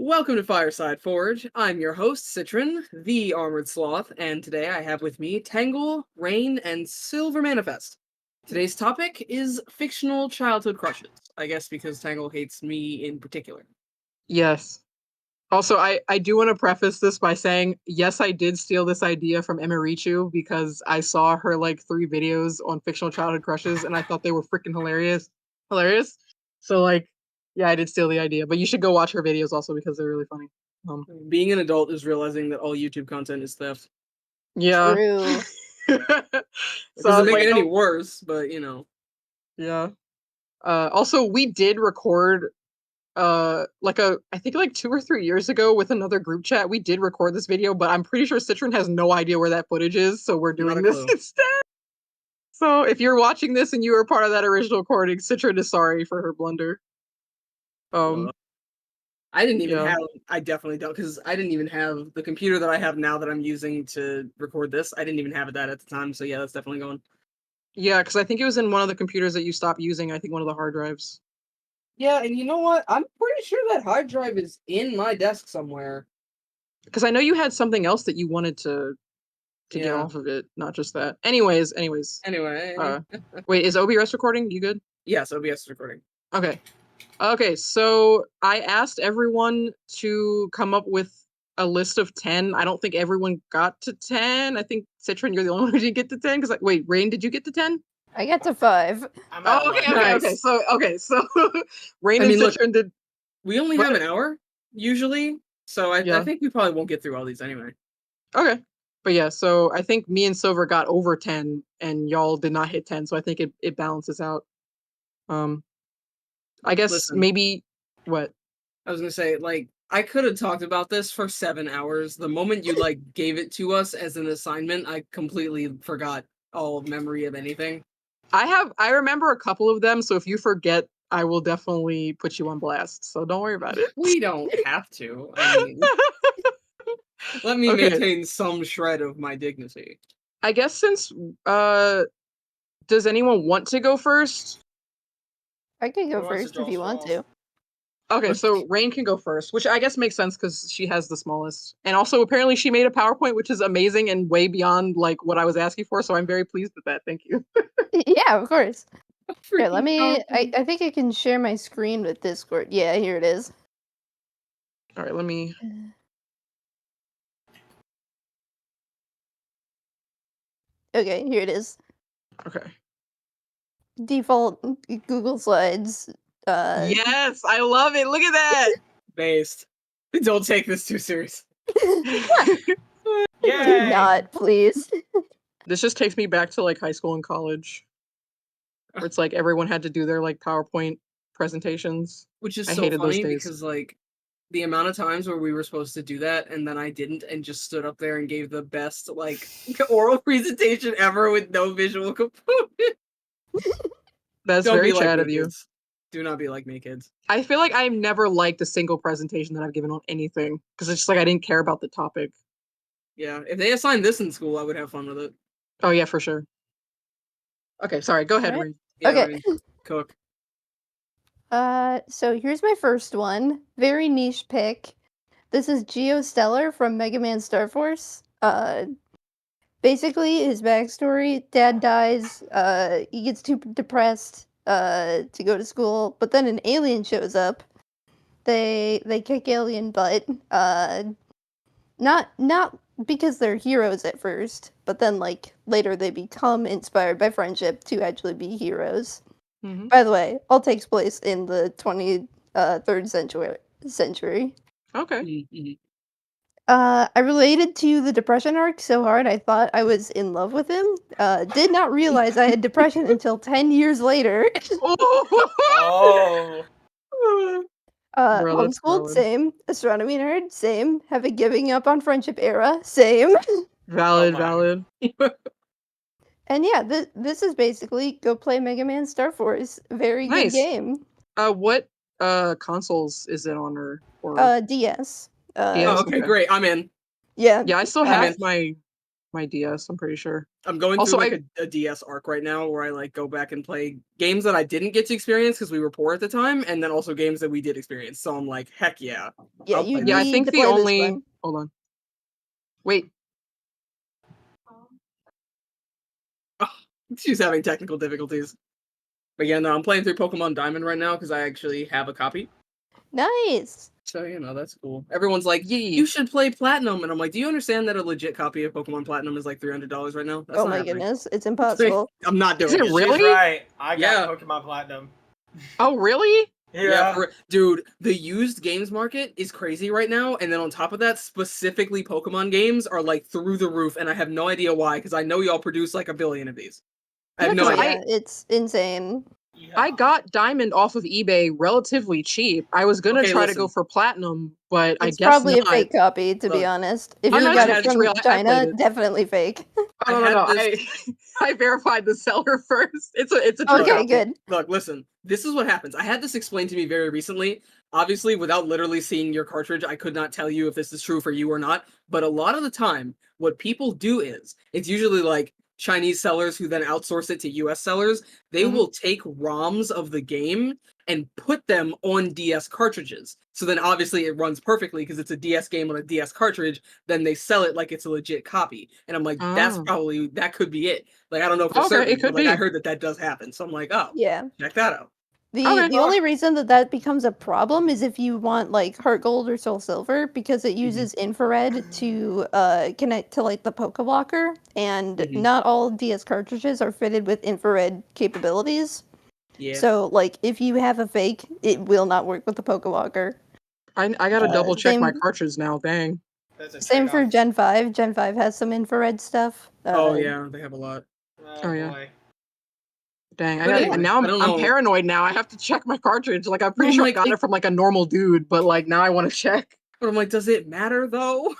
Welcome to Fireside Forge. I'm your host, Citrine, the Armored Sloth, and today I have with me Tangle, Rain, and Silvermanifest. Today's topic is fictional childhood crushes. I guess because Tangle hates me in particular. Yes. Also, I do want to preface this by saying, yes, I did steal this idea from Emirichu because I saw her like 3 videos on fictional childhood crushes and I thought they were freaking hilarious. Hilarious. So like, yeah, I did steal the idea, but you should go watch her videos also because they're really funny. Being an adult is realizing that all YouTube content is theft. Yeah. True. It So doesn't make like, it any worse, but you know. yeah. Also, we did record I think like 2 or 3 years ago with another group chat. We did record this video, but I'm pretty sure Citrine has no idea where that footage is, so we're Not a doing this clue. instead. So if you're watching this and you were part of that original recording, Citrine is sorry for her blunder. I didn't even Yeah. have, I definitely don't, because I didn't even have the computer that I have now that I'm using to record this. I didn't even have that at the time, so yeah, that's definitely going. Yeah, because I think it was in one of the computers that you stopped using, I think one of the hard drives. Yeah, and you know what? I'm pretty sure that hard drive is in my desk somewhere. Because I know you had something else that you wanted to get Yeah. off of it, not just that. Anyways. Anyway. Wait, is OBS recording? You good? Yes, OBS is recording. Okay, so I asked everyone to come up with a list of 10. I don't think everyone got to 10. I think Citron, you're the only one who didn't get to 10. Because wait, Rain, did you get to 10? I got to 5. Oh, okay. Nice. So Rain I and mean, look, Citron did. we only have an hour, usually, so I Yeah. think we probably won't get through all these anyway. Okay. But yeah, so I think me and Silver got over 10 and y'all did not hit 10, so I think it balances out. I guess Listen. maybe what? I was gonna say, like, I could have talked about this for 7 hours. The moment you like gave it to us as an assignment, I completely forgot all memory of anything. I remember a couple of them, so if you forget, I will definitely put you on blast. So don't worry about it. We don't have to. I mean, let me Okay. maintain some shred of my dignity. I guess since does anyone want to go first? I could go Who wants to first draw if you want straws? to. Okay, so Rain can go first, which I guess makes sense because she has the smallest. And also apparently she made a PowerPoint, which is amazing and way beyond like what I was asking for, so I'm very pleased with that. Thank you. Yeah, of course. Here, let Freaking me. PowerPoint. I think I can share my screen with Discord. Yeah, here it is. All right, let me. Okay, here it is. Okay. Default Google Slides. Yes, I love it. Look at that. Based. Don't take this too serious. Do not, please. This just takes me back to like high school and college, where it's like everyone had to do their like PowerPoint presentations. Which is I so hated those funny days. because like the amount of times where we were supposed to do that and then I didn't and just stood up there and gave the best like oral presentation ever with no visual component. That's Don't very be like Chad me, of you. kids. Do not be like me, kids. I feel like I've never liked a single presentation that I've given on anything because it's just like I didn't care about the topic. Yeah, if they assigned this in school, I would have fun with it. Oh yeah, for sure. Okay, sorry. Go ahead, Right. Rain. Yeah, Okay. Rain, cook. So here's my first one. Very niche pick. This is Geostellar from Mega Man Star Force. Basically, his backstory: dad dies. He gets too depressed to go to school, but then an alien shows up. They kick alien butt. Not because they're heroes at first, but then like later they become inspired by friendship to actually be heroes. Mm-hmm. By the way, all takes place in the 23rd century. Okay. Mm-hmm. I related to the depression arc so hard I thought I was in love with him. Did not realize I had depression until 10 years later. Oh. Bro, that's Homeschooled, valid. same. Astronomy nerd, same. Have a giving up on friendship era, same. Valid, Oh my. valid. And yeah, this is basically go play Mega Man Star Force. Very good Nice. game. What consoles is it on or DS. Oh, okay, great. I'm in. Yeah. Yeah, I still I'm have in. my my DS. I'm pretty sure. I'm going Also, through like a DS arc right now where I like go back and play games that I didn't get to experience because we were poor at the time, and then also games that we did experience. So I'm like, heck yeah, Yeah, I'll you play yeah, I need think to the play this only one. hold on. Wait, She's having technical difficulties. But yeah, no, I'm playing through Pokemon Diamond right now because I actually have a copy. Nice. So, that's cool. Everyone's like, yee. you should play Platinum. And I'm like, do you understand that a legit copy of Pokemon Platinum is like $300 right now? That's Oh not my happening. goodness, it's impossible. I'm not doing Is it it. really? She's right. I Yeah. got Pokemon Platinum. Oh, really? Yeah. Dude, the used games market is crazy right now. And then on top of that, specifically Pokemon games are like through the roof. And I have no idea why, because I know y'all produce like a billion of these. I have Yeah, no 'cause idea. Yeah, it's insane. Yeah. I got Diamond off of eBay relatively cheap. I was gonna Okay, try to listen. go for Platinum, but I It's guess probably not. a fake copy, to be Look, honest. If Oh, you no, got it's it from real. I China, played it. definitely fake. Oh, no, I no, had no. this- I verified the seller first. It's a true Okay, copy. good. Look, listen. This is what happens. I had this explained to me very recently. Obviously, without literally seeing your cartridge, I could not tell you if this is true for you or not. But a lot of the time, what people do is, it's usually like Chinese sellers who then outsource it to US sellers. They Mhm. will take ROMs of the game and put them on DS cartridges. So then obviously it runs perfectly because it's a DS game on a DS cartridge. Then they sell it like it's a legit copy. And I'm like, Oh. that could be it. Like, I don't know for Okay, certain, it could but like I be. heard that does happen. So I'm like, oh, Yeah. check that out. Okay. The only reason that becomes a problem is if you want like Heart Gold or Soul Silver, because it uses infrared to connect to like the Pokewalker, and Mhm. not all DS cartridges are fitted with infrared capabilities. Yeah. So like if you have a fake, it will not work with the Pokewalker. I gotta double check my Same cartridge now. Dang. That's a same for trade-off. Gen 5. Gen 5 has some infrared stuff. Oh yeah, they have a lot. Oh, yeah. Boy. Dang. But anyway, Now I don't I'm know. paranoid now. I have to check my cartridge. Like I'm pretty I'm sure like, I got it from like a normal dude, but like now I want to check. But I'm like, does it matter though?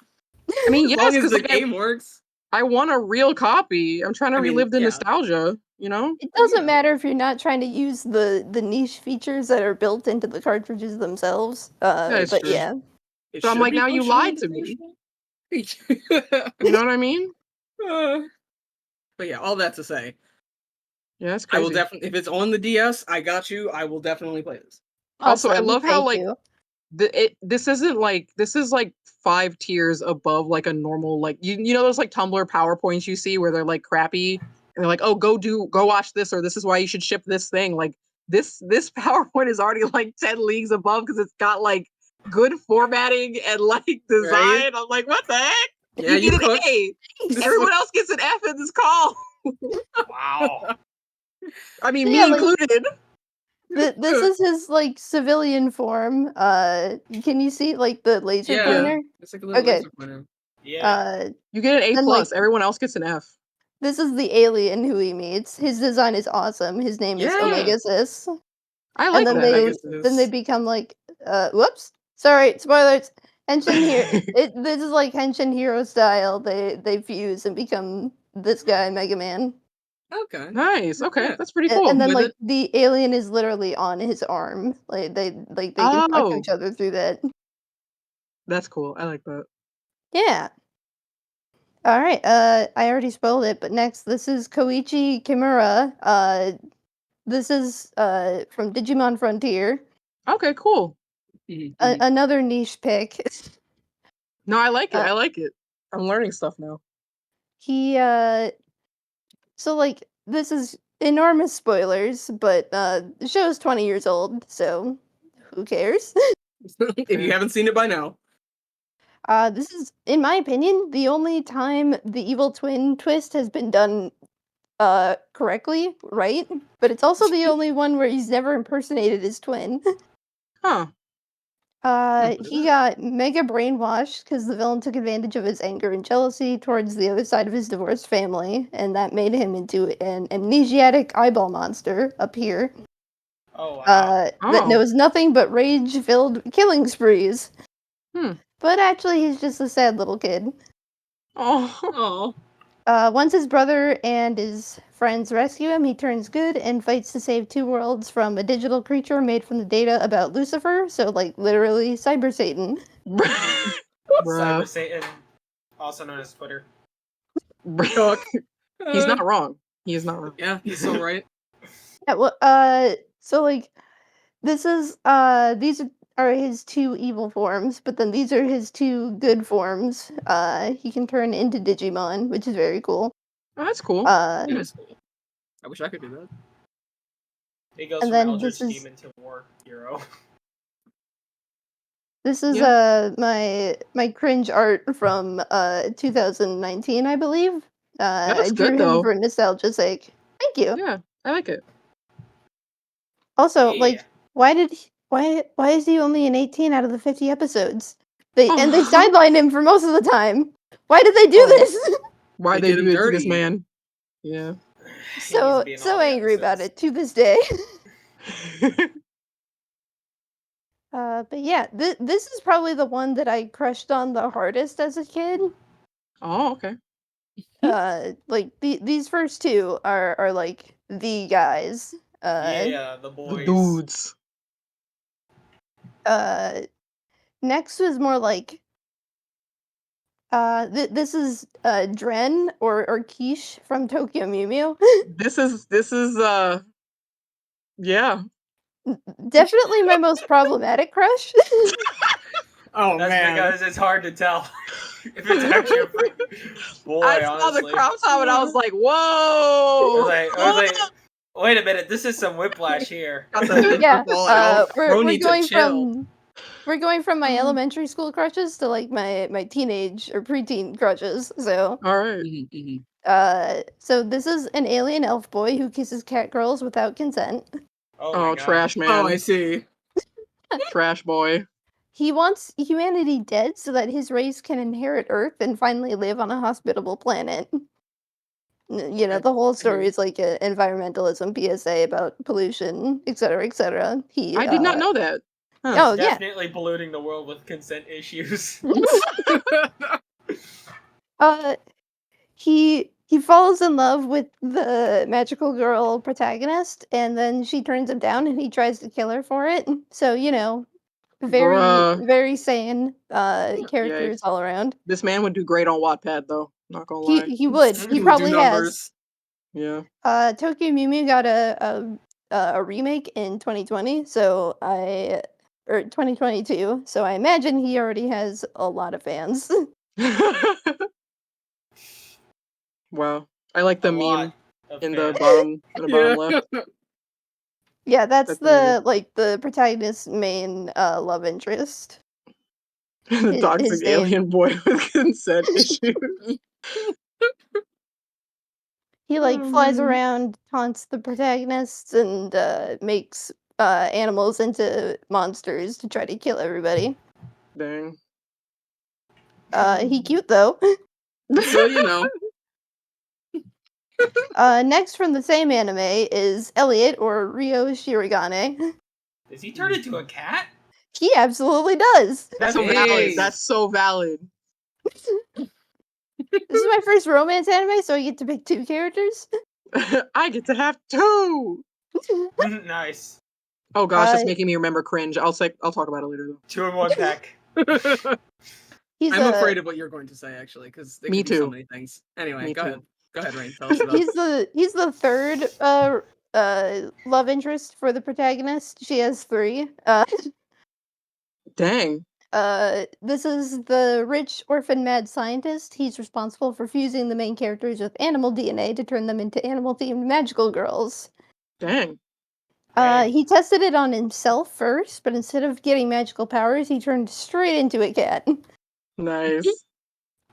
I mean, As yes, long as because the like game works. I want a real copy. I'm trying to I mean, relive the yeah. nostalgia. You know? It But, you doesn't know. matter if you're not trying to use the niche features that are built into the cartridges themselves. That is But true. yeah. It So I'm should like, be now you functional lied and to me. functional. You know what I mean? But yeah, all that to say, Yeah, that's I will crazy. definitely, if it's on the DS, I got you. I will definitely play this. Also, I Awesome. love how Thank like you. this isn't like this is like 5 tiers above like a normal like you know those like Tumblr PowerPoints you see where they're like crappy and they're like, oh, go watch this, or this is why you should ship this thing. Like this PowerPoint is already like 10 leagues above because it's got like good formatting and like design. Right? I'm like, what the heck? Yeah, You you get an cooked. A. Everyone else gets an F in this call. Wow. I mean, So me yeah, like, included. this is his like civilian form. Can you see like the laser Yeah, pointer? it's like a little Okay. laser pointer. Yeah. You get an A Then, plus. like- Everyone else gets an F. This is the alien who he meets. His design is awesome. His name is Yeah. Omegasis. I And like then that. they become like whoops. Sorry, spoilers. Henshin here this is like Henshin Hero style. They fuse and become this guy, Mega Man. Okay. Nice. Okay, Yeah. that's pretty And, cool. and then With like it. the alien is literally on his arm. They can talk to Oh, each other through that. that's cool. I like that. Yeah. All right. I already spoiled it, but next this is Koichi Kimura. This is from Digimon Frontier. Okay, cool. Mhm. Another niche pick. No, I like it. Uh, I like it. I'm learning stuff now. He so like this is enormous spoilers, but the show is 20 years old, so who cares? If you haven't seen it by now. This is, in my opinion, the only time the evil twin twist has been done correctly, right? But it's also the only one where he's never impersonated his twin. Huh. He got mega brainwashed because the villain took advantage of his anger and jealousy towards the other side of his divorced family, and that made him into an amnesiac eyeball monster up here. Oh wow. That Oh. knows nothing but rage-filled killing sprees. Hmm. But actually, he's just a sad little kid. Oh. Once his brother and his friends rescue him, he turns good and fights to save two worlds from a digital creature made from the data about Lucifer, so, like, literally Cyber Satan. Bruh. Cyber Satan, also known as Twitter. Cook. He's not wrong. He is not wrong. Yeah, he's so right. Yeah, well, so like this is these are his two evil forms, but then these are his two good forms. He can turn into Digimon, which is very cool. Oh, that's cool. It is cool. I wish I could do that. He goes And from then Eldritch this is- Demon to War Hero. This is Yeah. my cringe art from 2019, I believe. That's I drew good, him though. for nostalgia's sake. Thank you. Yeah, I like it. Also, Yeah. like, why is he only in 18 out of the 50 episodes? They Oh. sidelined him for most of the time. Why did they do Oh. this? Why They they did do him it to this dirty. man? Yeah. He needs to be in all So the angry about episodes. it to this day. But yeah, this is probably the one that I crushed on the hardest as a kid. Oh, okay. Like these first two are like the guys. Yeah, the The boys. dudes. Next was more like this is Dren or Quiche from Tokyo Mew Mew. This is yeah. Definitely my most problematic crush. Oh That's man. because it's hard to tell if it's actually a freaking boy, I saw the honestly. crop top and I was like, whoa. I was like, wait a minute, this is some whiplash here. Got the head Yeah, falling off. Bro we're needs to going chill. from my elementary school crushes to like my teenage or preteen crushes. So All right. so this is an alien elf boy who kisses cat girls without consent. Oh my Oh, god. trash man. Oh, I see. Trash boy. He wants humanity dead so that his race can inherit Earth and finally live on a hospitable planet. You know, the whole story is like a environmentalism PSA about pollution, etc., etc. He I did not know that. Huh. Oh yeah. Definitely polluting the world with consent issues. He falls in love with the magical girl protagonist, and then she turns him down, and he tries to kill her for it. So you know, very Bruh. very sane characters Yikes. all around. This man would do great on Wattpad though. Not gonna lie. He would. He We'll do probably has. numbers. Yeah. Tokyo Mew Mew got a remake in 2020, or 2022. So I imagine he already has a lot of fans. Wow. I like the A meme lot of in the fans. bottom left. Yeah, that's That's the protagonist's main love interest. the His toxic name. alien boy with consent issues. He like Oh, flies man. around, taunts the protagonists, and makes animals into monsters to try to kill everybody. Dang. He cute though. So you know. Next from the same anime is Elliot or Ryo Shirogane. Does he turn into a cat? He absolutely does. That's so Hey. valid. That's so valid. This is my first romance anime, so I get to pick two characters. I get to have two. Nice. Oh gosh, that's making me remember cringe. I'll talk about it later though. 2 in 1 pack. I'm afraid of what you're going to say, actually, because they Me could be so too. many things. Anyway, Me go too. ahead. Go ahead, Rain. Tell us about it. He's the third love interest for the protagonist. She has three. Dang. This is the rich orphan mad scientist. He's responsible for fusing the main characters with animal DNA to turn them into animal-themed magical girls. Dang. He tested it on himself first, but instead of getting magical powers, he turned straight into a cat. Nice.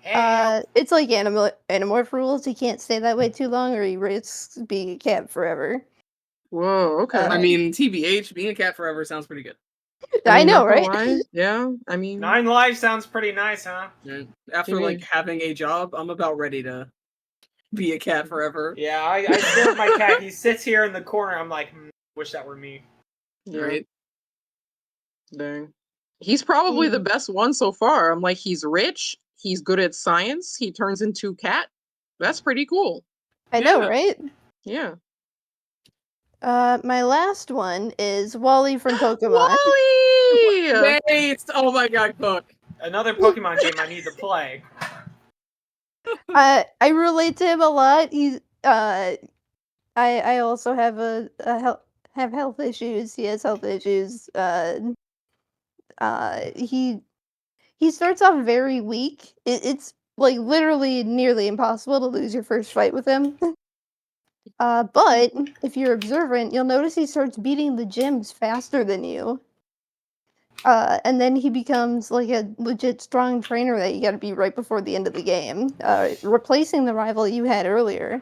It's like Animorph rules. He can't stay that way too long, or he risks being a cat forever. Whoa, okay. I mean, TBH, being a cat forever sounds pretty good. I know, not gonna right? lie. Yeah, I mean 9 lives sounds pretty nice, huh? And after Maybe. like having a job, I'm about ready to be a cat forever. Yeah, I stare at my cat. He sits here in the corner. I'm like, wish that were me. yeah, Right? dang. He's probably the best one so far. I'm like, he's rich, he's good at science, he turns into cat. That's pretty cool. I know, Yeah. right? Yeah. My last one is Wally from Pokemon. Wally! Wait! Oh my god, Cook. Another Pokemon game I need to play. I relate to him a lot. He's I also have have health issues. He has health issues. He starts off very weak. It's like literally nearly impossible to lose your first fight with him. But if you're observant, you'll notice he starts beating the gyms faster than you. And then he becomes like a legit strong trainer that you gotta be right before the end of the game, replacing the rival you had earlier.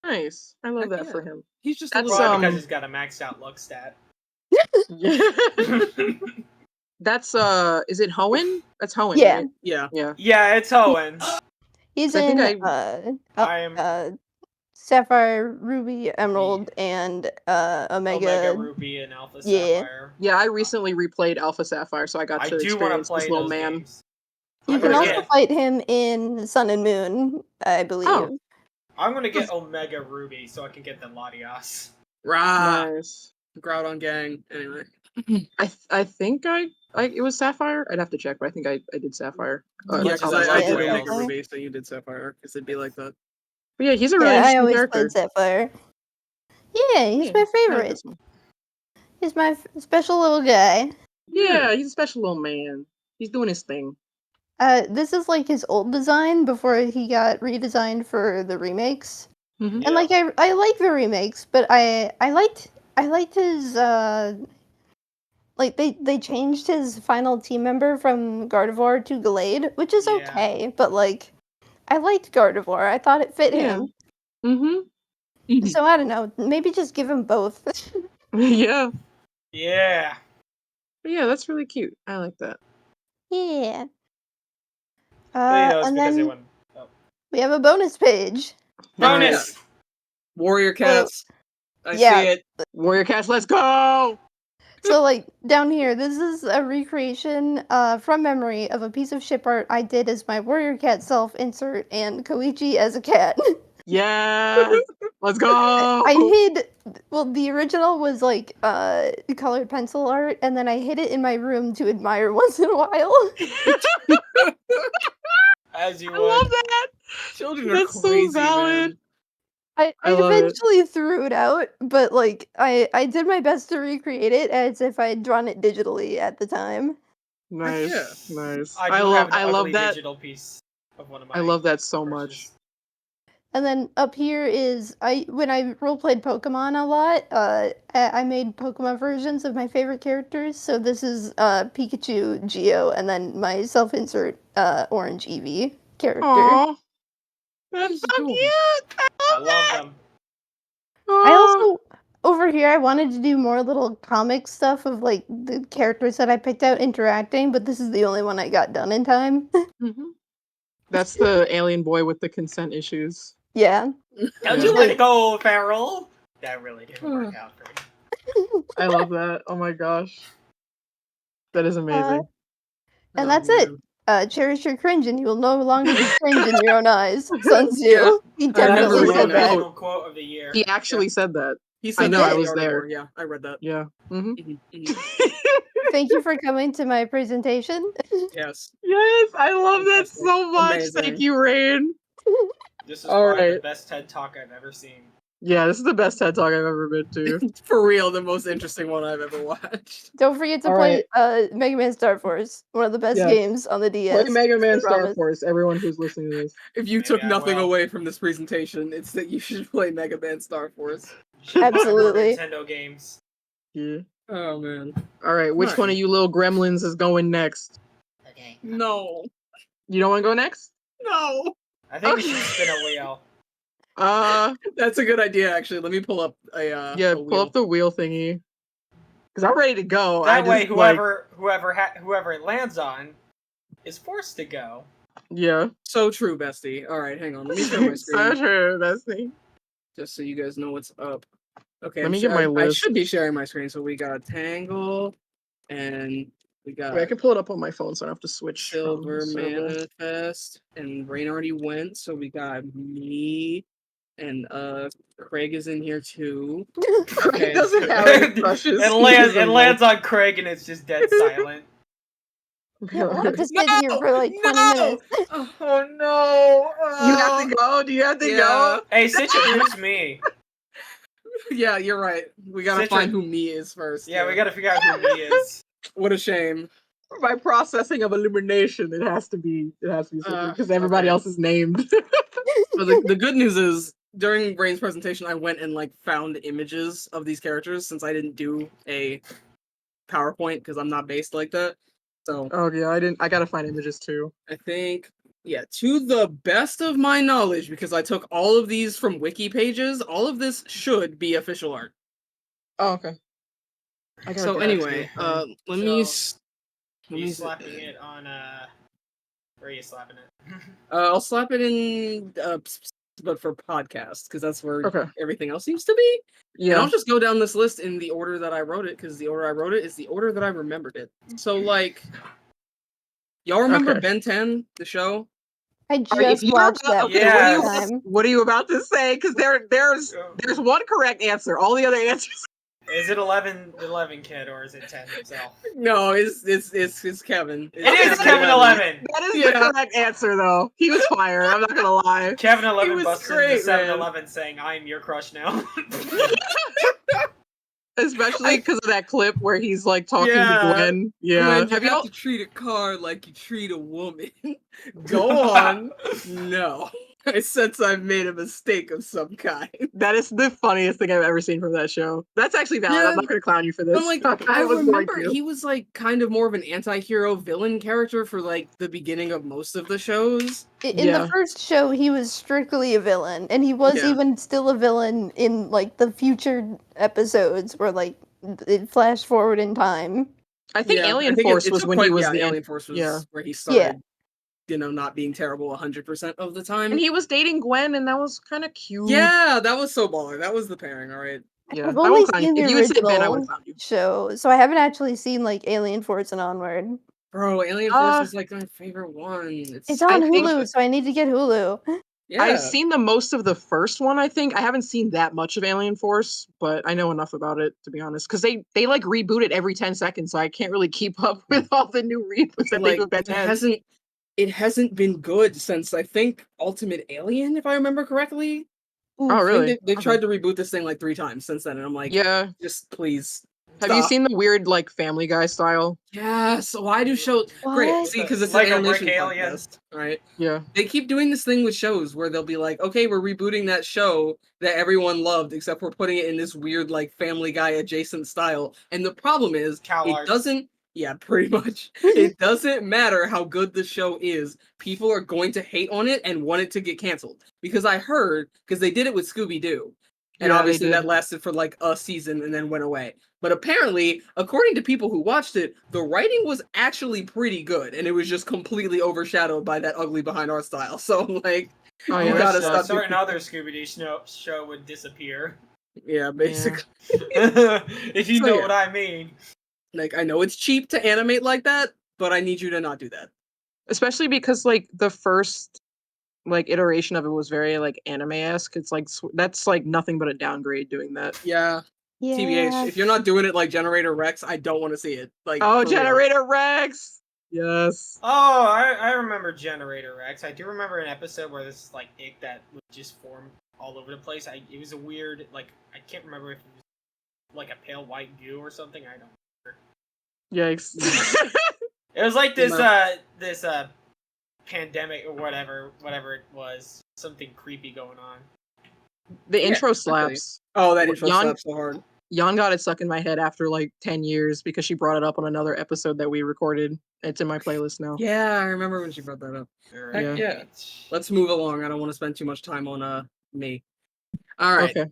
Nice. I love Heck that yeah. for him. He's just That's, a little. Probably because he's got a maxed out luck stat. That's is it Hoenn? That's Hoenn, Yeah. right? Yeah. Yeah. Yeah, it's Owen. He's I think in I am Sapphire, Ruby, Emerald, and Omega Omega. Ruby and Alpha Yeah. Sapphire. Yeah, I recently replayed Alpha Sapphire, so I got I to do want to experience this play little those man. games. You I'm can gonna also get fight him in Sun and Moon, I believe. Oh. I'm gonna get Omega Ruby so I can get the Latias. Rah! Nice. Groudon gang. Anyway. I think it was Sapphire. I'd have to check, but I think I did Sapphire. Yeah, Much because as I love did whales. Omega Ruby, so you did Sapphire, because it'd be like that. But yeah, he's a really Yeah, I interesting always character. played Sapphire. Yeah, he's Yeah, my I like favorite. this one. He's my special little guy. Yeah, he's a special little man. He's doing his thing. This is like his old design before he got redesigned for the remakes. Mhm. And like I like the remakes, but I liked his like they changed his final team member from Gardevoir to Gallade, which is Yeah. okay, but like I liked Gardevoir. I thought it fit Yeah. him. Mm-hmm. So I don't know, maybe just give him both. Yeah. Yeah. But yeah, that's really cute. I like that. Yeah. But, you know, it's And because they then went. Oh. we have a bonus page. Bonus! Warrior Cats. I yeah. see it. Warrior Cats, let's go! So like down here, this is a recreation from memory of a piece of ship art I did as my warrior cat self insert and Koichi as a cat. Yes! Let's go! I hid the original was like colored pencil art, and then I hid it in my room to admire once in a while. As you I would. love that! Children are That's so crazy, valid. man. I love it. eventually threw it out, but like I did my best to recreate it as if I had drawn it digitally at the time. Nice. Yeah. Nice. I I do love have an ugly that. digital piece of one of my. I love that so much. brushes. And then up here is when I roleplayed Pokemon a lot, I made Pokemon versions of my favorite characters. So this is Pikachu, Geo, and then my self-insert Orange Eevee character. Aww. That's so adorable. cute! I love them. I also over here I wanted to do more little comic stuff of like the characters that I picked out interacting, but this is the only one I got done in time. Mhm. That's the alien boy with the consent issues. Yeah. Don't Yeah. you let go, Farrell! That really didn't work out for me. I love that. Oh my gosh. That is amazing. And Oh, that's man. it. Cherish your cringe, and you will no longer be cringe in your own eyes. Sun Tzu. Yeah, He I That remember definitely was reading said the that. that. original quote of the year. He actually said that. He said I that know, in I the was there. article. Yeah, I read that. Yeah. Mm-hmm. Thank you for coming to my presentation. Yes. Yes, I love that Fantastic. so much. Amazing. Thank you, Rain. This is All probably the right. best TED Talk I've ever seen. Yeah, this is the best TED Talk I've ever been to. For real, the most interesting one I've ever watched. Don't forget to All play Mega Man Star Force, one of the best Yes. games on the DS. Play Mega Man I Star promise. Force, everyone who's listening to this. If you Maybe took I nothing will. away from this presentation, it's that you should play Mega Man Star Force. Should buy more Absolutely. Nintendo games. Yeah. Oh man. All right, which one of you little gremlins is going next? Okay. No. You don't want to go next? No. I think we should spin a wheel. That's a good idea, actually. Let me pull up a Yeah, a pull wheel. up the wheel thingy. Because I'm ready to go. That way, just, like, whoever it lands on is forced to go. yeah. So true, bestie. All right, hang on. Let me share my So screen true, that's me. just so you guys know what's up. Okay, Let me get my I list. should be sharing my screen. So we got Tangle, and we got Wait, I can pull it up on my phone so I don't have to switch. Silvermanifest, and Rain already went. So we got me, and Craig is in here too. Craig doesn't have any crushes. It lands on Craig and it's just dead silent. Yeah, we'll have to sit No! here for like 20 No! minutes. Oh no! You have to go? Do you have to Yeah. go? Hey, Citrine, who's me? Yeah, you're right. We gotta Citrine. find who me is first. Yeah, we gotta figure out who me is. What a shame. By processing of elimination, it has to be because everybody okay. else is named. But the good news is, during Rain's presentation, I went and like found images of these characters since I didn't do a PowerPoint because I'm not based like that. So Oh yeah, I gotta find images too. I think, yeah, to the best of my knowledge, because I took all of these from wiki pages, all of this should be official art. Oh okay. I gotta So get that anyway, too. let me. You slapping it on where are you slapping it? I'll slap it in, but for podcast, because that's where Okay. everything else seems to be. And Yeah. I'll just go down this list in the order that I wrote it, because the order I wrote it is the order that I remembered it. So, like, y'all remember Okay. Ben 10, the show? I Alright, if just you're watched about, that okay, for what, the are you, first time. what are you about to say? Because there's one correct answer. All the other answers. Is it 11 kid or is it 10 himself? No, it's Kevin. It is Kevin 11. That is Yeah. the correct answer, though. He was fired. I'm not gonna lie. Kevin It 11 was busts great, into man. 7-Eleven saying, "I'm your crush now." Especially because of that clip where he's like talking Yeah. to Gwen. Yeah. Glenn, you Have y'all? to treat a car like you treat a woman. Go on. No. I sense I've made a mistake of some kind. That is the funniest thing I've ever seen from that show. That's actually valid. Yeah. I'm not gonna clown you for this. I'm like, I I was going remember to. he was like kind of more of an anti-hero villain character for like the beginning of most of the shows. In Yeah. the first show, he was strictly a villain, and he was Yeah. even still a villain in like the future episodes where like it flashed forward in time. I think Yeah, Alien I think Force it was took when quite, he was yeah, the Alien Force was yeah. where he started, not being terrible 100% of the time. And he was dating Gwen, and that was kind of cute. Yeah, that was so baller. That was the pairing, all right. Yeah. I've I only won't clown you. seen the If you had said Ben, I would original clown you. show, so I haven't actually seen like Alien Force and Onward. Bro, Alien Force is like my favorite one. It's on I think- Hulu, so I need to get Hulu. Yeah. I've seen the most of the first one, I think. I haven't seen that much of Alien Force, but I know enough about it, to be honest. Because they like reboot it every 10 seconds, so I can't really keep up with all the new reboots that they do with Ben 10. It hasn't been good since I think Ultimate Alien, if I remember correctly. Oh, I think really? they've Okay. tried to reboot this thing like 3 times since then, and I'm like, Yeah. just please. Have you stop. seen the weird, like, Family Guy style? Yes. Why do shows? Great. What? See, because it's Like an a animation brick alien. podcast, right? Yeah. They keep doing this thing with shows where they'll be like, okay, we're rebooting that show that everyone loved, except we're putting it in this weird, like, Family Guy adjacent style. And the problem is, CalArts. it doesn't, yeah, pretty much. It doesn't matter how good the show is. People are going to hate on it and want it to get canceled. Because I heard, because they did it with Scooby-Doo. And Yeah, they obviously did. that lasted for like a season and then went away. But apparently, according to people who watched it, the writing was actually pretty good, and it was just completely overshadowed by that ugly behind art style. So I'm like, Oh, you yeah, gotta that's stop. certain other Scooby-Doo show would disappear. Yeah, basically. If you So, know yeah. what I mean. Like, I know it's cheap to animate like that, but I need you to not do that. Especially because, like, the first, like, iteration of it was very, like, anime-esque. It's, like, that's, like, nothing but a downgrade doing that. Yeah. TBH, if you're not doing it like Generator Rex, I don't want to see it. Like, Oh, for real. Generator Rex! Yes. Oh, I remember Generator Rex. I do remember an episode where this like ick that would just form all over the place. It was a weird, like, I can't remember if it was like a pale white goo or something. I don't remember. Yikes. It was like this No. this pandemic or whatever it was. Something creepy going on. The Yeah, intro definitely. slaps. Oh, that intro Jan- slaps so hard. Jan got it stuck in my head after like 10 years because she brought it up on another episode that we recorded. It's in my playlist now. Yeah, I remember when she brought that up. Heck yeah. Let's move along. I don't want to spend too much time on me. All right. Okay.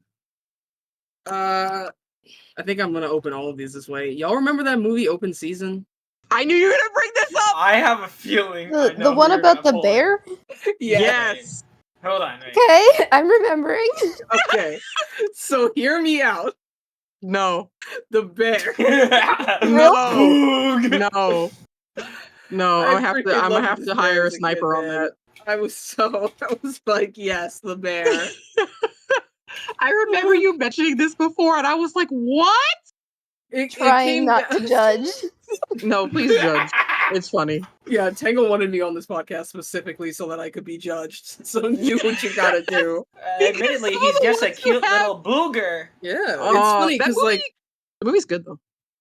I think I'm gonna open all of these this way. Y'all remember that movie Open Season? I knew you were gonna bring this up! I have a feeling. I The know one who you're about the gonna pull. bear? Yes! Hold on. Wait. Okay, I'm remembering. Okay. So hear me out. No. The bear. No. No. No, I I'm freaking gonna loved have this to bear hire a as a kid, sniper on man. that. I was like, yes, the bear. I remember you mentioning this before, and I was like, what? It Trying came not down- to judge. No, please judge. It's funny. Yeah, Tangle wanted me on this podcast specifically so that I could be judged. So you what you gotta do. Admittedly, Because he's someone just a wants to cute have- little booger. Yeah, it's funny that because movie, like the movie's good though.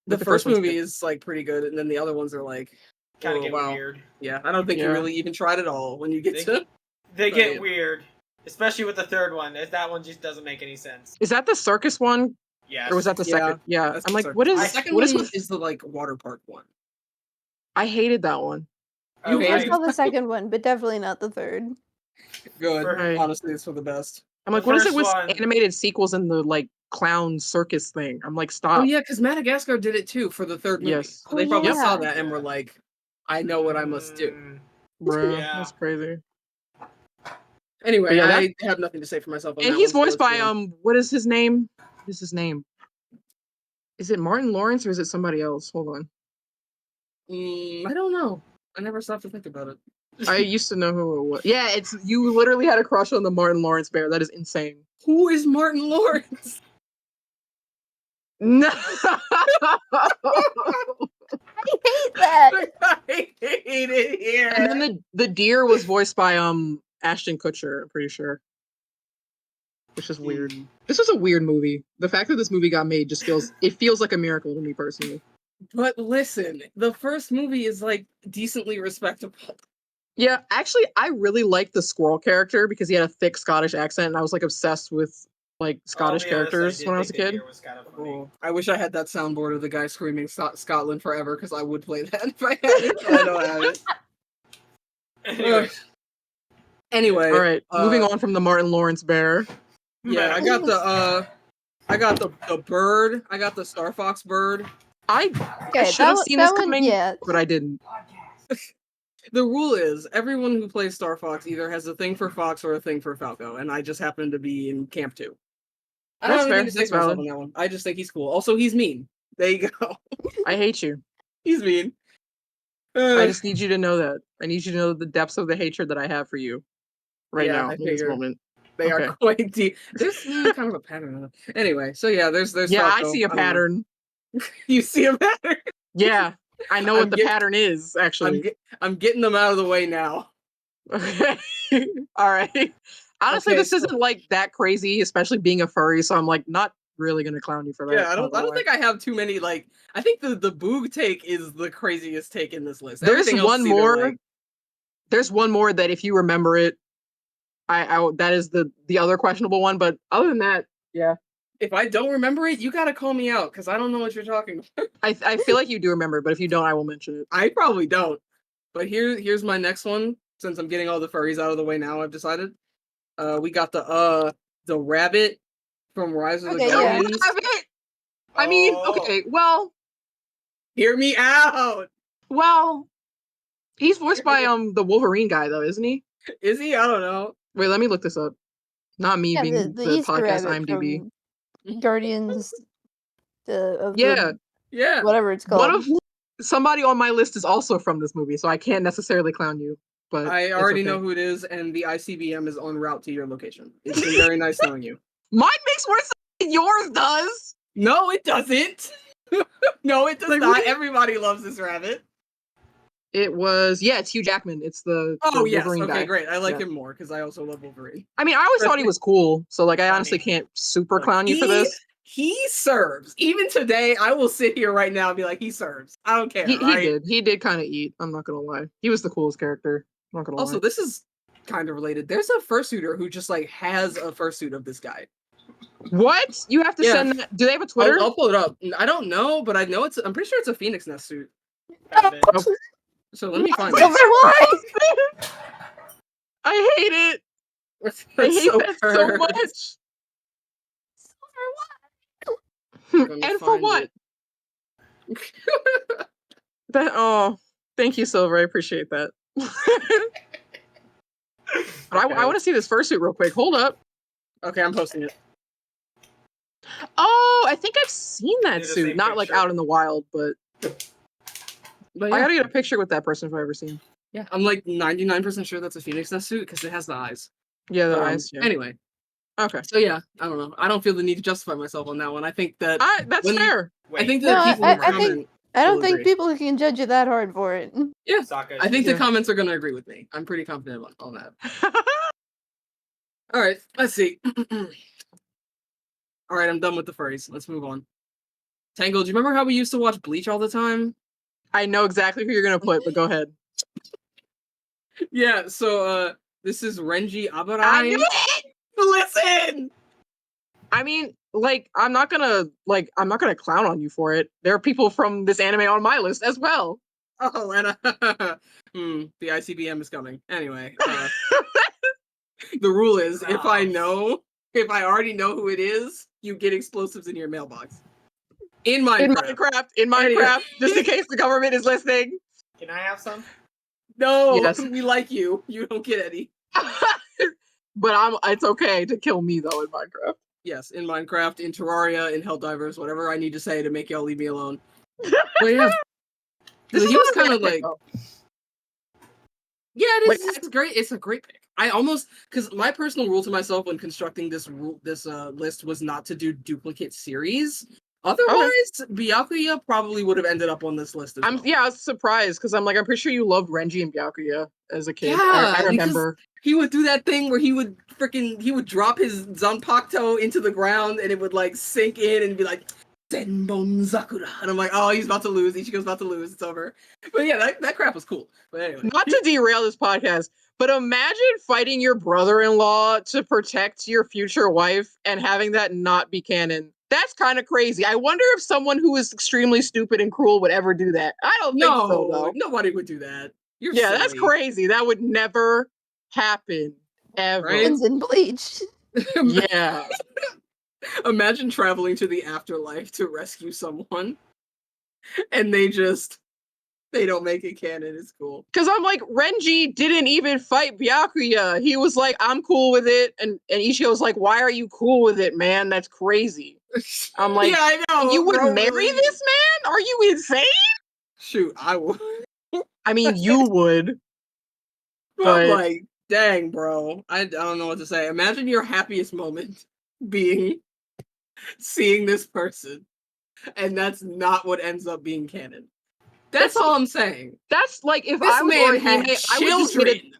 the Like, first one's movie good. is like pretty good, and then the other ones are like Kind of oh, get wow. weird. Yeah, I don't think you Yeah. really even tried at all when you get They, to. they Right. get weird, especially with the third one. As that one just doesn't make any sense. Is that the circus one, Yes. or was that the Yeah, second? Yeah, that's I'm the like, circus what one. is? The second What is one with? is the like water park one. I hated that one. You Oh, hate I it? saw the second one, but definitely not the third. Good. Right. Honestly, it's for the best. I'm like, The what is it first with one- animated sequels and the like clown circus thing? I'm like, stop. Oh yeah, because Madagascar did it too for the third movie. Yes. So they Oh, probably yeah. saw that and were Yeah. like, "I know what I must do." Mm, Bruh, Yeah. that's crazy. Anyway, But yeah, I have nothing to say for myself on And that he's one, so voiced let's by go on. what is his name? What is his name? Is it Martin Lawrence or is it somebody else? Hold on. I don't know. I never stopped to think about it. I used to know who it was. Yeah, it's you literally had a crush on the Martin Lawrence bear. That is insane. Who is Martin Lawrence? No. I hate that. I hate it here. And then the deer was voiced by Ashton Kutcher, I'm pretty sure. Which is weird. This was a weird movie. The fact that this movie got made just feels like a miracle to me personally. But listen, the first movie is like decently respectable. Yeah, actually, I really liked the squirrel character because he had a thick Scottish accent, and I was like obsessed with like Scottish I'll be honest, characters I did when I was a think the kid. deer was kind of funny. Oh, I wish I had that soundboard of the guy screaming Scotland forever because I would play that if I had it. But I don't have it. Anyway, Anyway, All right, moving on from the Martin Lawrence bear. Yeah, I got the bird. I got the Star Fox bird. I Okay, should have seen this one, coming, yeah. but I didn't. The rule is everyone who plays Star Fox either has a thing for Fox or a thing for Falco, and I just happen to be in Camp 2. I don't That's have anything fair. to say That's for myself valid. on that one. I just think he's cool. Also, he's mean. There you go. I hate you. He's mean. I just need you to know that. I need you to know the depths of the hatred that I have for you right Yeah, now I in this figure. moment. They Okay. are quite deep. There's kind of a pattern. In it. Anyway, so yeah, there's Yeah, Falco. I see a don't know. pattern. You see a pattern? Yeah, I know I'm what the get- pattern is, actually. I'm getting them out of the way now. Okay. All right. Honestly, Okay, this so- isn't like that crazy, especially being a furry, so I'm like not really gonna clown you for that. Yeah, I not don't gonna lie. think I have too many like I think the Boog take is the craziest take in this list. There's Everything else one is either, more. like, There's one more that if you remember it, I that is the other questionable one, but other than that, yeah. if I don't remember it, you gotta call me out because I don't know what you're talking about. I feel like you do remember, but if you don't, I will mention it. I probably don't. But here's my next one. Since I'm getting all the furries out of the way now, I've decided. We got the rabbit from Rise of the Okay, yeah. Guardians. I mean, Oh. okay, well, Hear me out. he's voiced by the Wolverine guy though, isn't he? Is he? I don't know. Wait, let me look this up. Not me Yeah, being the the Easter podcast rabbit IMDb. from Guardians of Yeah, the, Yeah. whatever it's one called. of somebody on my list is also from this movie, so I can't necessarily clown you. But I it's already okay. know who it is, and the ICBM is en route to your location. It's been very nice knowing you. Mine makes more sense than yours does. No, it doesn't. No, it does Like, not. what do you- Everybody loves this rabbit. It was it's Hugh Jackman. It's the Oh the yes, Wolverine okay, guy. great. I like Yeah. him more because I also love Wolverine. I mean, I always thought he was cool, so like I honestly Funny. can't super clown you for this. He serves. Even today, I will sit here right now and be like, he serves. I don't care. He right? did kind of eat. I'm not gonna lie. He was the coolest character. I'm not gonna Also, lie. this is kind of related. There's a fursuiter who just like has a fursuit of this guy. What? You have to Yeah. send that. Do they have a Twitter? I'll pull it up. I don't know, but I know I'm pretty sure it's a Phoenix Nest suit. Found it. Oh. So let me find Silver it. Wine! I hate it. That's I hate so that so cursed. much. Let me And for find what? it. Oh, thank you, Silver. I appreciate that. But I want to see this fursuit real quick. Hold up. Okay, I'm posting it. Oh, I think I've seen that Need the suit. same Not like picture. out in the wild, but But I yeah, gotta get a picture with that person if I've ever seen. yeah, I'm like 99% sure that's a Phoenix Nest suit because it has the eyes. Yeah, the But, eyes. Yeah. Anyway, Okay. so yeah, I don't know. I don't feel the need to justify myself on that one. I think that That's when- fair. I think No, that people I who think- comment. I don't Will think agree. people can judge you that hard for it. Yeah, Sokka I think the Yeah. comments are going to agree with me. I'm pretty confident on that. All right, let's see. All right, I'm done with the phrase. Let's move on. Tangle, do you remember how we used to watch Bleach all the time? I know exactly who you're gonna put, but go ahead. Yeah, so this is Renji Abarai. I knew it! Listen! I mean, like, I'm not gonna clown on you for it. There are people from this anime on my list as well. Oh, and the ICBM is coming. Anyway, the rule is if I already know who it is, you get explosives in your mailbox. In Minecraft. Anyway. Just in case the government is listening. Can I have some? No, Yes. we like you. You don't get any. But it's okay to kill me though in Minecraft. Yes, in Minecraft, in Terraria, in Helldivers, whatever I need to say to make y'all leave me alone. But yeah, This he is was not a kind of bad pick, like, though. yeah, it Like, is. It's great. It's a great pick. I almost because my personal rule to myself when constructing this list was not to do duplicate series. Otherwise, Byakuya probably would have ended up on this list as well. I was surprised because I'm pretty sure you loved Renji and Byakuya as a kid. Yeah, I remember. he would do that thing where he would drop his Zanpakuto into the ground and it would like sink in and be like Zenbon Zakura, and I'm like, oh, he's about to lose. Ichigo's about to lose. It's over. But yeah, that crap was cool. But anyway, Not to derail this podcast, but imagine fighting your brother-in-law to protect your future wife and having that not be canon. That's kind of crazy. I wonder if someone who is extremely stupid and cruel would ever do that. I don't think so, though. Nobody would do that. You're Yeah, silly. that's crazy. That would never happen ever. Right? Ends in Bleach. Yeah. Imagine traveling to the afterlife to rescue someone, and they don't make it canon. It's cool. Because I'm like, Renji didn't even fight Byakuya. He was like, I'm cool with it. And Ichigo's like, why are you cool with it, man? That's crazy. I'm like, yeah, I know. You would bro, marry really? this man? Are you insane? Shoot, I would. I mean, you would. But like, dang, bro. I don't know what to say. Imagine your happiest moment being seeing this person, and that's not what ends up being canon. That's all I'm saying. That's like if This I was man had Orihime, I would just get children.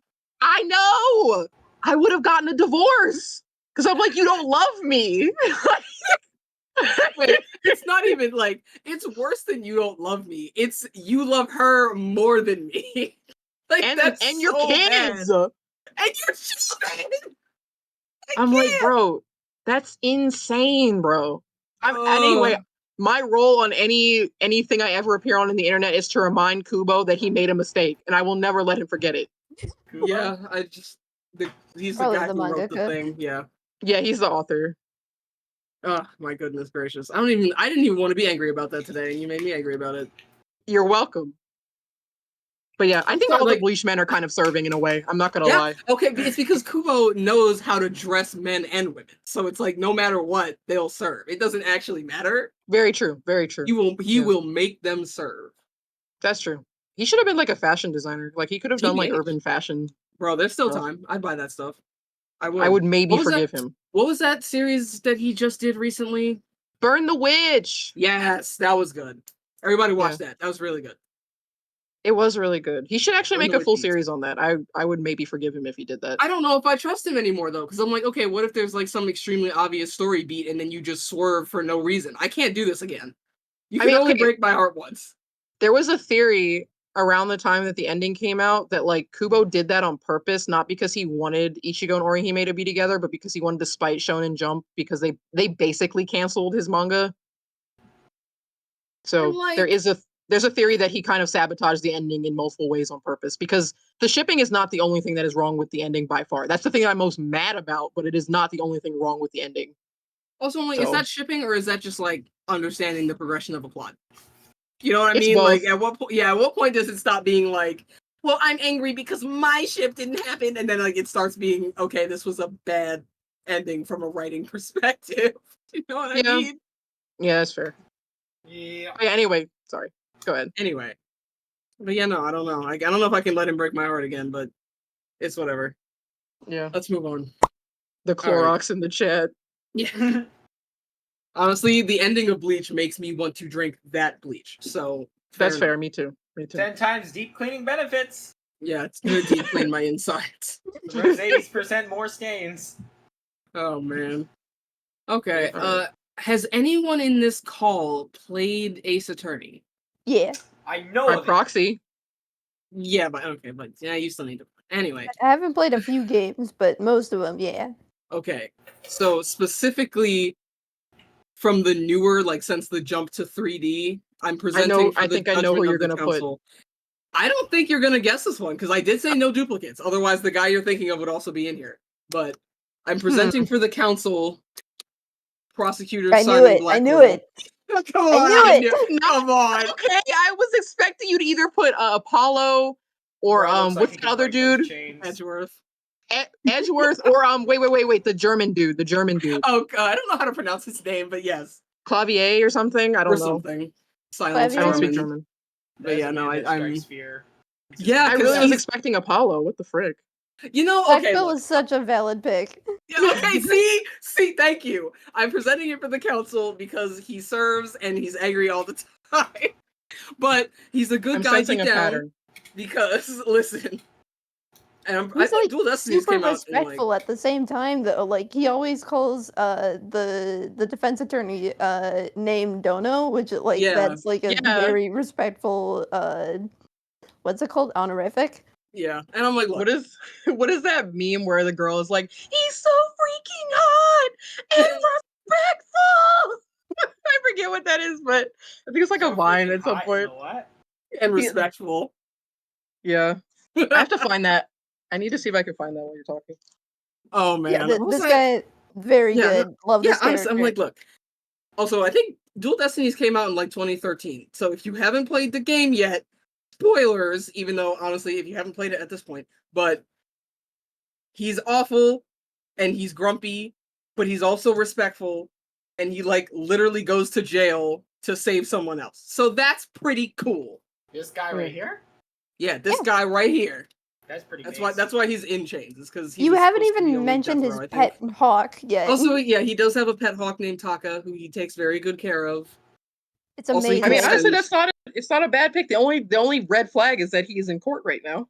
I know. I would have gotten a divorce because I'm like, you don't love me. Wait, it's not even like it's worse than you don't love me. It's you love her more than me. Like that's and your so kids. bad. And your children. I'm like, bro, that's insane, bro. Anyway, my role on anything I ever appear on in the internet is to remind Kubo that he made a mistake, and I will never let him forget it. Yeah, he's the Probably guy the who wrote the mangaka. thing. Yeah. Yeah, he's the author. Oh my goodness gracious! I didn't even want to be angry about that today, and you made me angry about it. You're welcome. But yeah, I think all the Bleach men are kind of serving in a way. I'm not gonna lie. Okay, it's because Kubo knows how to dress men and women, so it's like no matter what, they'll serve. It doesn't actually matter. Very true. Very true. He will make them serve. That's true. He should have been like a fashion designer. Like he could have done like urban fashion. Bro, there's still time. I'd buy that stuff. I would maybe forgive him. What was that series that he just did recently? Burn the Witch. Yes, that was good. Everybody watched that. That was really good. It was really good. He should actually make a full series on that. I would maybe forgive him if he did that. I don't know if I trust him anymore though, because I'm like, okay, what if there's like some extremely obvious story beat and then you just swerve for no reason? I can't do this again. You can only break my heart once. There was a theory around the time that the ending came out that like Kubo did that on purpose, not because he wanted Ichigo and Orihime to be together, but because he wanted to spite Shonen Jump because they basically canceled his manga. So there's a theory that he kind of sabotaged the ending in multiple ways on purpose because the shipping is not the only thing that is wrong with the ending by far. That's the thing I'm most mad about, but it is not the only thing wrong with the ending. Also, I'm like, is that shipping or is that just like understanding the progression of a plot? You know what I mean? Both. Like at what point? Yeah, at what point does it stop being like, well, I'm angry because my ship didn't happen, and then like it starts being okay. This was a bad ending from a writing perspective. You know what I mean? Yeah, that's fair. Yeah. Anyway, sorry. Go ahead. Anyway, but yeah, no, I don't know. I don't know if I can let him break my heart again, but it's whatever. Yeah. Let's move on. The Clorox in the chat. Yeah. Honestly, the ending of Bleach makes me want to drink that bleach. So That's fair. Me too. 10 times deep cleaning benefits. Yeah, it's gonna deep clean my insides. Removes 80% more stains. Oh man. Okay. Alright. Has anyone in this call played Ace Attorney? Yeah. I know By of it. proxy. Yeah, but yeah, you still need to. Anyway. I haven't played a few games, but most of them, yeah. Okay. So specifically from the newer, like since the jump to 3D, I'm presenting for I the think I know who judgment you're of the gonna put. council. I don't think you're gonna guess this one because I did say no duplicates. Otherwise, the guy you're thinking of would also be in here. But I'm presenting for the council. Prosecutor I knew Simon it. I knew Blackwell. it. Come I on, knew it. Come on. Okay, I was expecting you to either put Apollo or Bro, looks like what's he the can other break those dude? chains. Edgeworth. Edgeworth or wait, the German dude. Oh, I don't know how to pronounce his name, but yes, Clavier or something? I or don't know. something. Silence Clavier? I don't speak German. German. But yeah, no, I'm. Fear. Yeah, I 'cause really was he's- expecting Apollo. What the frick? You know, okay, Blackwell look. is such a valid pick. Yeah, okay, see, thank you. I'm presenting him for the council because he serves and he's angry all the time. But he's a good I'm guy sensing deep a down pattern. because listen, and I He's think like Dual Destinies super came out in like respectful at the same time, though. Like he always calls the defense attorney named Dono, which like Yeah. that's like a Yeah. very respectful what's it called, honorific. yeah, and I'm like, look, What is that meme where the girl is like, he's so freaking hot and respectful? I forget what that is, but I think it's like a vine at some point. What? and respectful. Yeah. I have to find that. I need to see if I can find that while you're talking. Oh man, Yeah, what was this that? guy very Yeah, good. Love Yeah, this honestly, I'm character. like, look. Also, I think Dual Destinies came out in like 2013. So if you haven't played the game yet, spoilers, even though honestly, if you haven't played it at this point, but he's awful and he's grumpy, but he's also respectful and he like literally goes to jail to save someone else. So that's pretty cool. This guy right here? Yeah, this Yeah. guy right here. That's pretty That's why he's in chains. Is because You haven't even mentioned his pet hawk yet. Also, yeah, he does have a pet hawk named Taka, who he takes very good care of. It's Also, he amazing. I mean, can honestly, send- it's not a bad pick. The only red flag is that he's in court right now.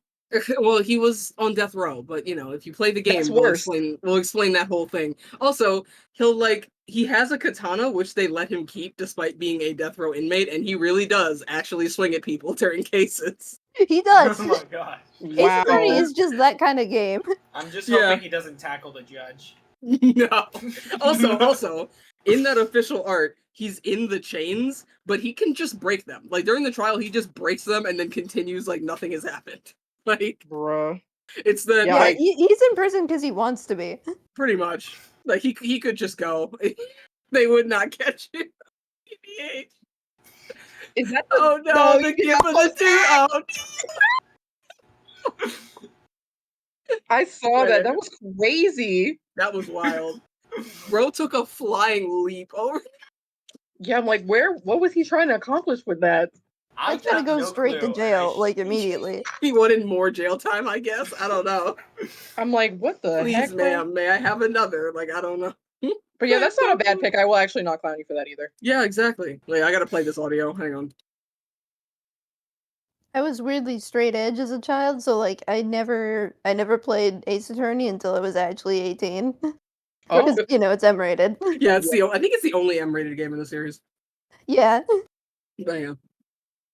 Well, he was on death row, but you know, if you play the game, That's we'll worse. explain that whole thing. Also, he has a katana which they let him keep despite being a death row inmate, and he really does actually swing at people during cases. He does. Oh my god. Ace Attorney is just that kind of game. I'm just Yeah. hoping he doesn't tackle the judge. No. Also, in that official art, he's in the chains, but he can just break them. Like during the trial, he just breaks them and then continues like nothing has happened. Like, Bruh. it's the Yeah, like he's in prison because he wants to be. pretty much like he could just go. They would not catch him. PBH. Is that Oh no, the you gift of the two. Oh, I saw that. That Whatever. was crazy. that was wild. Bro took a flying leap over. Yeah, I'm like, what was he trying to accomplish with that? I'm gonna go straight to jail, like immediately. He wanted more jail time, I guess. I don't know. I'm like, what the Please, heck? ma'am, may I have another? Like, I don't know. But yeah, that's not a bad pick. I will actually not clown you for that either. Yeah, exactly. Like, I gotta play this audio. Hang on. I was weirdly straight edge as a child, so like I never played Ace Attorney until I was actually 18. Oh, Because you know it's M-rated. Yeah, I think it's the only M-rated game in the series. Yeah. Bam.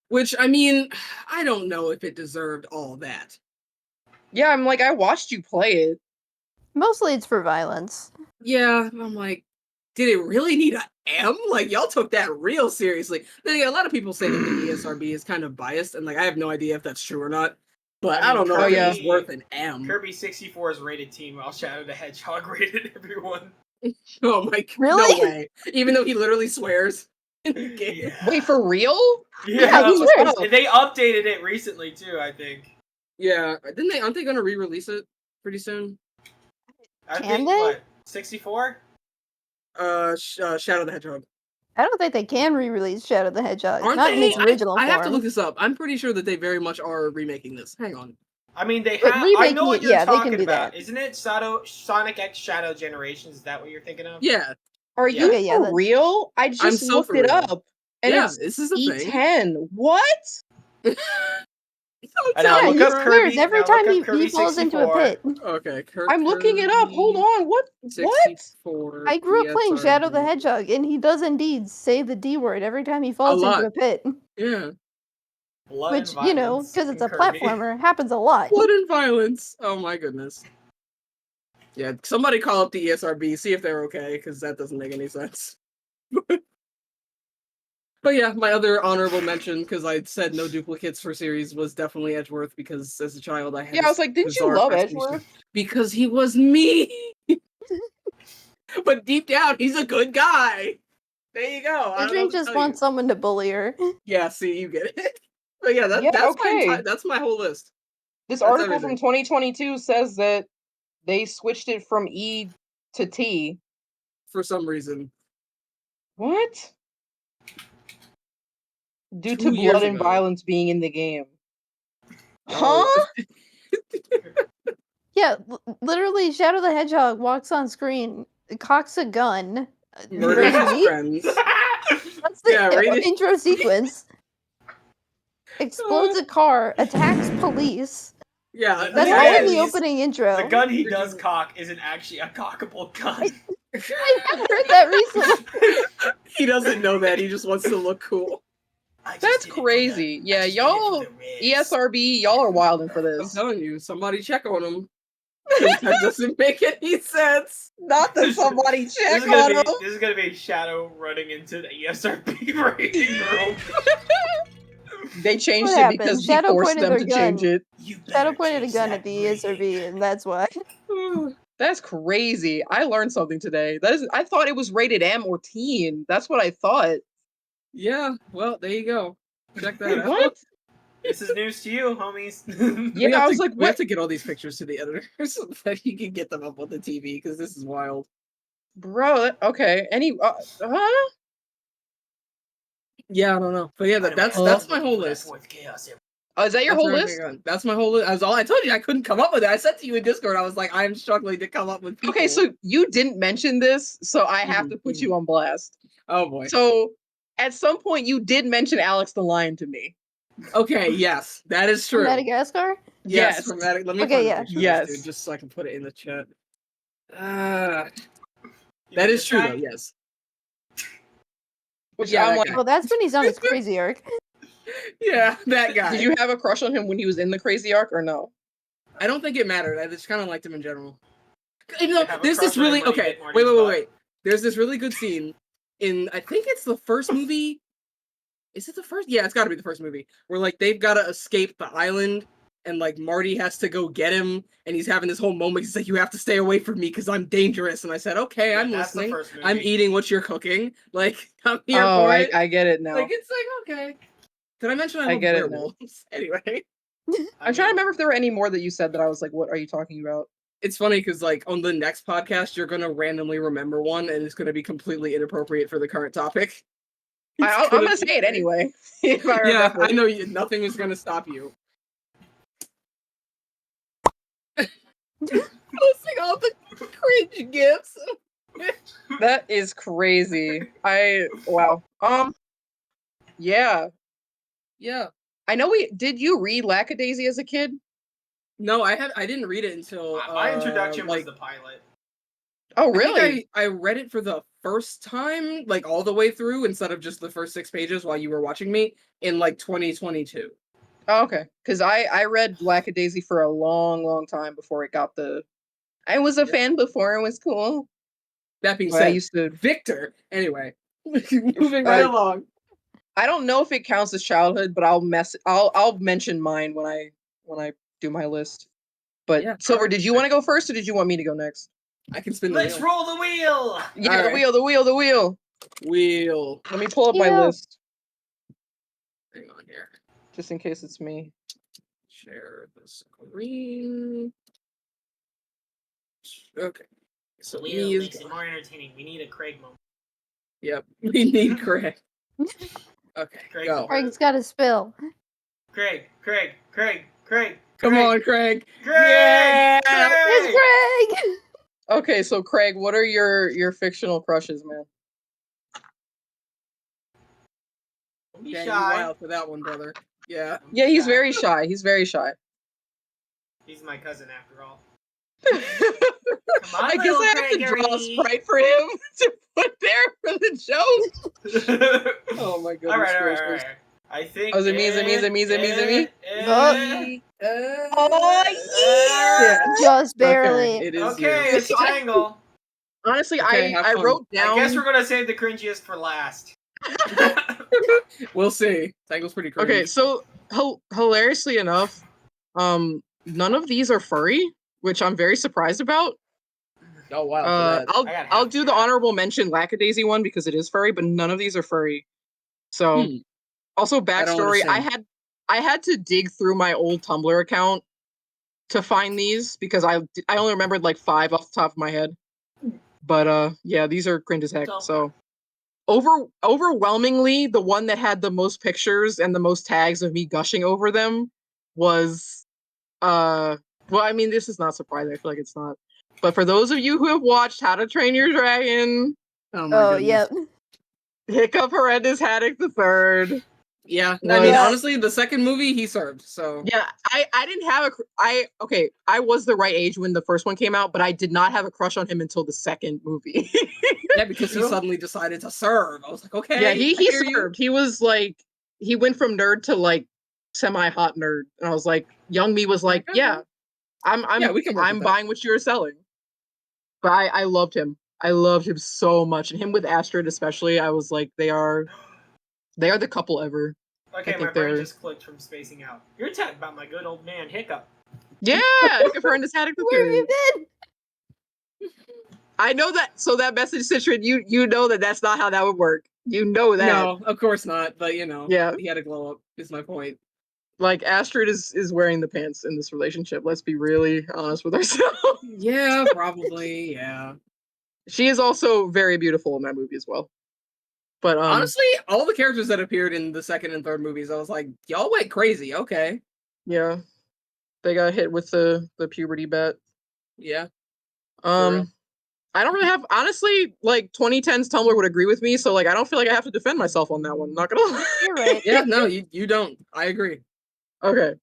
Which, I mean, I don't know if it deserved all that. yeah, I'm like, I watched you play it. Mostly it's for violence. Yeah, I'm like, did it really need a M? Like, y'all took that real seriously. Then again, a lot of people say that the ESRB is kind of biased, and like, I have no idea if that's true or not. But I don't know if it was worth an M. Kirby 64 is rated teen, while Shadow the Hedgehog rated everyone. Oh my god. Really? No way. Even though he literally swears in the game. Yeah. Wait, for real? Yeah, he swears. They updated it recently too, I think. Yeah. Aren't they gonna re-release it pretty soon? I Can think they? what? 64? Shadow the Hedgehog. I don't think they can re-release Shadow the Hedgehog. Aren't not they? in its original I form. have to look this up. I'm pretty sure that they very much are remaking this. Hang on. I mean, they But have. I remaking know what it, you're yeah, they can talking do about. that. Isn't it Sonic X Shadow Generations? Is that what you're thinking of? Yeah. Are you Yeah, for that's- real? I just I'm so looked for it real. up. And Yeah, it's this is a thing. E10. What? I know, Yeah, look he up swears Kirby. every Now look time up Kirby he falls into a 64. pit. Okay, I'm looking it up. Hold on. What? 64. I grew up playing Shadow the ESRB. Hedgehog, and he does indeed say the D word every time he falls lot. into a pit. Yeah. Blood Which, and violence. because it's in a Kirby. platformer, happens a lot. Blood and violence. Oh my goodness. Yeah, somebody call up the ESRB, see if they're okay, because that doesn't make any sense. But yeah, my other honorable mention, because I said no duplicates for series, was definitely Edgeworth, because as a child I had Yeah, I was like, didn't you love Edgeworth? Because he was me! But deep down, he's a good guy! There you go. I don't know Citrine what to just tell wants you. someone to bully her. Yeah, see, you get it. But yeah, Yeah, that's okay. that's my whole list. This That's article everything. from 2022 says that they switched it from E to T. For some reason. What? Due 2 to years blood and ago. violence being in the game. Oh. Huh? Yeah, literally, Shadow the Hedgehog walks on screen, cocks a gun, Murders his ready? friends. That's the Yeah, rated- intro sequence. Explodes a car, attacks police. Yeah, That's Yeah, all yeah, in the he's- opening intro. The gun he does cock isn't actually a cockable gun. I heard that recently. He doesn't know that. He just wants to look cool. I just That's did it for crazy. the- Yeah, I just did it for y'all, the riz. ESRB, y'all are wilding for I'm this. telling you, somebody check on him. 'Cause that doesn't make any sense. Not that somebody This check is gonna on be him. this is gonna be Shadow running into the ESRB rating room. They changed What it happened? because he Shadow forced pointed them their to gun. change it. You better Shadow pointed a change gun that at the rating. ESRB, and that's why. That's crazy. I learned something today. I thought it was rated M or teen. That's what I thought. Yeah, well, there you go. Check that out. What? This is news to you, homies. Yeah, we have I to, was like, we have what? to get all these pictures to the editor so that he can get them up on the TV because this is wild. Bro, okay. Huh? Yeah, I don't know, but yeah, By the way, that's I'm my looking whole for that list. fourth chaos here. Oh, is that your That's whole everything list? on- That's my whole list. That's all I told you. I couldn't come up with it. I said to you in Discord, I was like, I'm struggling to come up with people. Okay, so you didn't mention this, so I have to put you on blast. Oh boy. So at some point you did mention Alex the Lion to me. Okay, yes, that is From true. Madagascar? Yes, Yes. from that. Let me Okay, find yeah. a picture of Yes. this dude just so I can put it in the chat. You That mean is this true guy? though. Yes. Which Yeah, I'm that like, guy. Well, that's when he's on his crazy arc. Yeah, that guy. did you have a crush on him when he was in the crazy arc or no? I don't think it mattered. I just kind of liked him in general. Even though Have a there's this crush on him really when he okay. bit Marty's Wait. butt. There's this really good scene in I think it's the first movie. Is it the first? Yeah, it's got to be the first movie where like they've got to escape the island and like Marty has to go get him and he's having this whole moment. He's like, "You have to stay away from me because I'm dangerous." And I said, "Okay, Yeah, I'm that's the listening. first movie. I'm eating what you're cooking. Like I'm here Oh, for it." I get it now. Like it's like okay. Did I mention I love get it now. werewolves? Anyway. I'm trying to remember if there were any more that you said that I was like, what are you talking about? It's funny because like on the next podcast, you're gonna randomly remember one, and it's gonna be completely inappropriate for the current topic. I'm gonna say it anyway. If I Yeah, remember. I know nothing is gonna stop you. Posting all the cringe gifs. That is crazy. Wow. Yeah. Yeah. I know did you read Lackadaisy as a kid? No, I didn't read it until My introduction was like, the pilot. Oh, I think really? I read it for the first time, like all the way through, instead of just the first 6 pages while you were watching me in like 2022. Oh, okay. Because I read Lackadaisy for a long, long time before it got the. I was a fan before it was cool. That being But I said, used to. Victor. Anyway, moving right along. I don't know if it counts as childhood, but I'll mention mine when I do my list. But Yeah, Silver, alright. did you want to go first, or did you want me to go next? I can spin the Let's wheel. roll the wheel. Yeah, All the right. wheel. Wheel. Let me pull up my Yeah. list, Hang on here. just in case it's me. Share the screen. Okay. So The me wheel is makes it more entertaining. We need a Craig moment. Yep. We need Craig. Okay. Craig's Go. the Craig's got a spill. Craig. Come on, Craig. Craig! Yeah! It's Craig! Okay, so Craig, what are your fictional crushes, man? He's Dang, you shy. wild for that one, brother. Yeah. Yeah, he's very shy. He's very shy. He's my cousin after all. Come on, I guess I have to draw a sprite for him to put there for the joke. Oh my goodness. all right. gracious. I think. Oh, is it me? Is it me? Is it me? Is it me? Is it me? Oh, yeah! just Okay, barely. it is Okay, you. it's Tangle. Honestly, Okay, have I fun. wrote down. I guess we're gonna save the cringiest for last. We'll see. Tangle's pretty cringe. Okay, so hilariously enough, none of these are furry, which I'm very surprised about. Oh wow, for that. I'll do the honorable mention Lackadaisy one because it is furry, but none of these are furry. So, also backstory, I had to dig through my old Tumblr account to find these because I only remembered like 5 off the top of my head. But yeah, these are cringe as heck. So overwhelmingly, the one that had the most pictures and the most tags of me gushing over them was well, I mean, this is not surprising. I feel like it's not. But for those of you who have watched How to Train Your Dragon, Oh, yep. Hiccup Horrendous Haddock the Third. Yeah, I mean, honestly, the second movie he served. So yeah, I didn't have I was the right age when the first one came out, but I did not have a crush on him until the second movie. yeah, because he suddenly decided to serve. I was like, okay, yeah, he served. You. He was like, he went from nerd to like semi-hot nerd, and I was like, young me was like, yeah, I'm buying what you're selling. But I loved him. I loved him so much, and him with Astrid especially. I was like, they are the couple ever. Okay, my brain just clicked from spacing out. You're talking about my good old man Hiccup. Yeah, Hiccup Horrendous Haddock the Third. Where have you been? I know that. So that message, Citrine, you know that's not how that would work. You know that. No, of course not. But you know, yeah, he had to glow up. Is my point. Like Astrid is wearing the pants in this relationship. Let's be really honest with ourselves. Yeah, probably. Yeah. She is also very beautiful in that movie as well. But honestly, all the characters that appeared in the second and third movies, I was like, y'all went crazy. Okay. Yeah, they got hit with the puberty bat. Yeah. I don't really have, honestly, like 2010s Tumblr would agree with me, so like I don't feel like I have to defend myself on that one. Not gonna lie. You're right. Yeah, no, you don't. I agree. Okay.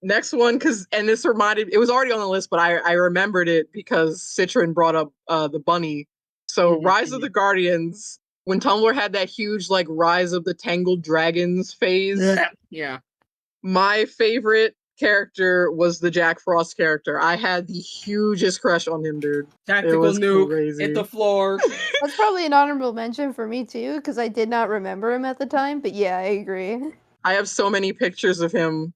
Next one, this reminded, it was already on the list, but I remembered it because Citrine brought up the bunny. So Rise of the Guardians, when Tumblr had that huge like Rise of the Tangled Dragons phase. Yeah. My favorite character was the Jack Frost character. I had the hugest crush on him, dude. Tactical nuke, hit the floor. That's probably an honorable mention for me too, because I did not remember him at the time, but yeah, I agree. I have so many pictures of him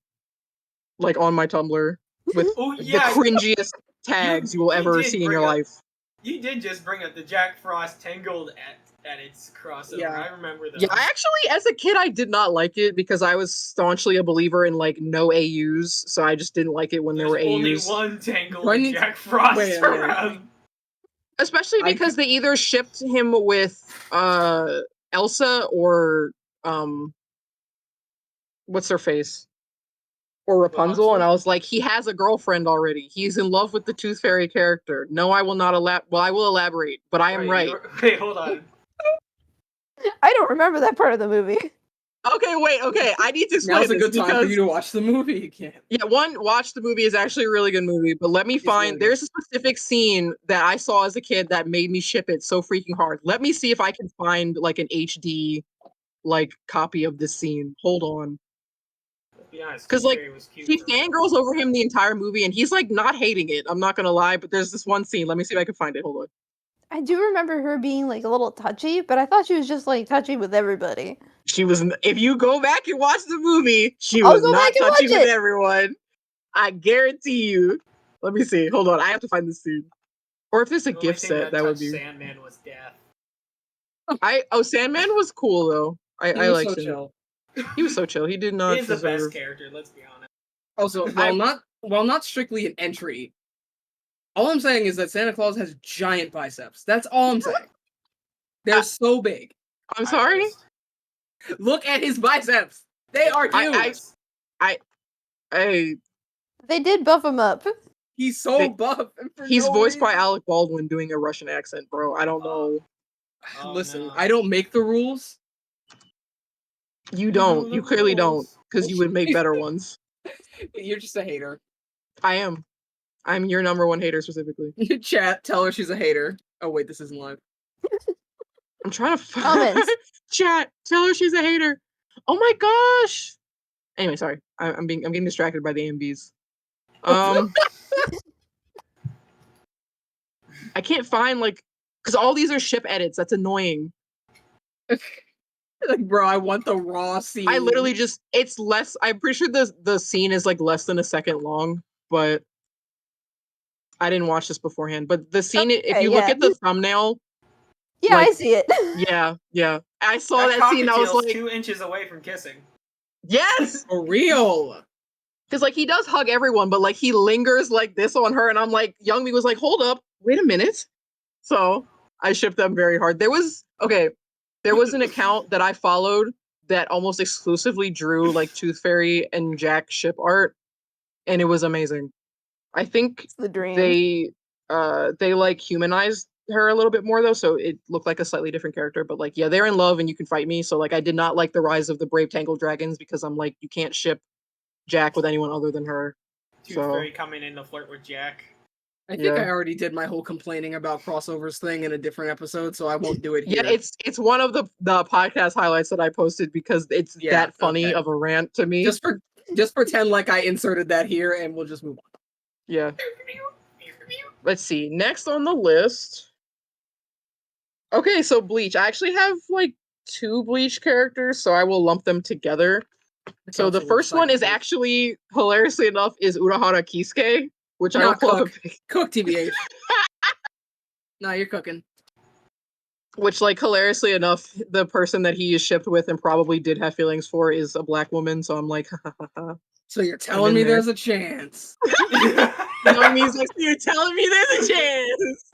like on my Tumblr with the cringiest tags you will ever see in your life. You did just bring up the Jack Frost Tangled at its crossover. Yeah. I remember that. Yeah, I actually, as a kid, I did not like it because I was staunchly a believer in like no AUs, so I just didn't like it when there were AUs. Only one Tangled Jack Frost around. Especially because they either shipped him with Elsa or what's her face? Or Rapunzel, and I was like, he has a girlfriend already. He's in love with the Tooth Fairy character. No, I will not I will elaborate, but I am right. Wait, hold on. I don't remember that part of the movie. Okay, wait, okay. I need to explain Now's a good time for you to watch the movie again. Yeah, watch the movie is actually a really good movie, but let me find, there's a specific scene that I saw as a kid that made me ship it so freaking hard. Let me see if I can find like an HD like copy of this scene. Hold on. Because like she fangirls over him the entire movie and he's like not hating it. I'm not gonna lie, but there's this one scene. Let me see if I can find it. Hold on. I do remember her being like a little touchy, but I thought she was just like touchy with everybody. She was, if you go back and watch the movie, she was not touchy with everyone. I guarantee you. Let me see. Hold on. I have to find this scene. Or if there's a gift set, that would be. Sandman was death. Sandman was cool though. I liked him. Chill. He was so chill. He did not. He's the best character. Let's be honest. Also, while not strictly an entry, all I'm saying is that Santa Claus has giant biceps. That's all I'm saying. They're so big. I'm sorry. Look at his biceps. They are huge. They did buff him up. He's so buff. He's voiced by Alec Baldwin doing a Russian accent, bro. I don't know. Listen, I don't make the rules. You know don't. the You clearly don't, rules. because you would make better ones. You're just a hater. I am. I'm your number one hater specifically. Chat, tell her she's a hater. Oh wait, this isn't live. I'm trying to Comments. Chat, tell her she's a hater. Oh my gosh. Anyway, sorry. I'm getting distracted by the AMVs. I can't find because all these are ship edits. That's annoying. Like, bro, I want the raw scene. I literally it's less. I'm pretty sure the scene is like less than a second long, but I didn't watch this beforehand. But the scene, if you look yeah. at the thumbnail, Yeah, I like, see it. yeah, I saw that scene. I was cockatiel's like, 2 inches away from kissing. yes, for real. because like he does hug everyone, but like he lingers like this on her, and I'm like, Youngmi was like, hold up, wait a minute. So I shipped them very hard. There was an account that I followed that almost exclusively drew like Tooth Fairy and Jack ship art, and it was amazing. I think It's the dream. they like humanized her a little bit more though, so it looked like a slightly different character. But like, yeah, they're in love and you can fight me. So like, I did not like the rise of the brave tangled dragons because I'm like, you can't ship Jack with anyone other than her. Tooth Fairy coming in to flirt with Jack. I think I already did my whole complaining about crossovers thing in a different episode, so I won't do it here. Yeah, it's one of the podcast highlights that I posted because it's that funny of a rant to me. Just pretend like I inserted that here and we'll just move on. Yeah. Let's see. Next on the list. Okay, so Bleach. I actually have like 2 Bleach characters, so I will lump them together. So the first one is actually, hilariously enough, is Urahara Kisuke, which I will pull up. Cook TBH. No, you're cooking. Which, like, hilariously enough, the person that he is shipped with and probably did have feelings for is a black woman. So I'm like, so you're telling me there's a chance? Youngmi's like, you're telling me there's a chance.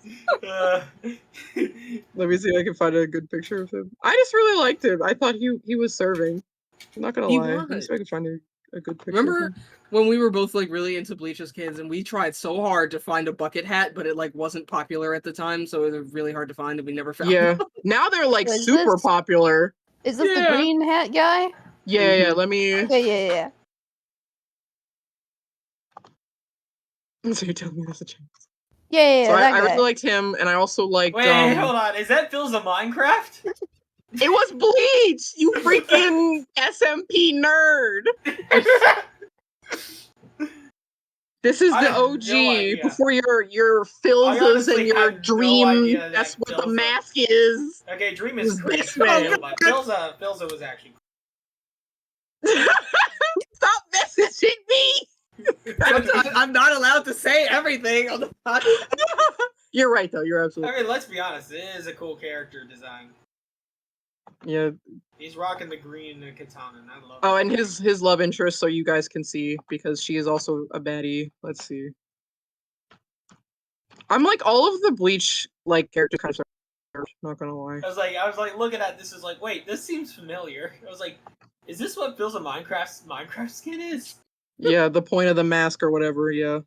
Let me see if I can find a good picture of him. I just really liked him. I thought he was serving. I'm not gonna lie. Let me see if I can find a good picture. Remember when we were both like really into Bleach as kids, and we tried so hard to find a bucket hat, but it like wasn't popular at the time, so it was really hard to find, and we never found. Yeah, now they're like super popular. Is this the green hat guy? Yeah. Let me. Okay, yeah. So you're telling me there's a chance? Yeah. So I really liked him, and I also liked. Wait, hold on. Is that Phil's a Minecraft? It was Bleach, you freaking SMP nerd. This is the OG before your Philzas and your Dream. That's what the mask is. Okay, Dream is this man. But Philza was actually. Stop messaging me. I'm not allowed to say everything on the podcast. You're right, though. You're absolutely. I mean, let's be honest. It is a cool character design. Yeah. He's rocking the green and katana, and I love it. Oh, and his love interest, so you guys can see, because she is also a baddie. Let's see. I'm like all of the Bleach like character kind of not gonna lie. I was like looking at this, is like, wait, this seems familiar. I was like, is this what Phil's a Minecraft skin is? Yeah, the point of the mask or whatever. Yeah.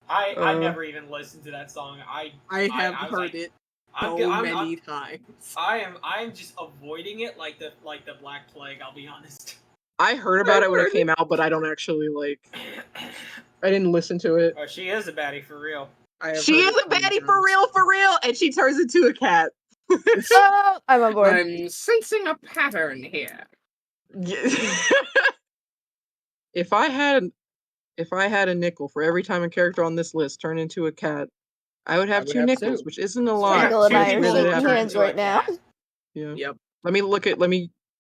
I never even listened to that song. I have heard it many times. I'm just avoiding it like the Black Plague. I'll be honest. I heard about it when it came out, but I don't actually like. I didn't listen to it. Oh, she is a baddie for real. She is a baddie for real, and she turns into a cat. Oh, I'm on board. I'm sensing a pattern here. If I had a nickel for every time a character on this list turned into a cat, I would have 2 nickels, which isn't a lot. Tangle and I are shaking hands right now. Yeah. Yep.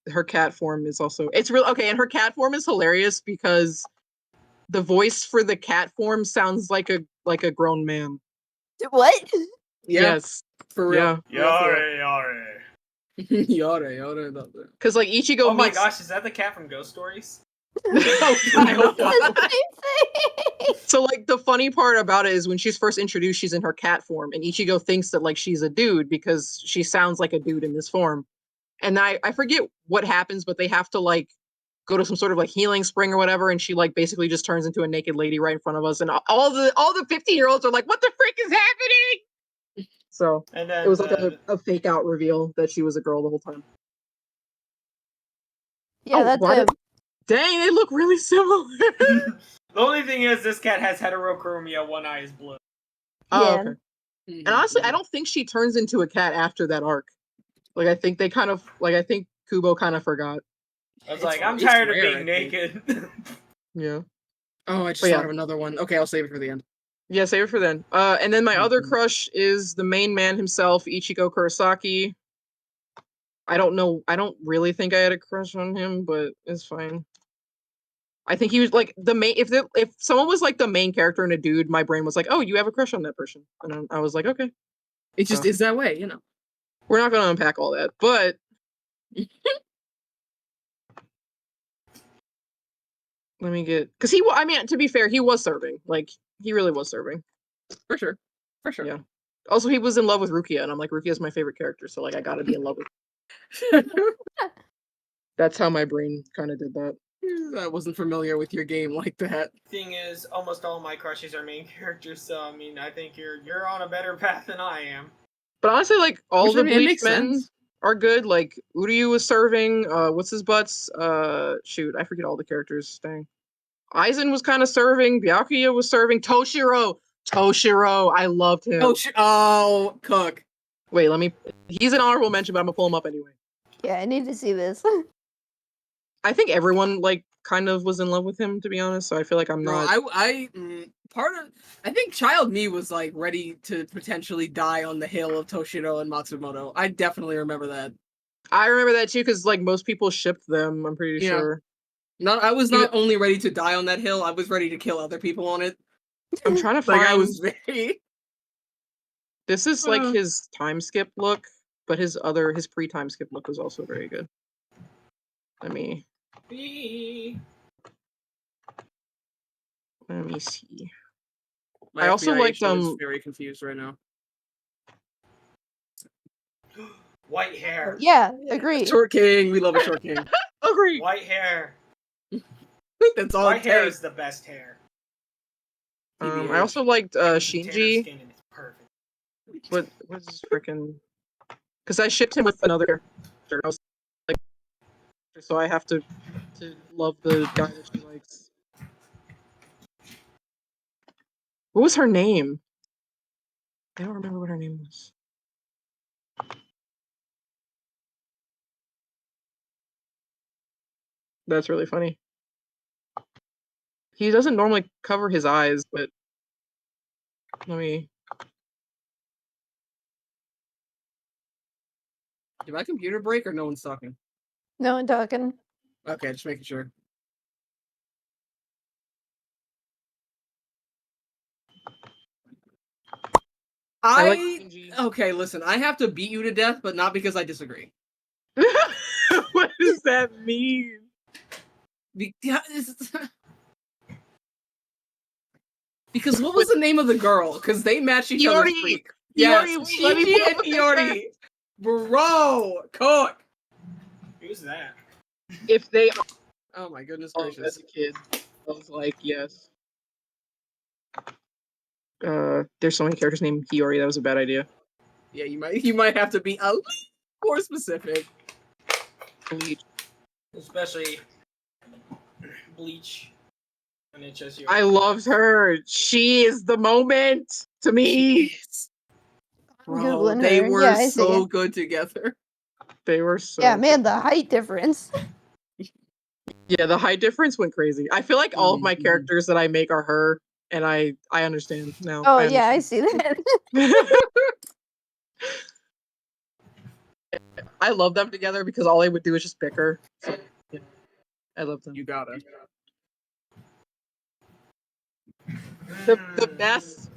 Her cat form is also, it's real. Okay, and her cat form is hilarious because the voice for the cat form sounds like a grown man. What? Yes. For real. Yare. Yare. Because like Ichigo. Oh my gosh, is that the cat from Ghost Stories? So like the funny part about it is when she's first introduced, she's in her cat form, and Ichigo thinks that like she's a dude because she sounds like a dude in this form. And I forget what happens, but they have to like go to some sort of like healing spring or whatever, and she like basically just turns into a naked lady right in front of us, and all the 15-year-olds are like, "What the frick is happening?" So and then, it was like a fake out reveal that she was a girl the whole time. Yeah, Oh, that's what? him. Dang, they look really similar. The only thing is, this cat has heterochromia. One eye is blue. Oh, Yeah. okay. And honestly, I don't think she turns into a cat after that arc. Like, I think they kind of, like, I think Kubo kind of forgot. I was It's like, I'm it's tired of rare, I being think. naked. Yeah. Oh, I just But thought yeah. of another one. Okay, I'll save it for the end. Yeah, save it for then. And then my other Mhm. crush is the main man himself, Ichigo Kurosaki. I don't know. I don't really think I had a crush on him, but it's fine. I think he was like the main. If someone was like the main character and a dude, my brain was like, "Oh, you have a crush on that person," and I was like, "Okay." It just So, is that way, you know. we're not going to unpack all that, but let me get because he. I mean, to be fair, he was serving. Like he really was serving. For sure. For sure. Yeah. Also, he was in love with Rukia, and I'm like, Rukia's my favorite character, so like, I gotta be in love with. That's how my brain kind of did that. I wasn't familiar with your game like that. Thing is, almost all my crushes are main characters, so I mean, I think you're on a better path than I am. But honestly, like all Which, the I mean, it Bleach makes men sense. are good. Like Uryu was serving. What's his butts? Shoot, I forget all the characters. Dang. Aizen was kind of serving. Byakuya was serving. Toshiro, I loved him. Oh, Cook. Wait, let me. He's an honorable mention, but I'm gonna pull him up anyway. Yeah, I need to see this. I think everyone like kind of was in love with him, to be honest. So I feel like I'm Bro, not. I think child me was like ready to potentially die on the hill of Toshiro and Matsumoto. I definitely remember that. I remember that too, because like most people shipped them. I'm pretty Yeah. sure. I was Even- not only ready to die on that hill, I was ready to kill other people on it. I'm trying to Like find. I was very This is like Uh. his time skip look, but his pre-time skip look was also very good. Let me see. My I also FBI liked agent is very confused right now. White hair. Yeah, agree. Short king, we love a short king. Agree. White hair. That's all White it hair takes. is the best hair. I also liked Tanner Shinji. skin and it's perfect. What's his freaking? Because I shipped him with another character. I was like, so I have to love the guy that she likes. What was her name? I don't remember what her name was. That's really funny. He doesn't normally cover his eyes, but let me. Did my computer break or no one's talking? No one talking. Okay, just making sure. I like I Shinji. okay, listen, I have to beat you to death, but not because I disagree. What does that mean? Because what was the name of the girl? Because they match each other's Hiyori! freak. Yes, Hiyori, let me Shinji pull and up this Hiyori. Bro, Cook. Who's that? If they Oh my goodness are as gracious. a kid, I was like, yes. There's so many characters named Hiyori. That was a bad idea. Yeah, you might have to be a little more specific. Bleach. Especially Bleach. And it's just I loved her. She is the moment to me. Jeez. I'm Bro, Googling they her. were Yeah, I see so it. good together. They were so. Yeah, man, good. the height difference. Yeah, the height difference went crazy. I feel like all of my Mhm. characters that I make are her, and I understand now. Oh, I yeah, I understand. see that. I love them together because all they would do is just bicker. So, yeah, I love them. You gotta. The best.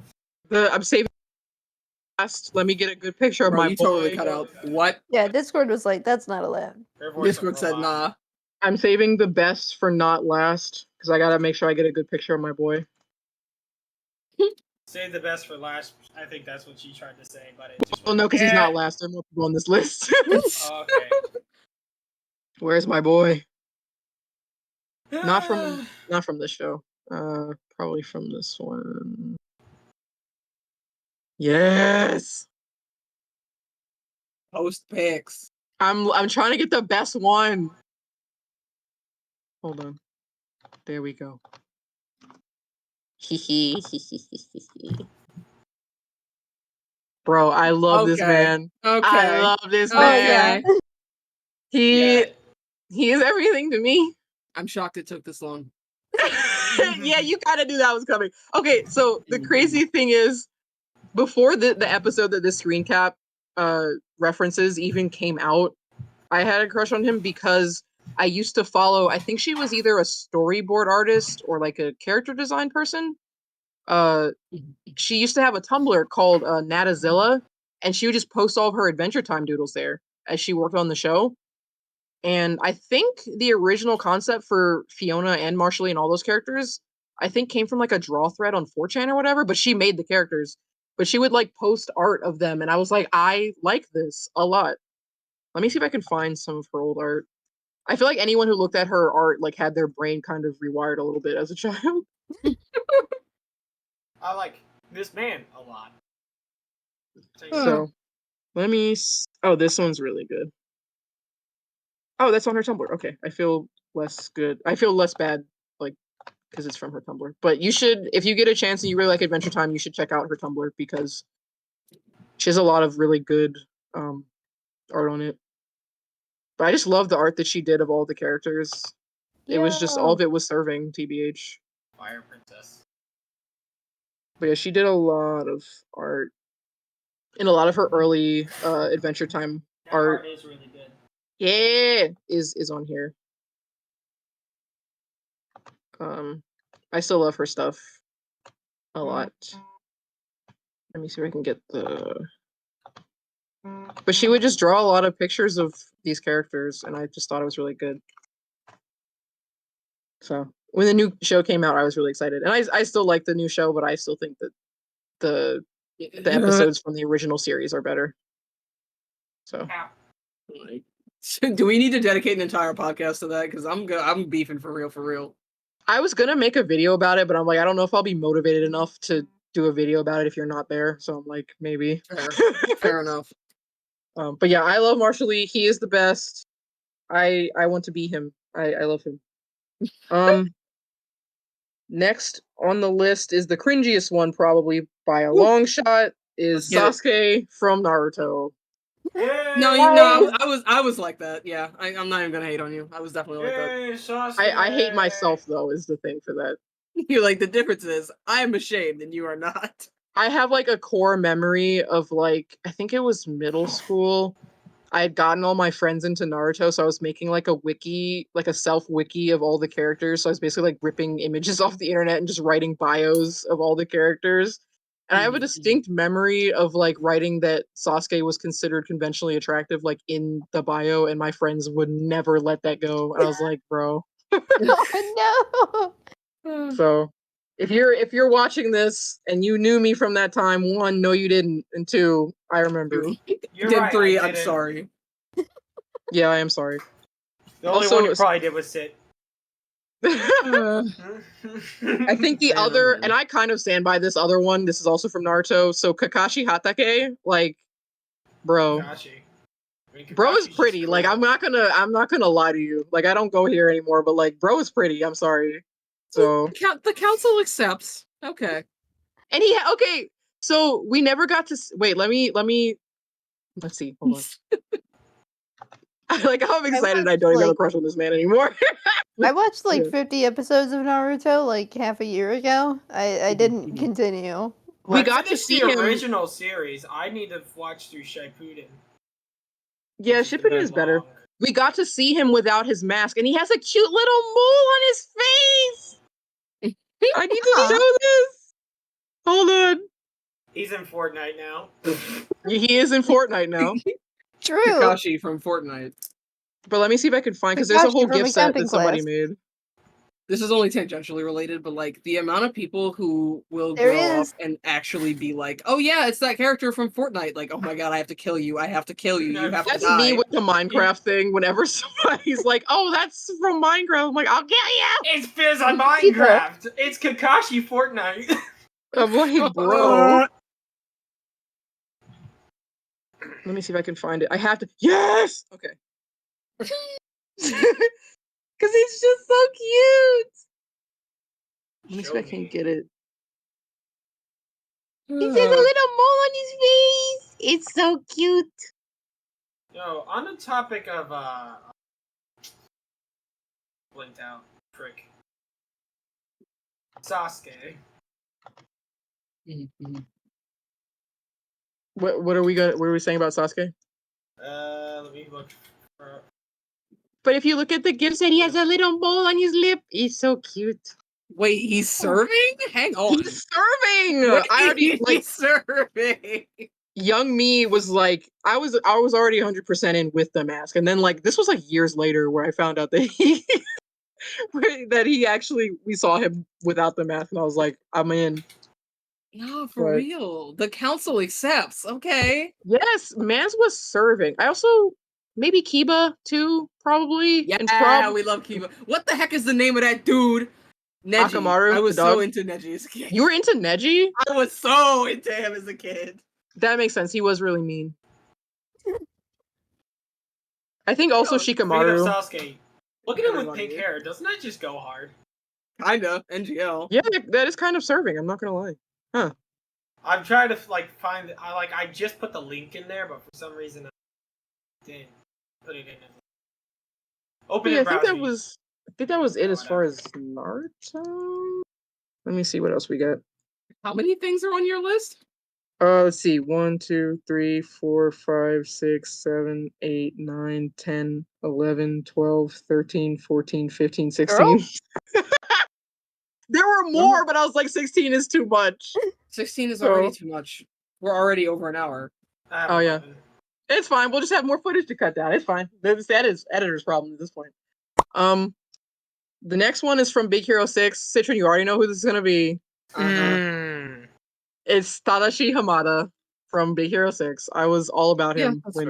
I'm saving the best. Let me get a good picture of Bro, my you boy. totally cut out. What? Yeah, Discord was like, that's not allowed. Her voice Discord is said robot. nah. I'm saving the best for not last because I gotta make sure I get a good picture of my boy. Save the best for last. I think that's what she tried to say, but it just. Well, no, because he's not last. There are more people on this list. Okay. Where's my boy? Not from this show. Probably from this one. Yes. Post pics. I'm trying to get the best one. Hold on. There we go. Bro, I love this Okay. man. I Okay. love this Oh man. yeah. He Yeah. he is everything to me. I'm shocked it took this long. Yeah, you kind of knew that was coming. Okay, so the crazy thing is, before the episode that this screen cap references even came out, I had a crush on him because I used to follow, I think she was either a storyboard artist or like a character design person. She used to have a Tumblr called Natazilla, and she would just post all of her Adventure Time doodles there as she worked on the show. And I think the original concept for Fiona and Marshall and all those characters, I think came from like a draw thread on 4chan or whatever, but she made the characters. But she would like post art of them, and I was like, I like this a lot. Let me see if I can find some of her old art. I feel like anyone who looked at her art like had their brain kind of rewired a little bit as a child. I like this man a lot. So let me. Oh, this one's really good. Oh, that's on her Tumblr. Okay, I feel less good. I feel less bad, like, because it's from her Tumblr. But you should, if you get a chance and you really like Adventure Time, you should check out her Tumblr because she has a lot of really good art on it. But I just love the art that she did of all the characters. It was just all of it was serving, TBH. Fire Princess. But yeah, she did a lot of art. And a lot of her early Adventure Time That art. art is really good. Yeah, is on here. I still love her stuff a lot. Let me see if I can get the. But she would just draw a lot of pictures of these characters, and I just thought it was really good. So when the new show came out, I was really excited, and I still like the new show, but I still think that the episodes from the original series are better. So. Like, do we need to dedicate an entire podcast to that? Because I'm beefing for real, for real. I was gonna make a video about it, but I'm like, I don't know if I'll be motivated enough to do a video about it if you're not there. So I'm like, maybe. Fair enough. But yeah, I love Marshall Lee. He is the best. I want to be him. I love him. Next on the list is the cringiest one, probably by a long shot, is Sasuke from Naruto. No, I was like that. Yeah, I'm not even gonna hate on you. I was definitely like that. I hate myself though, is the thing for that. You're like, the difference is I am ashamed and you are not. I have like a core memory of like, I think it was middle school. I had gotten all my friends into Naruto, so I was making like a wiki, like a self wiki of all the characters. So I was basically like ripping images off the internet and just writing bios of all the characters. And I have a distinct memory of like writing that Sasuke was considered conventionally attractive, like in the bio, and my friends would never let that go. And I was like, bro. Oh no. So if you're watching this and you knew me from that time, one, no you didn't, and two, I remember. You're Then right, three, I I'm didn't. sorry. Yeah, I am sorry. The only Also, one you probably did was sit. I think the other, and I kind of stand by this other one. This is also from Naruto. So Kakashi Hatake, like, bro, Kakashi. I mean, bro is Kakashi's pretty. just Like, cool. I'm not gonna lie to you. Like, I don't go here anymore, but like, bro is pretty. I'm sorry. So The council accepts. Okay. and okay. So we never got to wait. Let's see. Hold on. Like, I'm excited. I don't even have a crush on this man anymore. I watched like Yeah. 50 episodes of Naruto like half a year ago. I didn't continue. We I got to finished see the him. original series. I need to watch through Shippuden. Yeah, which is Shippuden is better. We got to see him without his mask, and he has a cute little mole on his face. I need to show this. Hold on. He's in Fortnite now. He is in Fortnite now. True. Kakashi from Fortnite. But let me see if I can find, because there's a Kakashi whole from gift set accounting that somebody class. made. This is only tangentially related, but like the amount of people who will There grow up is. and actually be like, "Oh yeah, it's that character from Fortnite." Like, "Oh my god, I have to kill you. I have to kill you. You have to That's die." me with the Minecraft thing. Whenever somebody's like, "Oh, that's from Minecraft," I'm like, "I'll kill you." It's Fizz on Minecraft. It's Kakashi Fortnite. I'm like, bro. Let me see if I can find it. I have to. Yes. Okay. Because it's just so cute. Let me see Show if I can me. get it. Uh, He has a little mole on his face. It's so cute. Yo, on the topic of blinked out, frick. Sasuke. What are we gonna? What are we saying about Sasuke? Let me look. But if you look at the gifs, and he has a little mole on his lip. He's so cute. Wait, he's serving? Hang on. He's serving. Wait, I already like. he's serving. Young me was like, I was already 100% in with the mask, and then like this was like years later where I found out that he actually we saw him without the mask, and I was like, I'm in. No, for But real. The council accepts. Okay. yes, Mans was serving. I also maybe Kiba too, probably. Yeah, And we love Kiba. What the heck is the name of that dude? Neji. Akamaru, I was the so dog. into Neji as a kid. You were into Neji? I was so into him as a kid. That makes sense. He was really mean. I think also Speaking of Shikamaru. Sasuke, look at him with Everyone pink did. hair. Doesn't that just go hard? Kinda. NGL. Yeah, that is kind of serving. I'm not gonna lie. Huh. I'm trying to like find. I just put the link in there, but for some reason I didn't put it in. Open Yeah, in browser. I think that was it Oh, as far whatever. as Naruto. Let me see what else we got. How many things are on your list? Let's see. 1, 2, 3, 4, 5, 6, 7, 8, 9, 10, 11, 12, 13, 14, 15, 16. Girl? There were more, but I was like, 16 is too much. 16 is So- already too much. We're already over an hour. I have Oh, yeah. 11. It's fine. We'll just have more footage to cut down. It's fine. That is editor's problem at this point. The next one is from Big Hero 6. Citrine, you already know who this is gonna be. It's Tadashi Hamada from Big Hero 6. I was all about Yeah, him that's when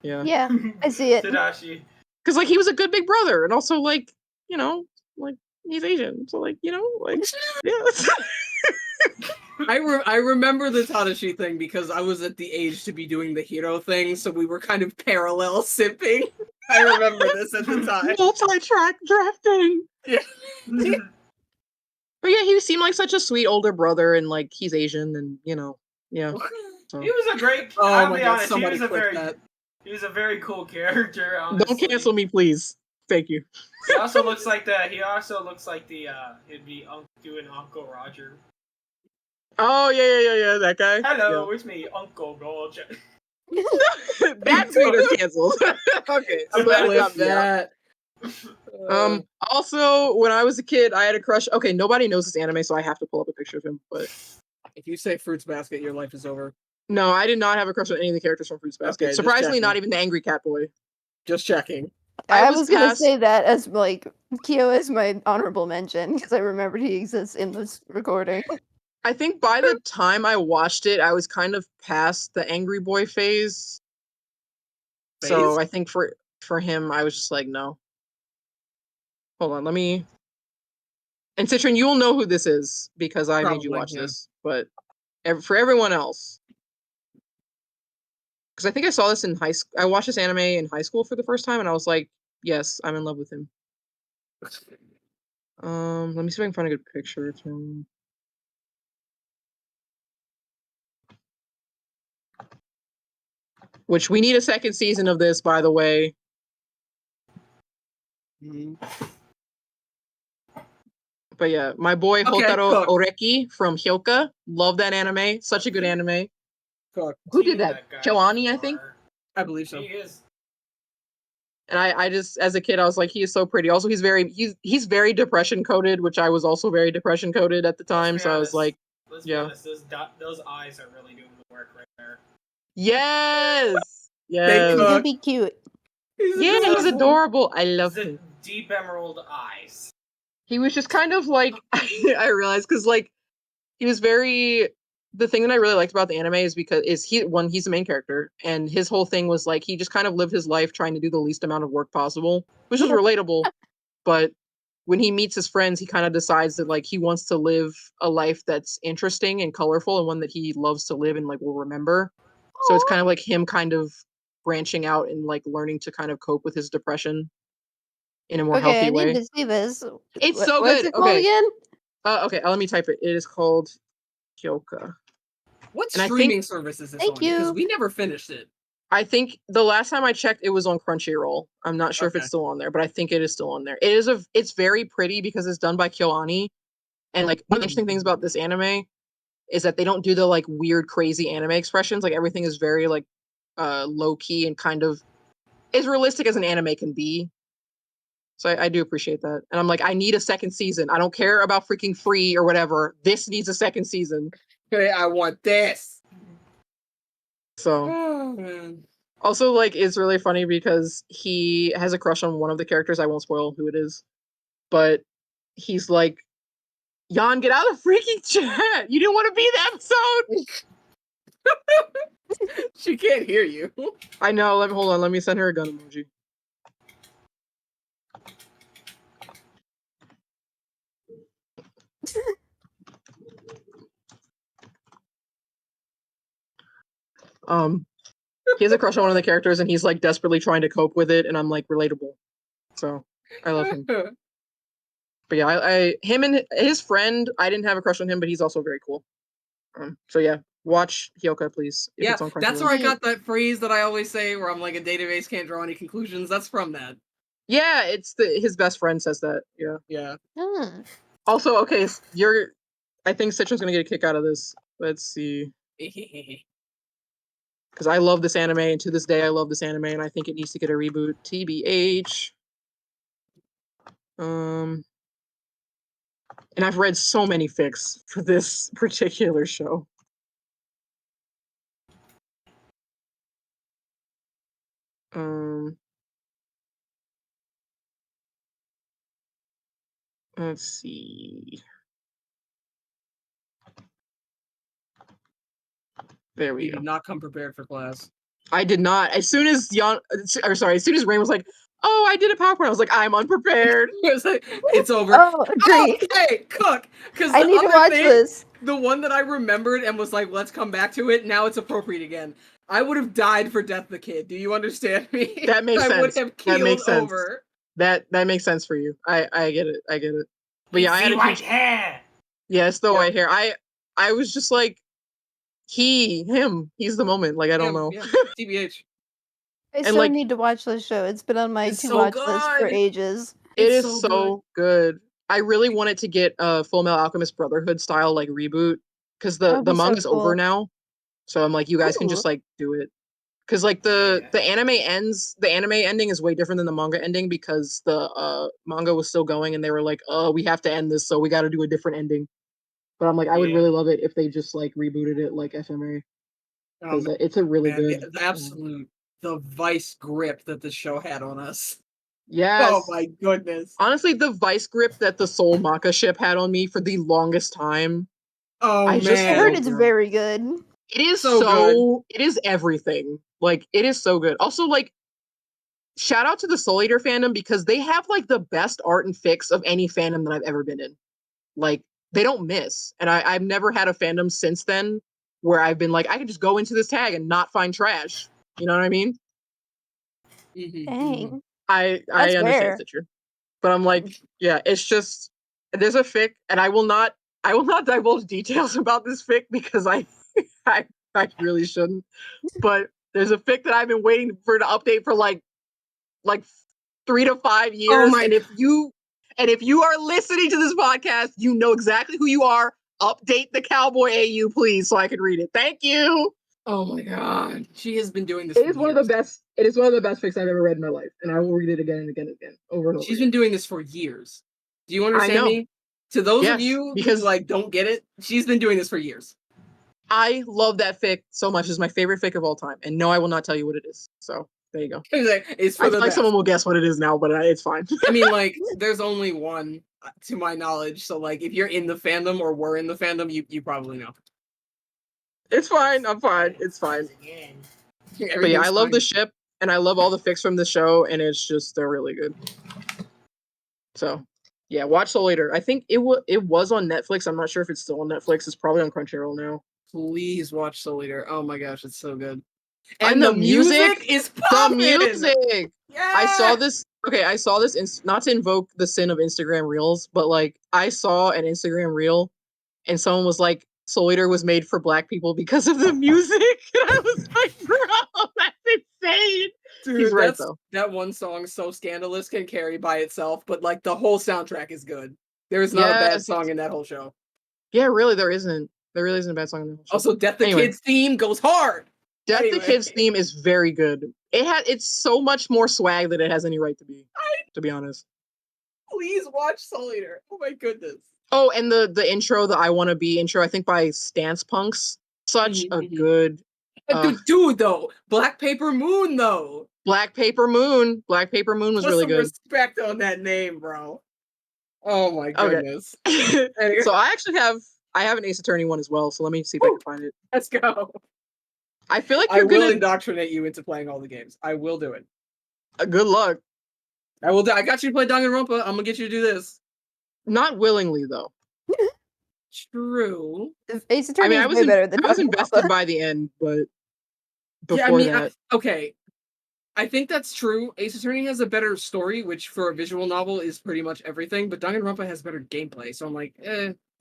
fair. Yeah, I see it. Tadashi. because like he was a good big brother, and also like like he's Asian, so like like yeah. I remember the Tadashi thing because I was at the age to be doing the hero thing, so we were kind of parallel sipping. I remember this at the time. Multi-track drafting. Yeah. But yeah, he seemed like such a sweet older brother, and like he's Asian, and yeah. So. He was a great. Oh I'll my be god, honest. somebody click that. He was a very cool character. Honestly. Don't cancel me, please. Thank you. He also looks like the. He'd be doing Uncle Roger. Oh yeah, that guy. Hello, it's me, Uncle Roger. Yeah. That's later canceled. Okay, I'm so that Click got me out. that. Also, when I was a kid, I had a crush. Okay, nobody knows this anime, so I have to pull up a picture of him. But If you say Fruits Basket, your life is over. no, I did not have a crush on any of the characters from Fruits Basket. Okay, just Surprisingly, not checking. even the angry cat boy. Just checking. I was was gonna past- say that as like Kyo as my honorable mention because I remembered he exists in this recording. I think by the time I watched it, I was kind of past the angry boy phase. So Phase? I think for him, I was just like, no. Hold on, let me. And Citrine, you will know who this is because I made you Probably, watch yeah. this. But for everyone else, because I think I saw this in high school. I watched this anime in high school for the first time, and I was like, yes, I'm in love with him. Let me see if I can find a good picture of him. Which we need a second season of this, by the way. Mhm. But yeah, my boy Okay, Hotaro cook. Oreki from Hyoka. Love that anime. Such a good anime. Cook. Who did that? guy Kyoani, I is think. far. I believe so. He is. And I just, as a kid, I was like, he is so pretty. Also, he's very depression coded, which I was also very depression coded at the time. So I was like, Let's yeah. be honest. Those eyes are really doing the work right there. yes, They yes, He's cook. gonna be cute. yeah, he's adorable. I love The him. deep emerald eyes. He was just kind of like I realized because like he was very. The thing that I really liked about the anime is because he's the main character, and his whole thing was like he just kind of lived his life trying to do the least amount of work possible, which is relatable. But when he meets his friends, he kind of decides that like he wants to live a life that's interesting and colorful and one that he loves to live and like will remember. So it's kind of like him kind of branching out and like learning to kind of cope with his depression. in a more Okay, healthy I way. need to see this. It's so What's good. it called Okay. again? Okay, let me type it. It is called Kyoka. What And I streaming think- service is this Thank on? Because you. we never finished it. I think the last time I checked, it was on Crunchyroll. I'm not sure if Okay. it's still on there, but I think it is still on there. It's very pretty because it's done by KyoAni. And like one of the interesting things about this anime is that they don't do the like weird, crazy anime expressions. Like everything is very like low key and kind of as realistic as an anime can be. So I do appreciate that. And I'm like, I need a second season. I don't care about freaking free or whatever. This needs a second season. Hey, I want this. So Oh man. also like it's really funny because he has a crush on one of the characters. I won't spoil who it is. But he's like, Jan, get out of the freaking chat. You didn't want to be in the episode. She can't hear you. I know. Hold on. Let me send her a gun emoji. He has a crush on one of the characters and he's like desperately trying to cope with it, and I'm like relatable. So I love him. But yeah, I him and his friend, I didn't have a crush on him, but he's also very cool. So yeah, watch Hyoka, please. If Yeah, it's on Crunchyroll. that's where I got that phrase that I always say where I'm like, a database can't draw any conclusions. That's from that. Yeah, it's his best friend says that. Yeah. Yeah. Hmm. Also, okay, I think Citrine's gonna get a kick out of this. Let's see. Because I love this anime, and to this day I love this anime, and I think it needs to get a reboot. TBH. And I've read so many fics for this particular show. Let's see. There we You go. did not come prepared for class. I did not. As soon as as soon as Rain was like, "Oh, I did a PowerPoint," I was like, "I'm unprepared." It's over. Oh, agree. Oh, hey, Cook! Because I the need to other watch thing, this. the one that I remembered and was like, let's come back to it, now it's appropriate again. I would have died for Death the Kid. Do you understand me? That makes I sense. would have That makes keeled sense. over. That makes sense for you. I get it. I get it. But yeah, I had a white huge. hair. Yeah, it's the Yeah. white hair. I was just like, him. He's the moment. Like I don't know. Yeah, TBH. I And, still like- need to watch this show. It's been on my It's to so watch list for good. ages. It It's is so good. I really wanted to get a Full Metal Alchemist Brotherhood style like reboot because That the would be so manga's over cool. now. So I'm like, you guys can Ooh. just like do it. Because like the Yeah. the anime ending is way different than the manga ending because the manga was still going and they were like, oh, we have to end this, so we got to do a different ending. But I'm like, I would Yeah. really love it if they just like rebooted it like FMA because it's a really Man, good. the absolute, the vice grip that the show had on us. Yes. Oh my goodness. Honestly, the vice grip that the Soul Maka ship had on me for the longest time. Oh I man. just I heard love it's them. very good. It is So so it is everything. Like it is so good. Also, like shout out to the Soul Eater fandom because they have like the best art and fics of any fandom that I've ever been in. Like they don't miss. And I've never had a fandom since then where I've been like, I can just go into this tag and not find trash. You know what I mean? Mhm, mhm. Dang. I That's understand fair. Citrine. But I'm like, yeah, it's just there's a fic, and I will not divulge details about this fic because I really shouldn't. But there's a fic that I've been waiting for to update for like 3 to 5 years. my And if you are listening to this podcast, you know exactly who you are. Update the Cowboy AU, please, so I can read it. Thank you. Oh my god. She has been doing this It for is one of the years. best. It is one of the best fics I've ever read in my life, and I will read it again and again and again, over and over. She's again. been doing this for years. Do you I understand know. me? To those of Yes, you because who like don't get it, she's been doing this for years. I love that fic so much. It's my favorite fic of all time, and no, I will not tell you what it is. So there you go. It's for I the feel like best. someone will guess what it is now, but it's fine. I mean, like, there's only one to my knowledge. So, like, if you're in the fandom or were in the fandom, you probably know. It's fine. I'm fine. It's fine. Again. But yeah, Everything's I love fine. the ship, and I love all the fics from the show, and it's just they're really good. So yeah, watch Soul Eater. I think it was on Netflix. I'm not sure if it's still on Netflix. It's probably on Crunchyroll now. Please watch Soul Eater. Oh my gosh, it's so good. And the music is The popping. music. Yeah. I saw this okay, I saw this, not to invoke the sin of Instagram Reels, but like I saw an Instagram Reel and someone was like, Soul Eater was made for black people because of the music. And I was like, bro, that's insane. Dude, He's right though. that one song, So Scandalous, can carry by itself, but like the whole soundtrack is good. There is not a bad Yes. song in that whole show. Yeah, really, there isn't. There really isn't a bad song in the whole show. Also, Death the Anyway. Kids theme goes hard. Death the Anyway. Kids theme is very good. It's so much more swag than it has any right to be, to be honest. Please watch Soul Eater. Oh my goodness. Oh, and the intro, the I Wanna Be intro, I think by Stance Punks. Such a good Dude, though, Black Paper Moon, though. Black Paper Moon. Black Paper Moon was Put really some good. respect on that name, bro. Oh my goodness. Okay. Anyway, So I have an Ace Attorney one as well, so let me see if I can find it. let's go. I feel like I you're will gonna indoctrinate you into playing all the games. I will do it. good luck. I will. I got you to play Danganronpa. I'm gonna get you to do this. Not willingly though. True. Ace I Attorney mean, is I was way better than I was Danganronpa. invested by the end, but before Yeah, I mean, that. okay. I think that's true. Ace Attorney has a better story, which for a visual novel is pretty much everything, but Danganronpa has better gameplay. So I'm like,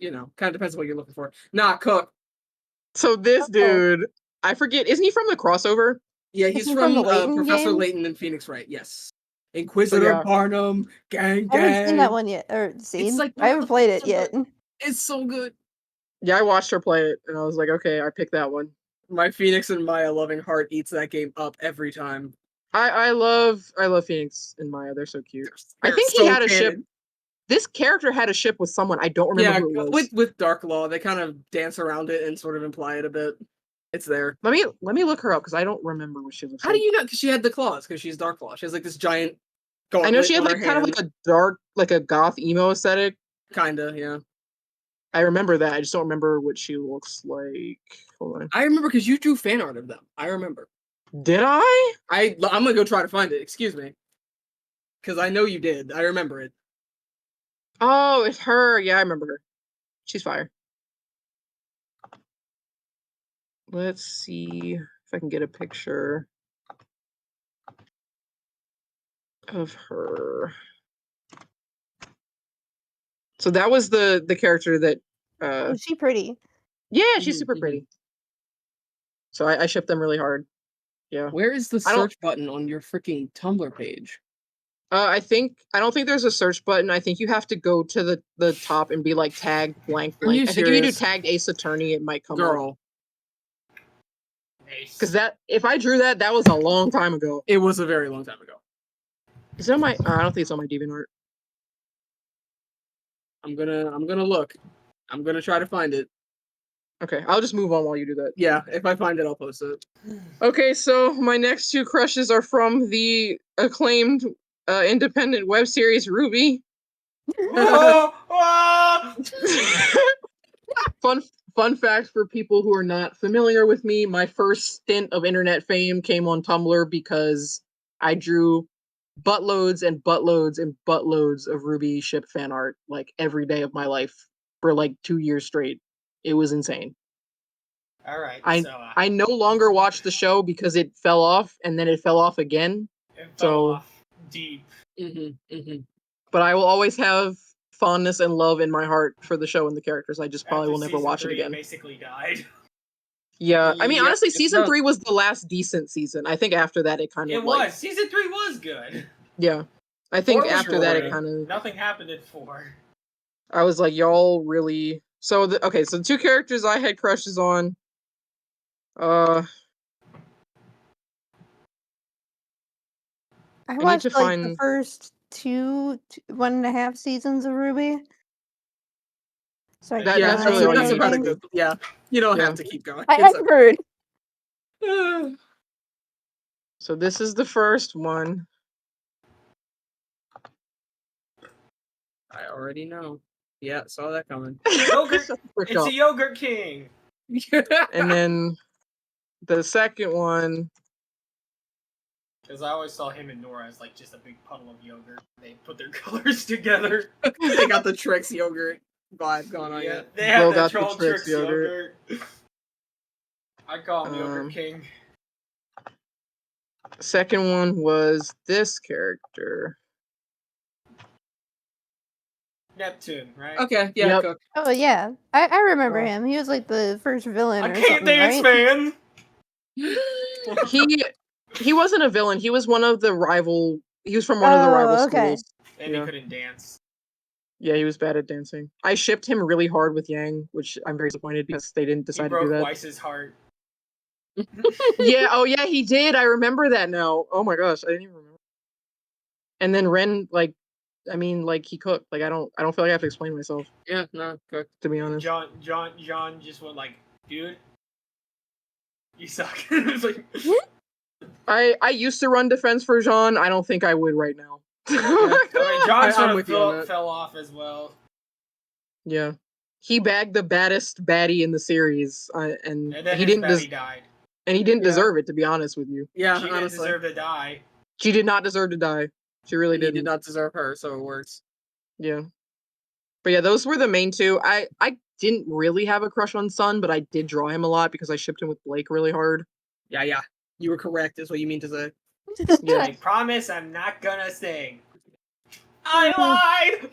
you know, kind of depends on what you're looking for. Nah, Cook. So this dude, I forget, isn't he from the crossover? Yeah, Is he's he from the from Layton Professor game? Layton and Phoenix Wright. Yes. Inquisitor yeah. Barnum, gang, I haven't seen that gang. one yet, or seen. like I haven't played it so yet. good. It's so good. Yeah, I watched her play it, and I was like, okay, I picked that one. My Phoenix and Maya loving heart eats that game up every time. I love Phoenix and Maya. They're so cute. I They're think he so had a ship. canon. This character had a ship with someone. I don't remember Yeah, who it was. with Dark Law, they kind of dance around it and sort of imply it a bit. It's there. Let me look her up because I don't remember what she looks How like. do you know? Because she had the claws. Because she's Dark Law. She has like this giant I know gauntlet she had on her like kind of hand. like a dark, like a goth emo aesthetic. Kinda, yeah. I remember that. I just don't remember what she looks like. Hold on. I remember because you drew fan art of them. I remember. Did I? I'm gonna go try to find it. Excuse me. Because I know you did. I remember it. Oh, it's her. Yeah, I remember her. She's fire. Let's see if I can get a picture of her. So that was the character that Oh, she pretty. yeah, she's super pretty. So I ship them really hard. Yeah. Where is the I don't- search button on your freaking Tumblr page? I don't think there's a search button. I think you have to go to the top and be like tagged blank Are you blank. I think if you do serious? tagged Ace Attorney, it might come up. Girl. Because that if I drew that was a long time ago. It was a very long time ago. Is it on my I don't think it's on my DeviantArt. I'm gonna look. I'm gonna try to find it. Okay, I'll just move on while you do that. Yeah, if I find it, I'll post it. Okay, so my next two crushes are from the acclaimed independent web series Ruby. Fun fact for people who are not familiar with me, my first stint of internet fame came on Tumblr because I drew buttloads and buttloads and buttloads of Ruby ship fan art like every day of my life for like 2 years straight. It was insane. All right. I no longer watch the show because it fell off and then it fell off again. It fell off deep. But I will always have fondness and love in my heart for the show and the characters. I just probably After will never season watch it 3, again. Basically died. Yeah, I mean, Yep, honestly, it's season done. 3 was the last decent season. I think after that, it kind of It was. Season 3 was good. Yeah, I think 4 was after that, good. it kind of. Nothing happened in 4. I was like, y'all really. So okay, so the two characters I had crushes on. I need watched to the find. first 1.5 seasons of Ruby. So That's really all you that's need about to a do. good. Yeah, you don't Yeah. have to keep going. I've heard. So this is the first one. I already know. Yeah, saw that coming. Yogurt. Shut the frick It's up. a Yogurt King. And then the second one. Because I always saw him and Nora as like just a big puddle of yogurt. They put their colors together. They got the Trix yogurt vibe going on. Yeah, Yeah, they have Bro that got the Troll Trix Tricks yogurt. I call him Yogurt Um, King. Second one was this character. Neptune, right? Okay, yeah, Yep. Cook. Oh yeah, I remember Oh. him. He was like the first villain I or can't something, dance, right? man. He wasn't a villain. He was one of the rival. He was from one of the rival Oh, okay. schools. And he Yeah. couldn't dance. Yeah, he was bad at dancing. I shipped him really hard with Yang, which I'm very disappointed because they didn't He decide to do broke that. Weiss's heart. Yeah, oh yeah, he did. I remember that now. Oh my gosh, I didn't even remember. And then Ren, like, I mean, like he cooked. Like I don't feel like I have to explain myself, Yeah, no, Cook. to be honest. John just went like, dude, you suck. It's like, I used to run defense for Jean. I don't think I would right now. I mean, John sort I'm of with you on that. fell off as well. Yeah, he bagged the baddest baddie in the series, and And then he his didn't baddie died. and he didn't Yeah. deserve it, to be honest with you. Yeah, She didn't honestly, deserve to die. She did not deserve to die. She really he didn't. did not deserve her, so it works. Yeah. But yeah, those were the main two. I didn't really have a crush on Sun, but I did draw him a lot because I shipped him with Blake really hard. Yeah, you were correct. Is what you mean to say. Yeah. I promise I'm not gonna sing. I lied.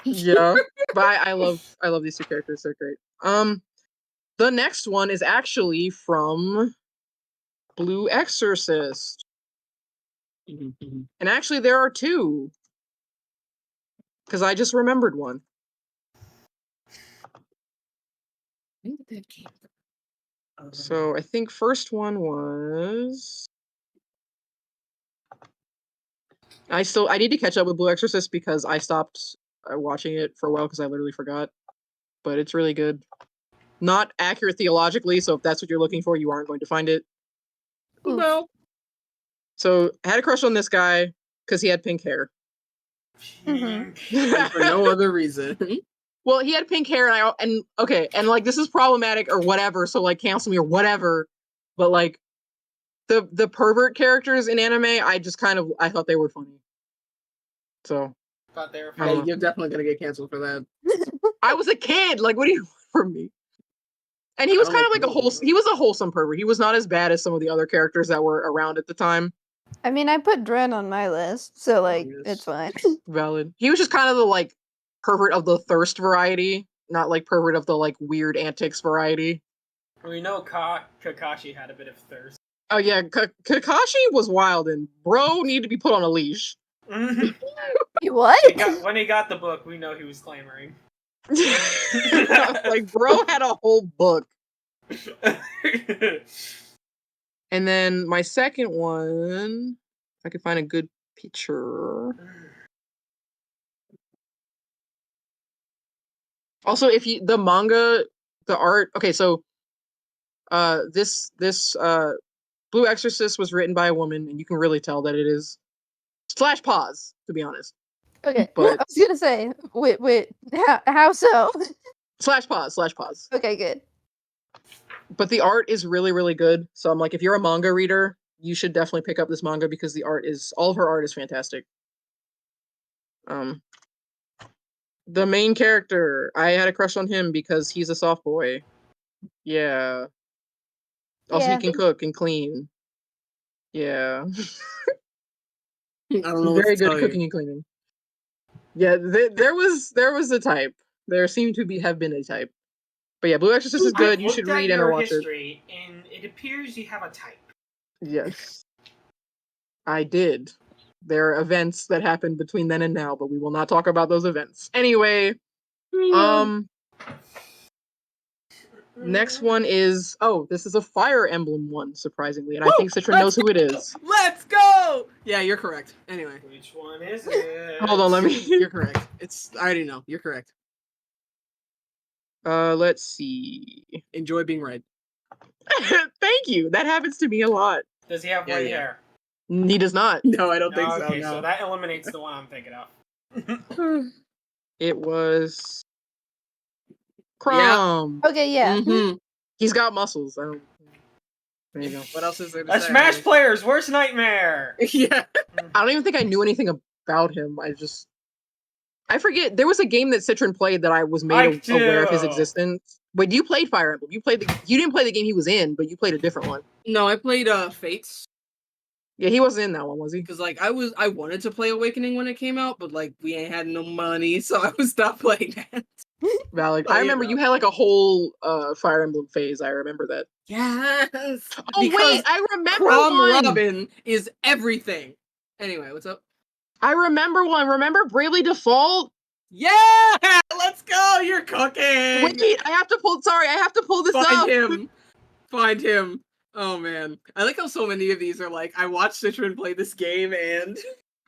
Yeah. But I love these two characters. They're great. The next one is actually from Blue Exorcist. And actually there are two. Because I just remembered one. When did that came from? So I think first one was I need to catch up with Blue Exorcist because I stopped watching it for a while because I literally forgot. But it's really good. Not accurate theologically, so if that's what you're looking for, you aren't going to find it. No. So I had a crush on this guy because he had pink hair. And for no other reason. Well, he had pink hair, and like this is problematic or whatever, so like cancel me or whatever. But like the pervert characters in anime, I thought they were funny. So Thought they were I Yeah, don't know. you're definitely gonna get canceled for that. I was a kid. Like, what do you want from me? And he was I kind don't of like he was a wholesome pervert. He was not as bad as some of the other characters that were around at the time. I mean, I put Dren on my list, so like yes. it's fine. Valid. He was just kind of the like pervert of the thirst variety, not like pervert of the like weird antics variety. We know Kakashi had a bit of thirst. Oh yeah, Kakashi was wild and bro needed to be put on a leash. You what? When he got the book, we know he was clamoring. Like bro had a whole book. And then my second one, if I could find a good picture. Also, the manga, the art, okay, so this Blue Exorcist was written by a woman, and you can really tell that it is slash pause, to be honest. Okay, But I was gonna say, wait, how so? slash pause. Okay, good. But the art is really, really good. So I'm like, if you're a manga reader, you should definitely pick up this manga because all of her art is fantastic. The main character, I had a crush on him because he's a soft boy. Yeah. Also, Yeah. he can cook and clean. Yeah. I don't know. He's very good at cooking and cleaning. Yeah, there was a type. There seemed to have been a type. But yeah, Blue Exorcist is good. You should read and or watch it. And it appears you have a type. Yes. I did. There are events that happened between then and now, but we will not talk about those events. Anyway, next one is this is a Fire Emblem one, surprisingly, and I think Citrine knows who it is. Let's go! Yeah, you're correct. Anyway. Which one is it? Hold on, let me. You're correct. I already know. You're correct. Let's see. Enjoy being right. Thank you. That happens to me a lot. Does he have white hair? He does not. No, I don't think so. Okay, No. so that eliminates the one I'm thinking of. It was Crom. Okay, yeah. Mm-hmm. He's got muscles. There you go. What else is there to A say? Smash player's worst nightmare. Yeah. I don't even think I knew anything about him. I forget. There was a game that Citrine played that I was made aware of his existence. Wait, you played Fire Emblem? You didn't play the game he was in, but you played a different one. No, I played Fates. Yeah, he wasn't in that one, was he? Because like I wanted to play Awakening when it came out, but like we ain't had no money, so I was not playing that. Valid. Oh, I you remember know. you had like a whole Fire Emblem phase. I remember that. Yes. Oh Because wait, I remember Crom one. Robin is everything. Anyway, what's up? I remember one. Remember Bravely Default? Yeah, let's go. You're cooking. Wait, I have to pull. Sorry, I have to pull this Find up. him. Find him. Oh man, I like how so many of these are like I watched Citrine play this game and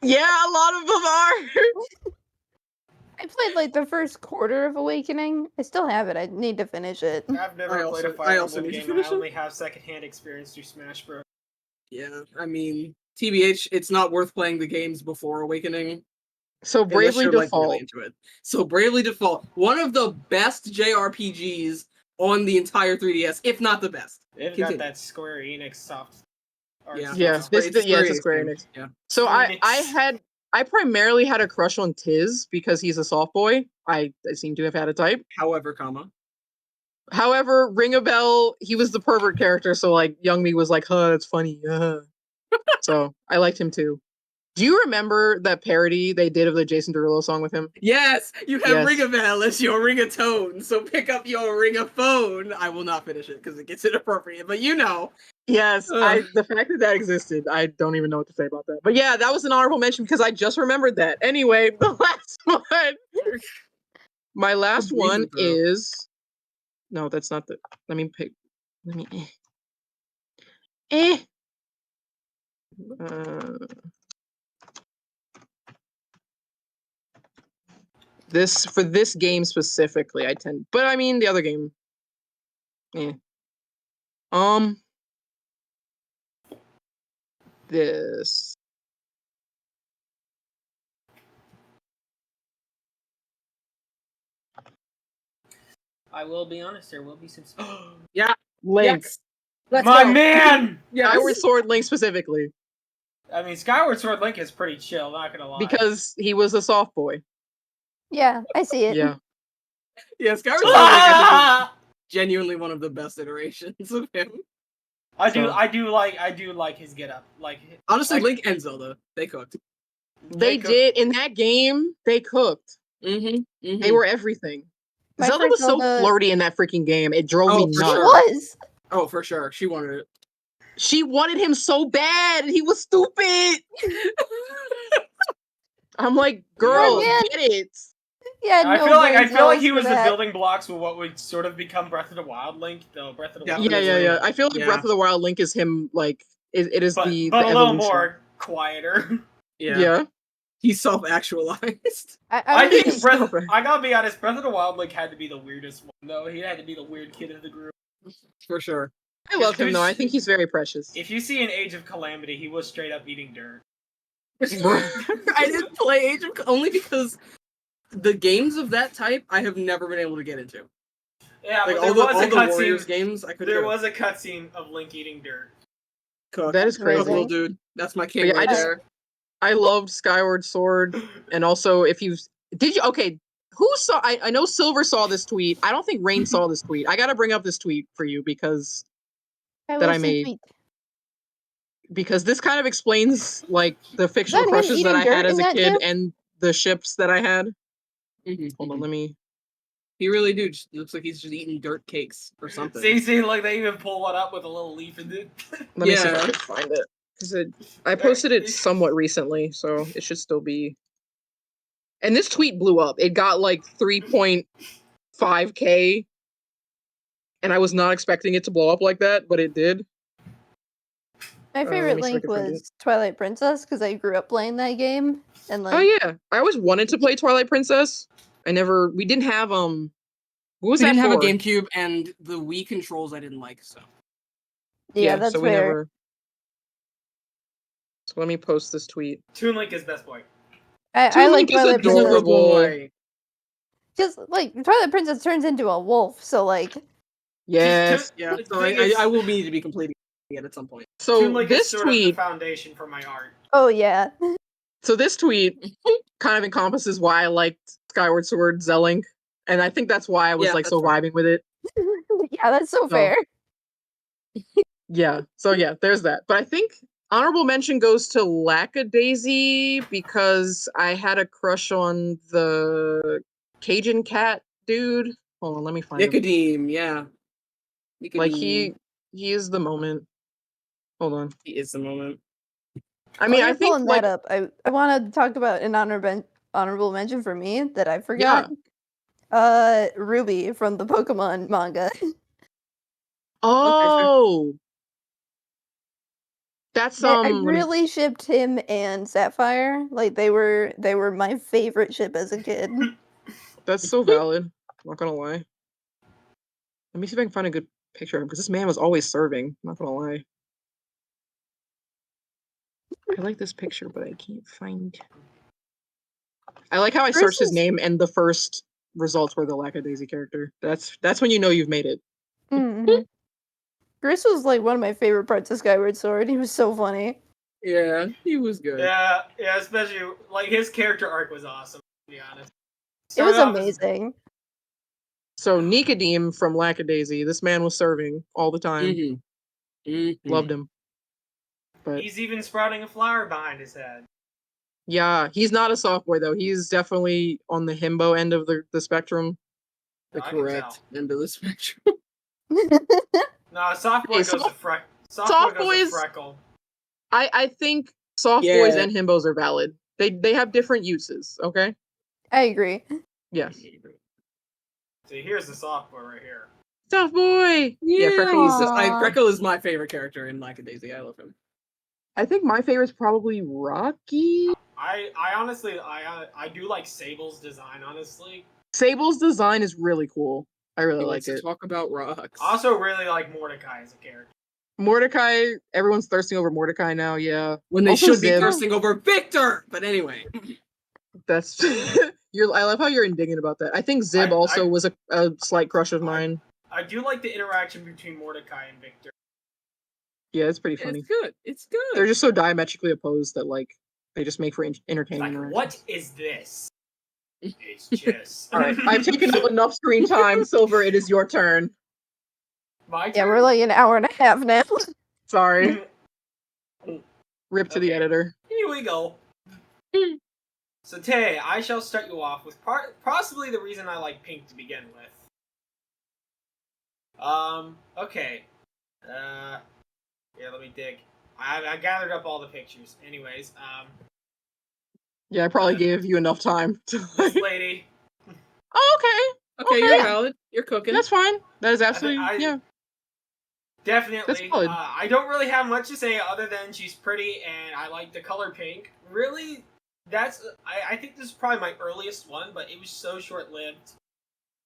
Yeah, a lot of them are. I played like the first quarter of Awakening. I still have it. I need to finish it. I've never played a I Fire also Emblem need to game. finish I it. only have secondhand experience through Smash Bros. Yeah, I mean, TBH, it's not worth playing the games before Awakening. So Unless Bravely you're like Default. really into it. So Bravely Default, one of the best JRPGs on the entire 3DS, if not the best. They've Continue. got that Square Enix soft. art Yeah, style. Yeah, it's it's a Enix Square game. Enix. Yeah. So Square I primarily had a crush on Tiz because he's a soft boy. I seem to have had a type. However, comma. However, Ring a Bell, he was the pervert character, so like young me was like, huh, it's funny. So I liked him too. Do you remember that parody they did of the Jason Derulo song with him? Yes, you have Yes. ring a bell as your ringatone, so pick up your ring a phone. I will not finish it because it gets inappropriate, but you know. Yes, Ugh. the fact that existed, I don't even know what to say about that. But yeah, that was an honorable mention because I just remembered that. Anyway, the last one. My last one Reason, though. is no, that's not the. Let me pick. Let me. This for this game specifically, I tend. But I mean, the other game. This. I will be honest, there will be some. Yeah. Link. Yes. Let's My go. man! Yes. Skyward Sword Link specifically. I mean, Skyward Sword Link is pretty chill, not gonna lie. Because he was a soft boy. Yeah, I see it. Yeah. Yeah, Skyward Sword Link, I think, is genuinely one of the best iterations of him. I do like his get up. Like Honestly, Link and Zelda, they cooked. They did in that game. They cooked. Mm-hmm. They were everything. My Zelda first was so Zelda- flirty in that freaking game. It drove me for nuts. It sure. was. Oh, for sure. She wanted it. She wanted him so bad, and he was stupid. I'm like, girl, man. get it. Yeah, I no feel like brain cells he for was the that. building blocks for what would sort of become Breath of the Wild Link, though. Breath of the Wild. Yeah. I feel like Yeah. Breath of the Wild Link is him. Like it is but the a little evolution. more quieter. Yeah. He's self-actualized. I would think say- I gotta be honest, Breath of the Wild Link had to be the weirdest one, though. He had to be the weird kid of the group. For sure. I love him though. I think he's very precious. If you see an Age of Calamity, he was straight up eating dirt. I didn't play Age of only because the games of that type I have never been able to get into. Yeah, Like but all there the was a Warriors cutscene. games, I couldn't. There was a cutscene of Link eating dirt. Cook. That is crazy. Cook, little dude. That's my king Yeah, right there. I loved Skyward Sword, and also if you did you okay. Who saw? I know Silver saw this tweet. I don't think Rain saw this tweet. I gotta bring up this tweet for you because that I made. Tweet. Because this kind of explains like the fictional him crushes that eating I had dirt as in a that kid too? and the ships that I had. Hold on, Mhm. let me. He really do. Just looks like he's just eating dirt cakes or something. See, like they even pull one up with a little leaf in it. Let me see if I Yeah. can find it. Because I posted it somewhat recently, so it should still be. And this tweet blew up. It got like 3.5K. And I was not expecting it to blow up like that, but it did. My let favorite me see if I Link can find it. was Twilight Princess because I grew up playing that game. And like, Oh yeah, I always wanted to play Twilight Princess. We didn't have What was We that didn't have a for? GameCube, and the Wii controls I didn't like. So yeah, that's so we fair. never. So let me post this tweet. Toon Link is best boy. I Toon like Link is Twilight Princess adorable. because like Twilight Princess turns into a wolf, so like Yes. yeah, The so thing is- I will need to be completing it at some point. So Toon Link is this sort of the tweet. foundation for my art. oh yeah. So this tweet kind of encompasses why I liked Skyward Sword Zelink, and I think that's why I was Yeah, like that's so fair. vibing with it. Yeah, that's so fair. Yeah. So yeah, there's that. But I think Honorable mention goes to Lackadaisy because I had a crush on the Cajun cat dude. Hold on, let me find him. Nicodeme, yeah. Like Nicodeme. he is the moment. Hold on. He is the moment. I While mean, you're I think pulling like that up, I want to talk about an honorable mention for me that I forgot. Ruby from the Pokemon manga. oh, that's I let me. really shipped him and Sapphire. Like they were my favorite ship as a kid. That's so valid. Not gonna lie. Let me see if I can find a good picture of him because this man was always serving. Not gonna lie. I like this picture, but I can't find. I like how I searched his Versus- name and the first results were the Lackadaisy character. That's when you know you've made it. Mm-hmm. Chris was like one of my favorite parts of Skyward Sword. He was so funny. Yeah, he was good. Yeah, especially like his character arc was awesome. To be honest, It was Started off as- amazing. So Nicodeme from Lackadaisy, this man was serving all the time. Mm-hmm. Mm-hmm. Loved him. But He's even sprouting a flower behind his head. yeah, he's not a soft boy though. He's definitely on the himbo end of the spectrum. The I can correct end of the spectrum. No, soft boy Hey, goes to freckle. soft Boy goes to boys- freckle. I think soft boys and himbos are valid. They have different uses, okay? I agree. Yes. See, here's the soft boy right here. Soft boy! Yeah, Freckle is Aw. Freckle is my favorite character in Lackadaisy. I love him. I think my favorite's probably Rocky. I honestly, I do like Sable's design. Honestly, Sable's design is really cool. I really He like likes to it. talk about rocks. I also really like Mordecai as a character. Mordecai, everyone's thirsting over Mordecai now, yeah. When they Also should be Zib. thirsting over Victor! But anyway. That's I love how you're indignant about that. I think Zib also was a slight crush of mine. I do like the interaction between Mordecai and Victor. Yeah, it's pretty funny. It's good. It's good. They're just so diametrically opposed that like they just make for entertaining Like, interactions. what is this? It's just. All right, I've taken up enough screen time. Silver, it is your turn. My Yeah, turn? we're like an hour and a half now. Sorry. Rip to the Okay. editor. Here we go. So today, I shall start you off with possibly the reason I like pink to begin with. Okay. Yeah, let me dig. I gathered up all the pictures. Anyways, Yeah, I probably gave you enough time to this lady. Oh, Okay, you're valid. You're cooking. that's fine. That is absolutely yeah. Definitely. solid. I don't really have much to say other than she's pretty and I like the color pink. Really, I think this is probably my earliest one, but it was so short-lived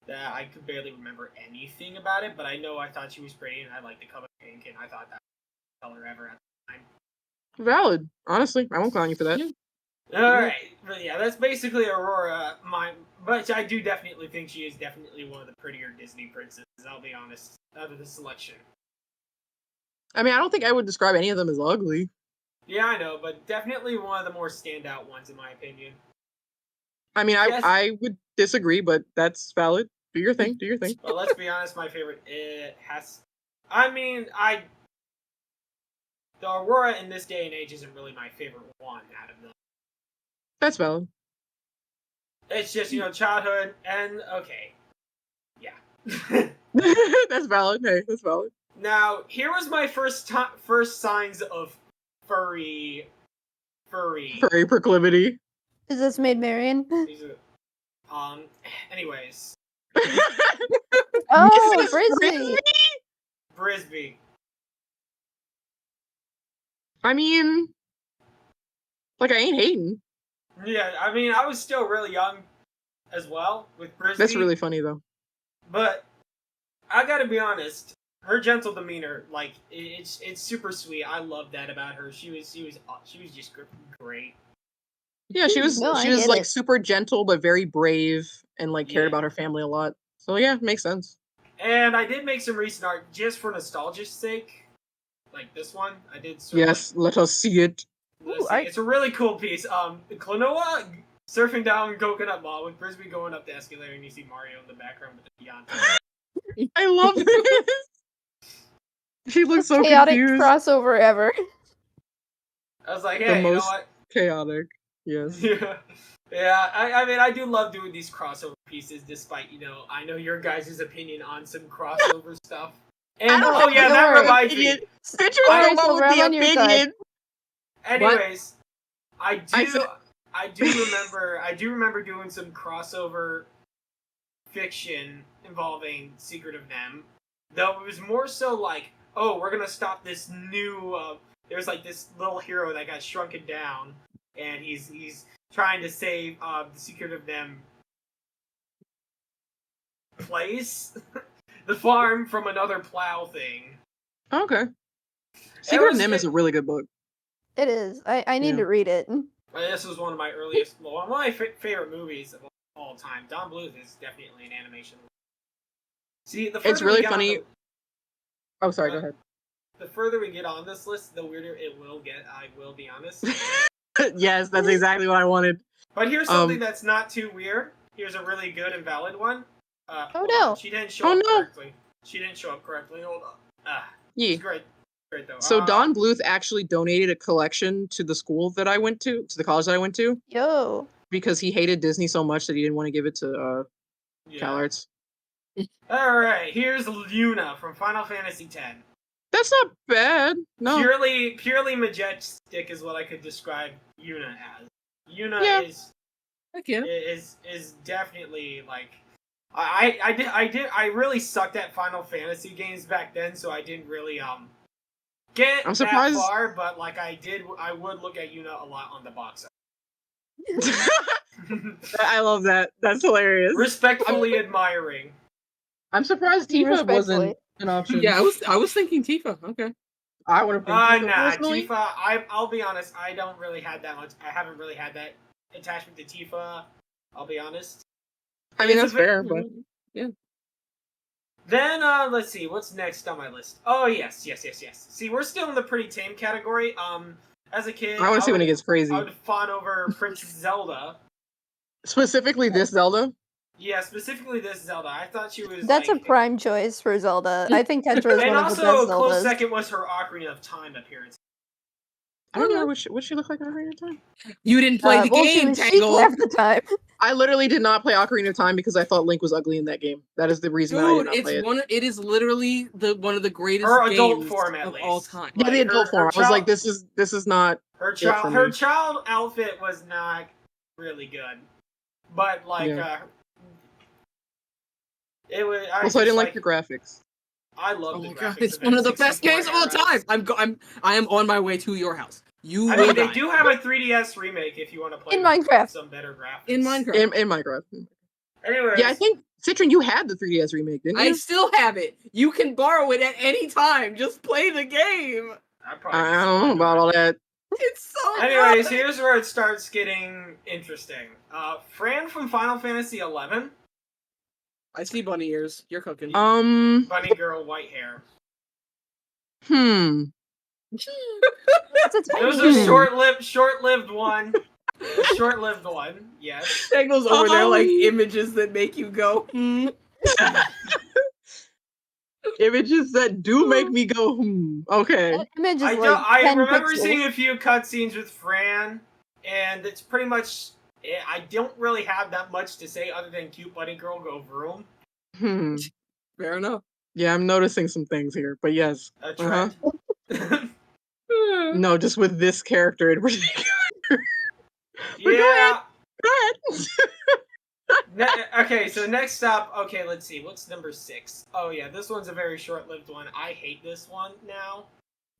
that I could barely remember anything about it, but I know I thought she was pretty and I liked the color pink and I thought that was the color ever at the time. Valid. Honestly, I won't clown you for that. Yeah. Alright, but yeah, that's basically Aurora. But I do definitely think she is definitely one of the prettier Disney princesses, I'll be honest, out of the selection. I mean, I don't think I would describe any of them as ugly. Yeah, I know, but definitely one of the more standout ones in my opinion. I mean, Yes. I would disagree, but that's valid. Do your thing. Do your thing. But let's be honest, my favorite the Aurora in this day and age isn't really my favorite one out of them. That's valid. It's just, childhood and okay. Yeah. That's valid. Hey, that's valid. Now, here was my first signs of furry. Furry proclivity. Is this Maid Marian? Anyways. Oh, Mrs. Frisbee! Frisbee. I mean, like, I ain't hating. Yeah, I mean, I was still really young as well with Frisbee. That's really funny, though. But I gotta be honest, her gentle demeanor, like it's super sweet. I love that about her. She was just great. Yeah, she was No, I she was get like it. super gentle but very brave and like cared Yeah. about her family a lot. So yeah, makes sense. And I did make some recent art just for nostalgia's sake. Like this one, I did. Yes, let us see it. Ooh, It's a really cool piece. Klonoa surfing down Coconut Mall with Frisbee going up the escalator, and you see Mario in the background with the Beyond. I love this. She looks so Chaotic confused. crossover ever. I was like, The hey, you know most what? chaotic. Yes. Yeah. Yeah, I mean, I do love doing these crossover pieces, despite, I know your guys' opinion on some crossover stuff. And, don't yeah, don't that worry. reminds me. Citrus Alright, the one Silver, with I'm the on your side. opinion. Anyways, I I do remember doing some crossover fiction involving Secret of Nem. Though it was more so like, oh, we're gonna stop this new. There's like this little hero that got shrunken down, and he's trying to save the Secret of Nem place, the farm from another plow thing. Okay. Secret of was- Nim is a really good book. It is. I need Yeah. to read it. This was one of my earliest, one of my favorite movies of all time. Don Bluth is definitely an animation. See, the It's further really we get on funny. the- Oh, sorry. Go ahead. The further we get on this list, the weirder it will get. I will be honest. Yes, that's exactly what I wanted. But here's something that's not too weird. Here's a really good and valid one. Hold no. on. She didn't show Oh, up no. correctly. She didn't show up correctly. Hold on. Yeah. It's great. Great though. So Don Bluth actually donated a collection to the school that I went to the college that I went to, Yo. because he hated Disney so much that he didn't want to give it to CalArts. All right. Here's Luna from Final Fantasy X. That's not bad. No. Purely majestic is what I could describe Yuna as. Yuna is definitely like I really sucked at Final Fantasy games back then, so I didn't really get I'm that surprised. far, but like I would look at Yuna a lot on the box art. I love that. That's hilarious. Respectfully admiring. I'm surprised Tifa wasn't an option. Yeah, I was thinking Tifa. Okay. I would have picked Tifa Nah, personally. Tifa. I'll be honest. I don't really have that much. I haven't really had that attachment to Tifa. I'll be honest. I mean, It's that's a bit- fair, but Then let's see. What's next on my list? Oh yes. See, we're still in the pretty tame category. As a kid, I want to see when it gets crazy. I would fawn over Princess Zelda. Specifically, this Zelda. Yeah, specifically this Zelda. I thought she was. That's like, a prime choice for Zelda. I think Tetra is And one of the also, best a close Zeldas. second was her Ocarina of Time appearance. I don't know what she looked like on Ocarina of Time. You didn't play the Well, she game, was chic Tangle. half the time. I literally did not play Ocarina of Time because I thought Link was ugly in that game. That is the reason that I did Dude, not play it. it is literally one of the greatest Her adult games form, at of least. all time. Yeah, the Like, adult form. I was like, this is not. Her it child, for her me. child outfit was not really good, but like, it was. Also, I didn't like the graphics. I love Oh the my graphics. god, it's of one of the N64 best games of all eras. time. I am on my way to your house. You I will mean, they die. do have a 3DS remake if you want to play In with Minecraft. some better graphics. In Minecraft. In Minecraft. Anyways, Yeah, I think Citrine, you had the 3DS remake, didn't you? I still have it. You can borrow it at any time. Just play the game. I don't know about all that. It's so Anyways, good. here's where it starts getting interesting. Fran from Final Fantasy XI, I see bunny ears. You're cooking. bunny girl, white hair. It's a It tiny was game. a short-lived one. A short-lived one, yes. Tangle's over there like images that make you go, Images that do make me go, okay. That image is I like I 10 remember pixels. seeing a few cutscenes with Fran, and it's pretty much. I don't really have that much to say other than cute bunny girl go vroom. fair enough. Yeah, I'm noticing some things here, but yes. A trend. No, just with this character in particular. Yeah. Go ahead. Okay, so next up, okay, let's see. What's number 6? Oh yeah, this one's a very short-lived one. I hate this one now.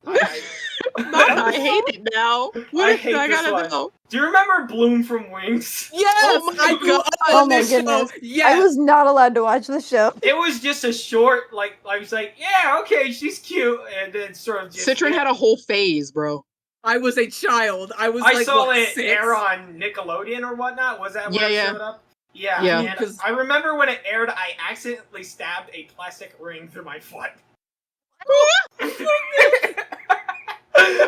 I hate it now. I hate I this gotta one. know. Do you remember Bloom from Wings? Yes, Oh my I grew God. up Oh on my this show. goodness. Yes. I was not allowed to watch the show. It was just a short, like I was like, yeah, okay, she's cute, and then sort of just. Citrine had a whole phase, bro. I was a child. I was I like, saw what, it 6? air on Nickelodeon or whatnot. Was that where it Yeah. showed up? Yeah. Yeah. And Because- I remember when it aired, I accidentally stabbed a plastic ring through my foot.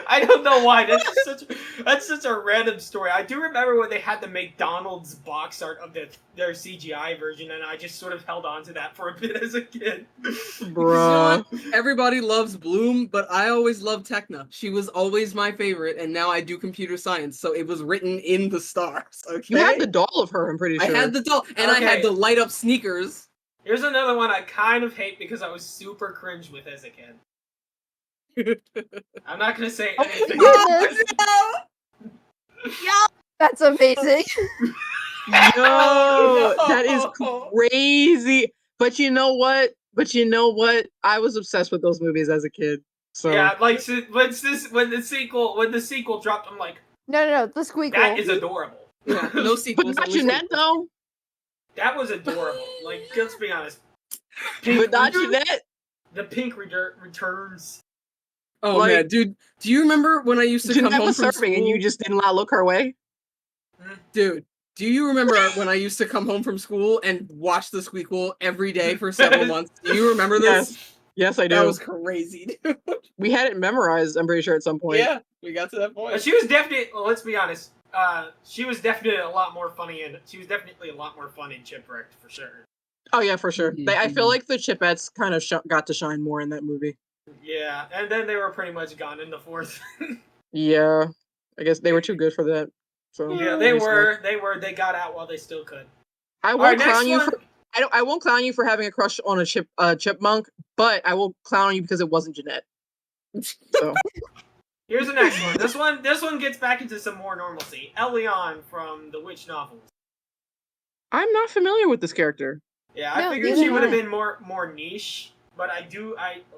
I don't know why. That's such a random story. I do remember when they had the McDonald's box art of their CGI version, and I just sort of held on to that for a bit as a kid. Because you know Bruh. what? Everybody loves Bloom, but I always loved Tecna. She was always my favorite, and now I do computer science, so it was written in the stars. Okay, You had the doll of her, I'm pretty I sure. had the doll, and I had Okay. the light up sneakers. Here's another one I kind of hate because I was super cringe with as a kid. I'm not gonna say anything. Goodness. No! That's amazing. Yo, Oh, no. that is crazy. But you know what? I was obsessed with those movies as a kid. So Yeah, like when the sequel dropped, I'm like, No, the squeakle. that is adorable. Yeah, no but sequels. not only Jeanette sequels. though. That was adorable. Like, let's be honest. But not Returns- Jeanette. The pink returns. Oh Like- man, dude, do you remember when I used to come Jeanette home was from serving school? and you just did not look her way. Dude, do you remember when I used to come home from school and watch the Squeakquel every day for several months? Do you remember this? Yes, I do. That was crazy, dude. We had it memorized, I'm pretty sure, at some point. Yeah, we got to that But point. she was definitely. Let's be honest. She was definitely a lot more funny, and she was definitely a lot more fun in Chipwrecked for sure. Oh yeah, for sure. Mhm, I feel mhm. like the Chipettes kind of got to shine more in that movie. Yeah, and then they were pretty much gone in the fourth. Yeah, I guess they were too good for that. So Yeah, that makes sense. they got out while they still could. I All won't right, next clown you one. for. I won't clown you for having a crush on a chipmunk, but I will clown you because it wasn't Jeanette. So Here's the next one. This one gets back into some more normalcy. Elion from the Witch novels. I'm not familiar with this character. Yeah, I No, figured neither she would have am I. been more niche, but I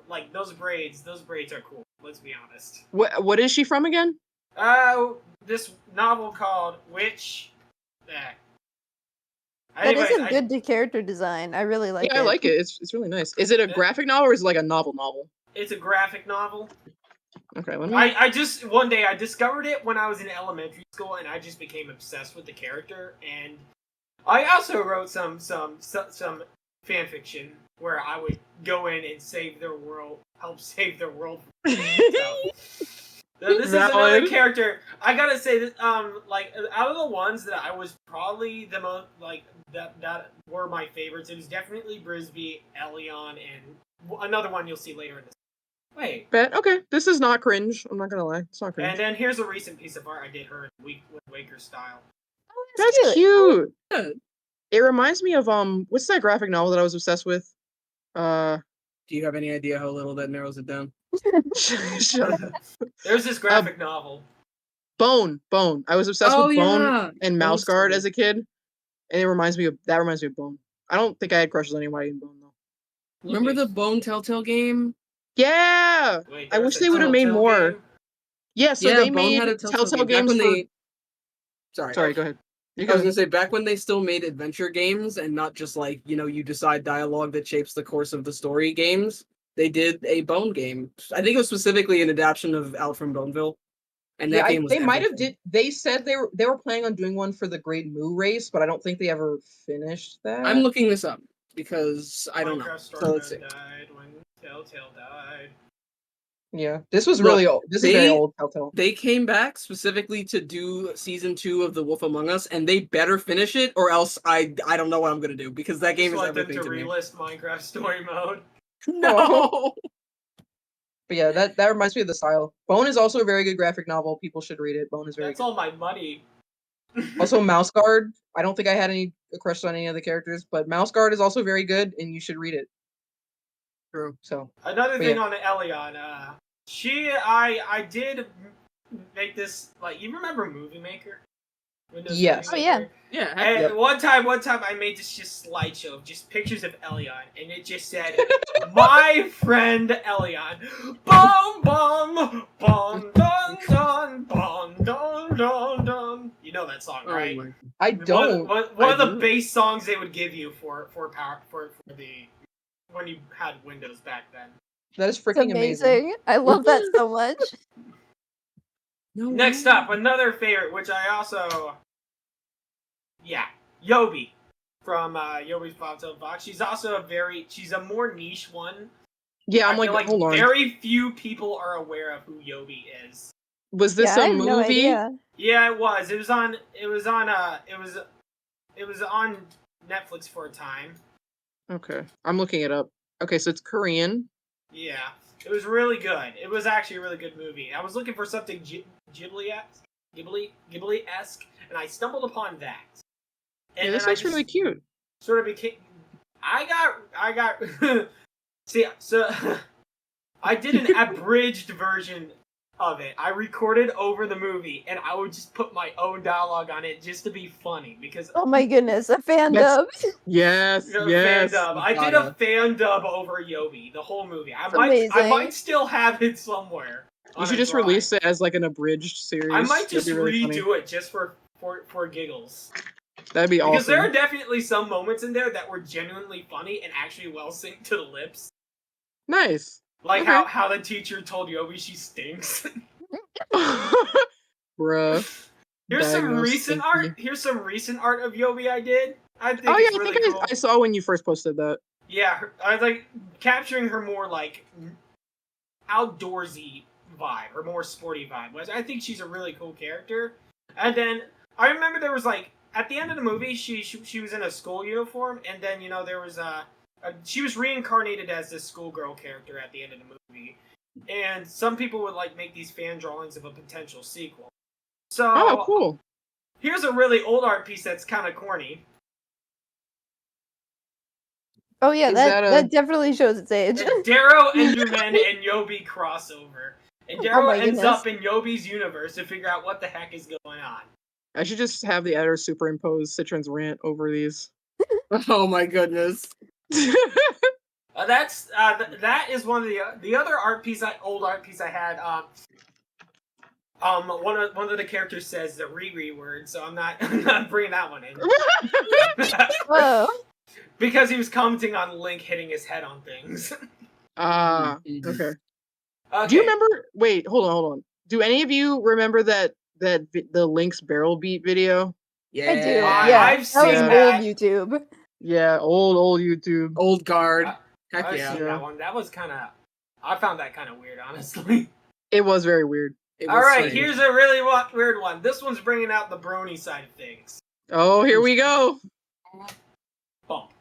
like those braids. Those braids are cool. Let's be honest. What is she from again? This novel called Witch. That Anyways, is a good character design. I really like Yeah, it. I like it. It's really nice. Is it a graphic novel or is it like a novel? It's a graphic novel. Okay, let me. I just one day I discovered it when I was in elementary school, and I just became obsessed with the character. And I also wrote some fan fiction where I would go in and save their world, help save their world. So this is another Valid. character. I gotta say that like out of the ones that I was probably the most like that were my favorites. It was definitely Brisby, Elion, and another one you'll see later in this. Wait. Bet. Okay, this is not cringe. I'm not gonna lie. It's not cringe. And then here's a recent piece of art I did her in Waker style. Oh, That's cute. Yeah. It reminds me of what's that graphic novel that I was obsessed with? Do you have any idea how little that narrows it down? Shut up. There's this graphic novel. Bone. I was obsessed Oh, with Bone yeah. and Bone Mouse Guard Story. as a kid, and it reminds me of Bone. I don't think I had crushes on anybody in Bone though. Remember the Bone Telltale game? Yeah, Wait, I there's wish a they would have made Telltale more. game? Yeah, so Yeah, they Bone made had a Telltale game. Back games when for. they... Sorry. Sorry, go ahead. I was gonna say, back when they still made adventure games and not just like, you decide dialogue that shapes the course of the story games, they did a Bone game. I think it was specifically an adaptation of Out from Boneville. And that game was They might have everything. They said they were planning on doing one for the Great Moo race, but I don't think they ever finished that. I'm looking this up because I don't know. Minecraft So let's see. Starman died when Telltale died. Yeah, this was Look, really old. This is very old Telltale. They came back specifically to do season 2 of The Wolf Among Us, and they better finish it, or else I don't know what I'm gonna do because that game Just is want them everything to to me. relist Minecraft story mode. No. But yeah, that reminds me of the style. Bone is also a very good graphic novel. People should read it. Bone is very That's good. all my money. Also, Mouse Guard. I don't think I had any crush on any of the characters, but Mouse Guard is also very good, and you should read it. True. So Another But thing yeah. on Elion, I did make this, like, you remember Movie Maker? Windows Yes. Movie Oh, yeah. Maker? Yeah. And Yep. one time I made this just slideshow of just pictures of Elion, and it just said, "My friend Elion." Bum bum bum dun dun bum dun dun dun. You know that song, Oh right? my. I don't. One of the do. base songs they would give you for the when you had Windows back then. That is It's freaking amazing. I love that so much. No Next way. up, another favorite, which I also, Yobi from Yobi's Bobtail Box. She's a more niche one, Yeah, I I'm like, feel like hold on. very few people are aware of who Yobi is. Was this I a have movie? no idea. Yeah, it was. It was on Netflix for a time. Okay, I'm looking it up. Okay, so it's Korean. Yeah, it was really good. It was actually a really good movie. I was looking for something Ghibli-esque, and I stumbled upon that. And Yeah, this then I looks just really cute. sort of became. I got. See, so I did an abridged version of it. I recorded over the movie, and I would just put my own dialogue on it just to be funny because. Oh my goodness, a fan That's- dub. Yes, yes. Fan dub. I did a fan dub over Yobi, the whole movie. I amazing. might still have it somewhere. You should just release it as like an abridged series. I might just That'd be really redo funny. it just for giggles. That'd be awesome. Because there are definitely some moments in there that were genuinely funny and actually well synced to the lips. Nice. Like Okay. how the teacher told Yobi she stinks. Bruh. Here's some Diagnosed recent stinky. art. Here's some recent art of Yobi I did. I think Oh it's yeah, really I think cool. I saw when you first posted that. Yeah, I was like capturing her more like outdoorsy vibe or more sporty vibe. I think she's a really cool character. And then I remember there was like at the end of the movie, she was in a school uniform, and then there was she was reincarnated as this schoolgirl character at the end of the movie. And some people would like make these fan drawings of a potential sequel. So Oh, cool. here's a really old art piece that's kind of corny. Oh yeah, Is that that definitely shows its age. Darrow, Enderman, and Yobi crossover. And Darrow my ends goodness. up in Yobi's universe to figure out what the heck is going on. I should just have the editor superimpose Citrine's rant over these. Oh my goodness. That is one of the other old art piece I had. One of the characters says the Riri word, so I'm not bringing that one in. Whoa. Because he was commenting on Link hitting his head on things. Okay. Okay. Do you remember? Wait, hold on. Do any of you remember the Link's barrel beat video? Yeah. I do. I- Yeah, I've that seen was that. old YouTube. Yeah, old YouTube. Old guard. Heck I've yeah. seen that one. That was kind of. I found that kind of weird, honestly. It was very weird. It All was right, strange. here's a really weird one. This one's bringing out the brony side of things. Oh, here we go. Bump.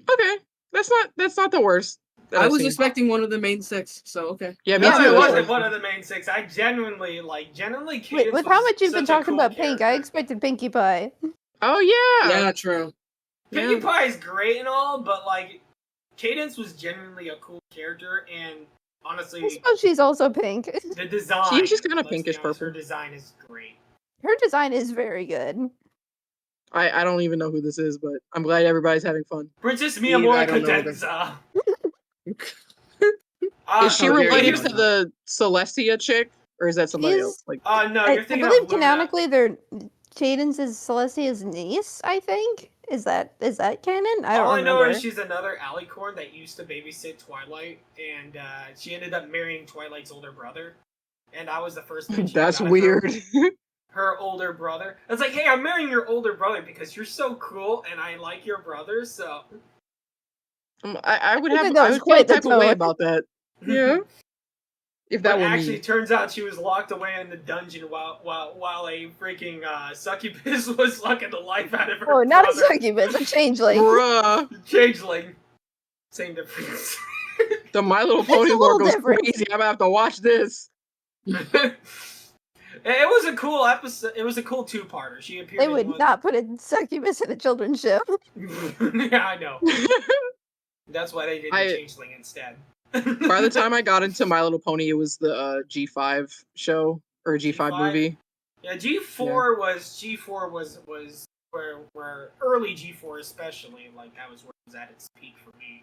Okay, that's not the worst. that I I've was seen. expecting one of the main six, so okay. Yeah, me No, too. it that's wasn't what- one of the main six. I genuinely Wait, Cadence with how was much you've been such a talking cool about Pink, I character. expected Pinkie Pie. Oh yeah. Yeah, true. Pinkie Yeah. Pie is great and all, but like, Cadence was genuinely a cool character, and I honestly, suppose she's also pink. the design. She's just kinda let's be pinkish honest, Her purple. design is great. Her design is very good. I don't even know who this is, but I'm glad everybody's having fun. Princess Eve, I Miyamura don't know Cadenza. Is she How dare related you. to the Celestia chick, or is that somebody She's- else? Like, No, I you're thinking believe of Luna. canonically they're Cadence is Celestia's niece, I think. Is that canon? I don't All I know remember. is she's another alicorn that used to babysit Twilight, and she ended up marrying Twilight's older brother. And I was the first mention that's about weird. her older brother. It's like, hey, I'm marrying your older brother because you're so cool and I like your brother, so. I would I have think that I was would feel quite the type of way tone. about that. Yeah. If that But were actually, me. turns out she was locked away in the dungeon while a freaking succubus was sucking the life out of her Oh, not a brother. succubus, a changeling. Bruh. Changeling. Same difference. The My Little Pony a lore little goes different. crazy. I'm gonna have to watch this. It was a cool episode. It was a cool two-parter. She appeared. They in would one- not put a succubus in a children's show. Yeah, I know. That's why they did the Changeling instead. By the time I got into My Little Pony, it was the G5 show or G5 G5? movie. Yeah, G4 was where early G4 especially, like that was where it was at its peak for me.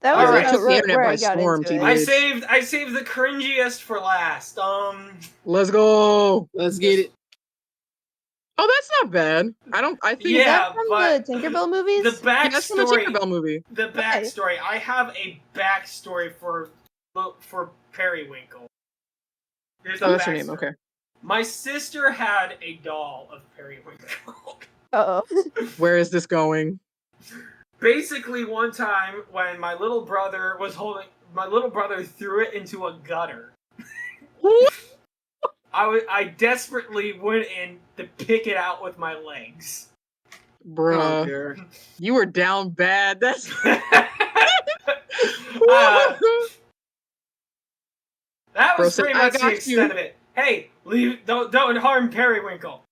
That Yeah, was they about took the right internet where by I got storm, into it. TBH. I saved the cringiest for last. Let's go. Let's get it. Oh, that's not bad. I think Is Yeah, that from but the Tinkerbell movies? the that's from the backstory. Tinkerbell movie. The backstory. I have a backstory for Periwinkle. Here's the Oh, that's her backstory. name. Okay. My sister had a doll of Periwinkle. Uh-oh. Where is this going? basically one time when my little brother threw it into a gutter. I desperately went in to pick it out with my legs. Bruh, Oh, dear. you were down bad. That's That Bro was said, pretty "I much the got extent you." of it. Hey, don't harm Periwinkle.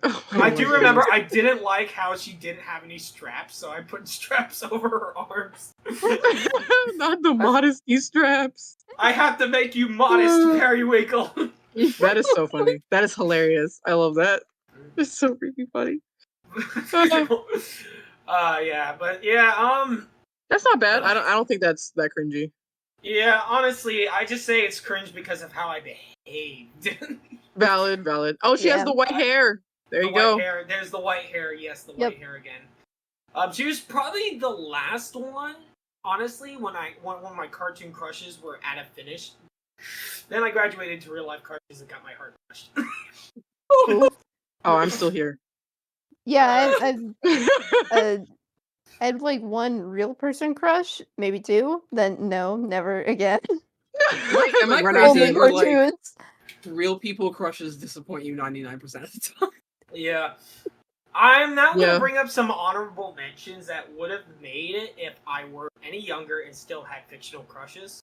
Oh I my do remember goodness. I didn't like how she didn't have any straps, so I put straps over her arms. Not the modesty straps. I have to make you modest, Periwinkle. That is so funny. That is hilarious. I love that. It's so freaking funny. Yeah, but yeah, That's not bad. I don't think that's that cringy. yeah, honestly, I just say it's cringe because of how I behaved. Valid. Oh, she has Yeah. the white hair. There The you white go. hair. There's the white hair. Yes, the Yep. white hair again. She was probably the last one, honestly, when my cartoon crushes were at a finish. Then I graduated to real life crushes and got my heart crushed. Ooh. Oh, I'm still here. Yeah, I had like one real person crush, maybe two. Then no, never again. Am I We're crazy not Only that doing you're it. like cartoons. real people crushes disappoint you 99% of the time? Yeah. I'm now going Yeah. to bring up some honorable mentions that would have made it if I were any younger and still had fictional crushes.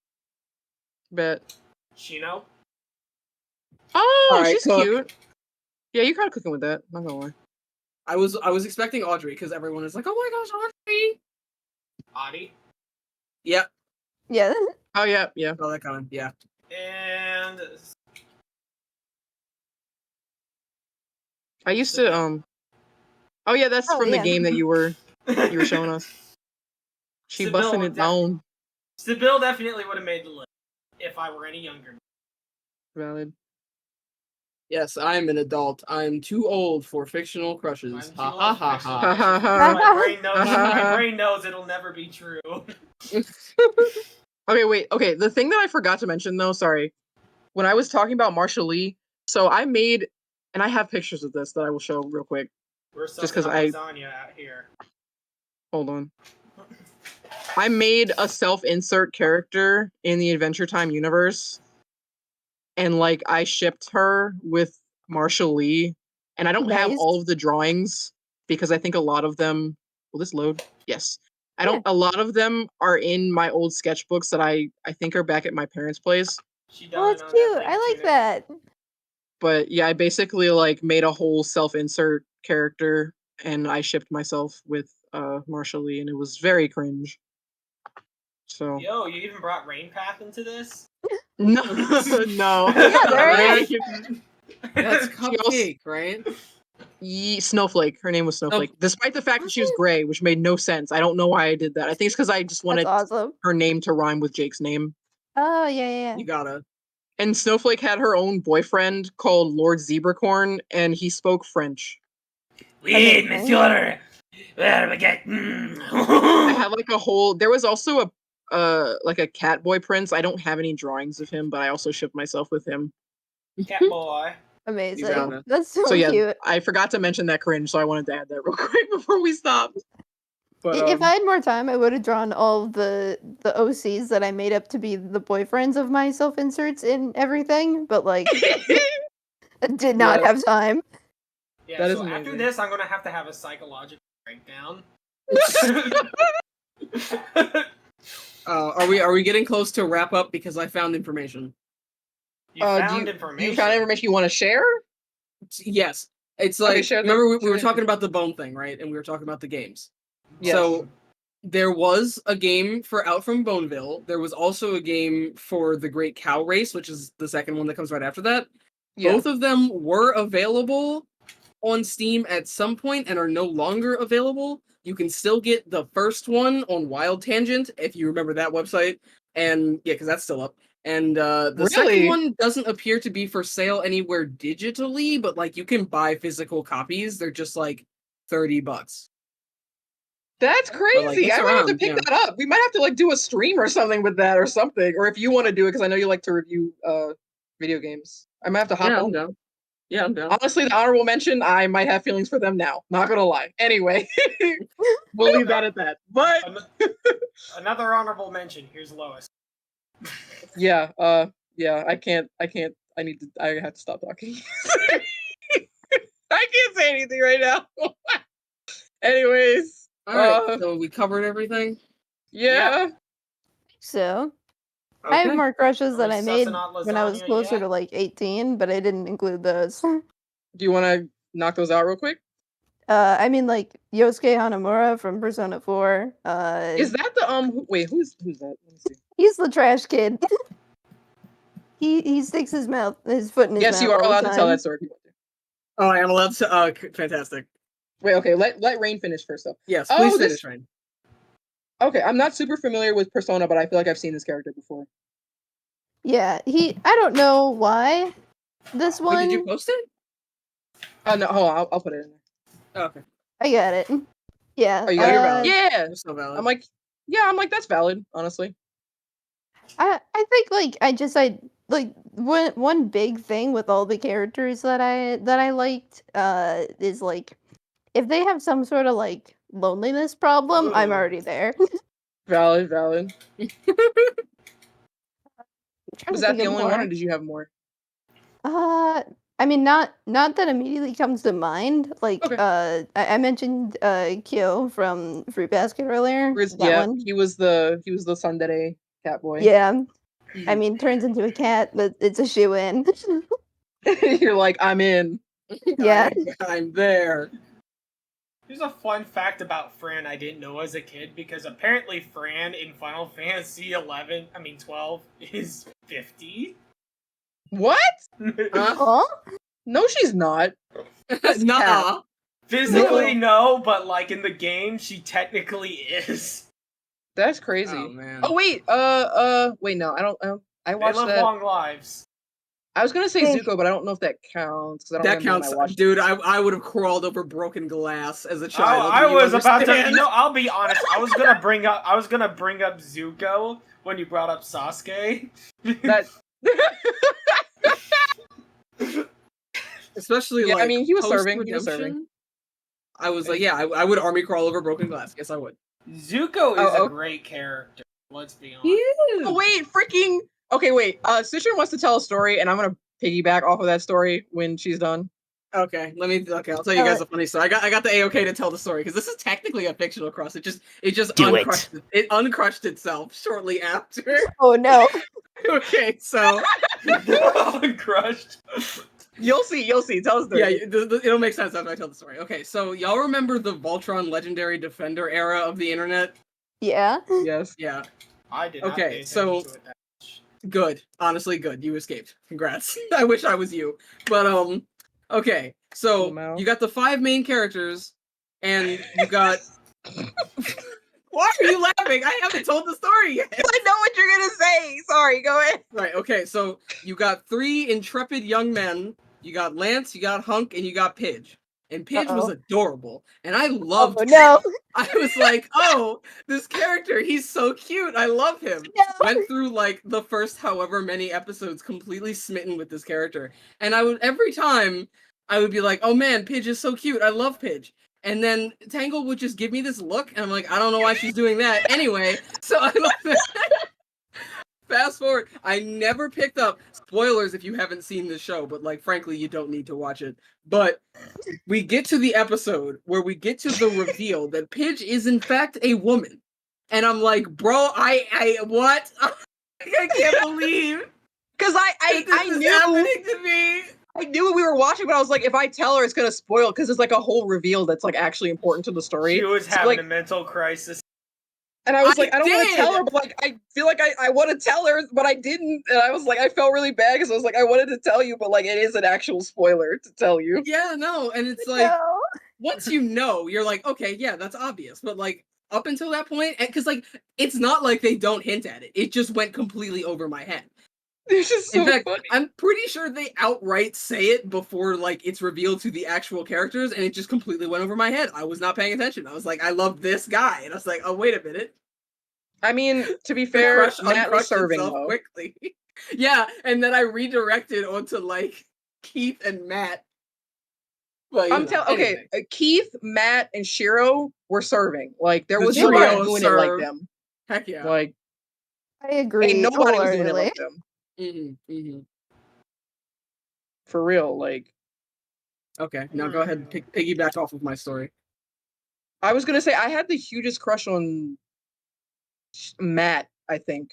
Bet. Shino. Oh, All right, she's Cook. cute. Yeah, you're kind of cooking with that. Not gonna lie. I was expecting Audrey because everyone is like, "Oh my gosh, Audrey!" Adi. Yep. Yeah. Oh yeah. Oh, that kind of yeah. And I used to Oh yeah, that's Oh, from the yeah. game that you were showing us. She busting it down. Sibyl definitely would have made the list if I were any younger. Valid. Yes, I'm an adult. I'm too old for fictional crushes. I'm too Ha old ha for ha fictional ha. crushes because my brain knows it'll never be true. Okay, wait. Okay, the thing that I forgot to mention though, sorry. When I was talking about Marshall Lee, so I made, and I have pictures of this that I will show real quick. We're Just sucking 'cause on I- lasagna out here. Hold on. I made a self-insert character in the Adventure Time universe, and like I shipped her with Marshall Lee, and I don't have Nice. all of the drawings because I think a lot of them. Will this load? Yes. I don't. Yeah. A lot of them are in my old sketchbooks that I think are back at my parents' place. She Oh, done that's it on cute. that big I like tunic. that. But yeah, I basically like made a whole self-insert character, and I shipped myself with Marshall Lee, and it was very cringe. So Yo, you even brought Rainpath into this? no, no. Yeah, there Right? is. That's She also- Cupcake, right? Snowflake. Her name was Snowflake. Despite the fact that she was gray, which made no sense. I don't know why I did that. I think it's because I just That's wanted awesome. her name to rhyme with Jake's name. Oh, yeah. You gotta. And Snowflake had her own boyfriend called Lord Zebracorn, and he spoke French. Oui, Amazing. monsieur. Where we get? I had like a whole. There was also a like a Catboy prince. I don't have any drawings of him, but I also shipped myself with him. Cat boy. Amazing. gotta. That's so, So yeah, cute. I forgot to mention that cringe, so I wanted to add that real quick before we stopped. But If I had more time, I would have drawn all the OCs that I made up to be the boyfriends of my self-inserts and everything, but like I did not Yeah. have time. Yeah, That is so after amazing. this, I'm gonna have to have a psychological breakdown. Are we getting close to wrap up because I found information? You found do information. you found information you want to share? Yes. It's Okay, like share the- remember we share were the talking info. about the bone thing, right? And we were talking about the games. Yes. So there was a game for Out from Boneville. There was also a game for the Great Cow Race, which is the second one that comes right after that. Yeah. Both of them were available on Steam at some point and are no longer available. You can still get the first one on Wild Tangent if you remember that website, and yeah, because that's still up. And the second Really? one doesn't appear to be for sale anywhere digitally, but like you can buy physical copies. They're just like $30. That's crazy. it's I might have to around, pick yeah. that up. We might have to like do a stream or something with that or something. Or if you want to do it, because I know you like to review video games. I might have to hop Yeah, I'm on. down. Yeah, I'm down. Honestly, the honorable mention, I might have feelings for them now. Not gonna lie. Anyway, we'll leave that at that. But Another honorable mention. Here's Lois. yeah, I can't. I have to stop talking. I can't say anything right now. Anyways, All right, so we covered everything. yeah. So, I have Okay. more crushes Are that we I made sussing out when I was lasagna closer yet? to like 18, but I didn't include those. Do you want to knock those out real quick? I mean, like Yosuke Hanamura from Persona 4. Is that the Wait, who's that? Let me see. He's the trash kid. he sticks his foot in his Yes, mouth you are all allowed the to tell time. that story. If you want to. Oh, I am allowed to. Fantastic. Wait, okay. Let Rain finish first, though. Yes, Oh, please this- finish, Rain. Okay, I'm not super familiar with Persona, but I feel like I've seen this character before. Yeah, I don't know why this Wait, one. did you post it? No, hold on. I'll put it in there. Oh, okay. I got it. Yeah. Oh, you got you're it? valid. Yeah. You're so valid. I'm like, that's valid, honestly. I think I like one big thing with all the characters that I liked is like if they have some sort of like loneliness problem, I'm Ooh. already there. Valid. I'm trying Was to that think the of only one, more. or did you have more? I mean, not that immediately comes to mind. Like, Okay. I mentioned Kyo from Fruit Basket earlier. That Yeah, one. he was the tsundere cat boy. Yeah. I Mhm. mean, turns into a cat, but it's a shoe-in. You're like, I'm in. Yeah. I'm there. Here's a fun fact about Fran I didn't know as a kid, because apparently Fran in Final Fantasy 12 is 50. What? Huh? Huh? No, she's not. That's cap. Nuh-uh. Physically, no, but like in the game, she technically is. That's crazy. Oh man. Oh wait, wait, no, I don't. I They watched live that. long lives. I was gonna say Hey. Zuko, but I don't know if that counts because I don't That remember when counts, I watched. dude. I would have crawled over broken glass as a child. I do you was about to. understand? I'll be honest. I was gonna bring up Zuko when you brought up Sasuke. That. Especially Yeah, like I mean, he was post serving. He was serving. redemption. I was like, yeah, I would army crawl over broken glass. Yes, I would. Zuko is Oh, a great character. Let's be honest. Yeah. Oh wait, freaking. Okay, wait. Citrine wants to tell a story, and I'm gonna piggyback off of that story when she's done. Okay, I'll tell you guys a funny story. I got the A-OK to tell the story because this is technically a fictional cross. It just Do it. uncrushed it uncrushed itself shortly after. Oh no. Okay, so Crushed. You'll see. Tell us. yeah, it'll make sense after I tell the story. Okay, so y'all remember the Voltron Legendary Defender era of the internet? Yeah. Yes. Yeah, I did not Okay, pay attention so- to it that much. good. Honestly, good. You escaped. Congrats. I wish I was you. But okay, so Lamau. you got the 5 main characters, and you got. Why are you laughing? I haven't told the story yet. I know what you're gonna say. Sorry. Go ahead. Right, okay, so you got 3 intrepid young men. You got Lance, you got Hunk, and you got Pidge. And Pidge was Uh-oh. adorable. And I loved Oh no. I was like, oh, this character, he's so cute. I love him. No. Went through like the first however many episodes completely smitten with this character. And I would every time I would be like, oh man, Pidge is so cute. I love Pidge. And then Tangle would just give me this look, and I'm like, I don't know why she's doing that. Anyway, so I love it. Fast forward, I never picked up spoilers if you haven't seen the show, but like frankly, you don't need to watch it. But we get to the episode where we get to the reveal that Pidge is in fact a woman. And I'm like, bro, I what? I can't believe Because that I this is knew happening to me. I knew what we were watching, but I was like, if I tell her, it's gonna spoil because it's like a whole reveal that's like actually important to the story. She was So, having like, a mental crisis. and I was I like, I don't want to did! tell her, but like, I feel like I want to tell her, but I didn't, and I was like, I felt really bad because I was like, I wanted to tell you, but like, it is an actual spoiler to tell you. Yeah, no, and it's like No. once you know, you're like, okay, yeah, that's obvious. But like up until that point, because like it's not like they don't hint at it. It just went completely over my head. It's just so In fact, funny. I'm pretty sure they outright say it before like it's revealed to the actual characters, and it just completely went over my head. I was not paying attention. I was like, I love this guy, and I was like, oh wait a minute. I mean, to be The fair, crush Matt was uncrushed serving itself though. quickly. Yeah, and then I redirected onto like Keith and Matt. But, I'm telling. Okay, Keith, Matt, and Shiro were serving. Like there The was trio nobody doing it like served. them. Heck yeah. Like I agree. ain't nobody was doing it wholeheartedly. like them. Mm-hmm. For real. Like Okay, now go ahead and piggyback off of my story. I was gonna say, I had the hugest crush on Matt. I think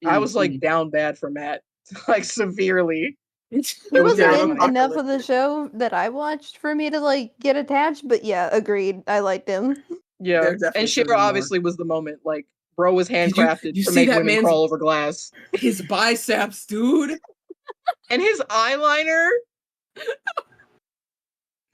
I was like down bad for Matt, like severely. He It was wasn't very in funny. enough of the show that I watched for me to like get attached, but yeah, agreed. I liked him. Yeah, There definitely and should Shiro have been more. obviously was the moment. Like, bro was Did handcrafted you to see make that women man's- crawl over glass. His biceps, dude. And his eyeliner.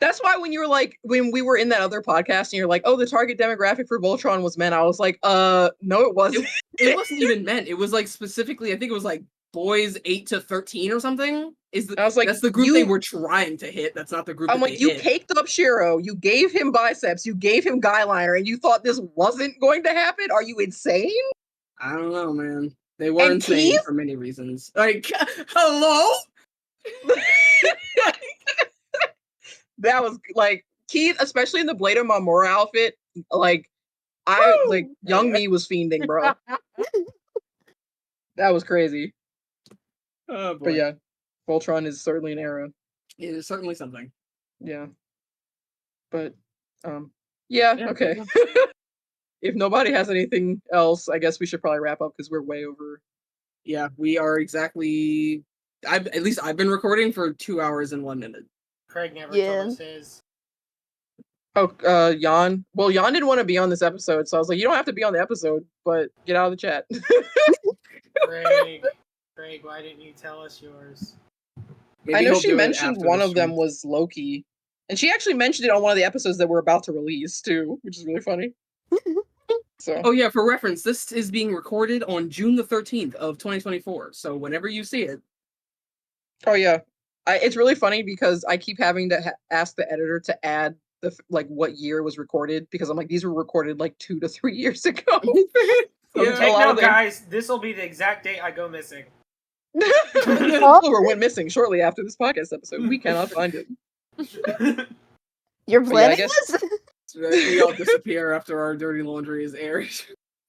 That's why when you were like, when we were in that other podcast and you're like, oh, the target demographic for Voltron was men, I was like, no, it wasn't. It wasn't even men. It was like specifically, I think it was like boys 8 to 13 or something. I was like, that's the group they were trying to hit. That's not the group I'm that like, they you hit. caked up Shiro, you gave him biceps, you gave him guyliner, and you thought this wasn't going to happen? Are you insane? I don't know, man. They were And insane Keith? for many reasons. Like, hello? That was like Keith, especially in the Blade of Mamora outfit. Like, like young me was fiending, bro. That was crazy. Oh boy. But yeah, Voltron is certainly an era. It is certainly something. Yeah. But yeah, okay. If nobody has anything else, I guess we should probably wrap up because we're way over. Yeah, we are exactly. At least I've been recording for 2 hours and 1 minute. Craig never told us his. Oh, Jan. Well, Jan didn't want to be on this episode, so I was like, you don't have to be on the episode, but get out of the chat. Craig, why didn't you tell us yours? Maybe I know he'll she do it mentioned after one the of them stream. was Loki. And she actually mentioned it on one of the episodes that we're about to release, too, which is really funny. So. Oh yeah, for reference, this is being recorded on June the 13th of 2024. So whenever you see it. Oh yeah, it's really funny because I keep having to ask the editor to add the like what year it was recorded because I'm like these were recorded like 2 to 3 years ago. Yeah. Take note, guys. This will be the exact date I go missing. Or went missing shortly after this podcast episode. We cannot find it. You're planning this? We all disappear after our dirty laundry is aired.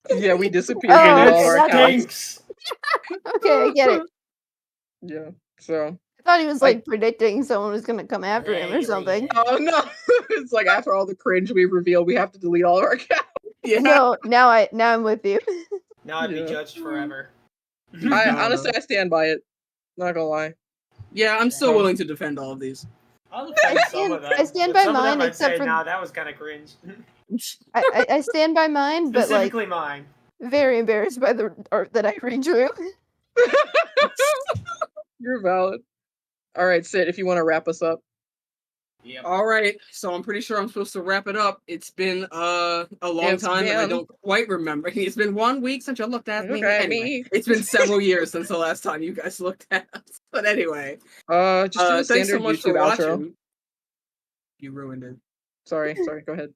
Yeah, we disappear Oh, from all okay, our accounts. Okay, I get it. Yeah, so. I thought he was like predicting someone was gonna come after him or Yeah. something. Oh no! It's like after all the cringe we revealed, we have to delete all of our accounts. Yeah. No, now I'm with you. Now I'd be judged forever. Honestly, I stand by it. Not gonna lie. Yeah, I'm still willing to defend all of these. I'll defend some of them. I stand but by some of them mine, I'd except say, for- nah, that was kind of cringe. I stand by mine, but like Specifically mine. very embarrassed by the art that I redrew. You're valid. All right, Sid, if you want to wrap us up. Yep. All right, so I'm pretty sure I'm supposed to wrap it up. It's been a long time, and I don't quite remember. It's been 1 week since you looked at me. Anyway, it's been several years since the last time you guys looked at us. But anyway, just do a thanks so standard much YouTube for outro. watching. You ruined it. Sorry, go ahead.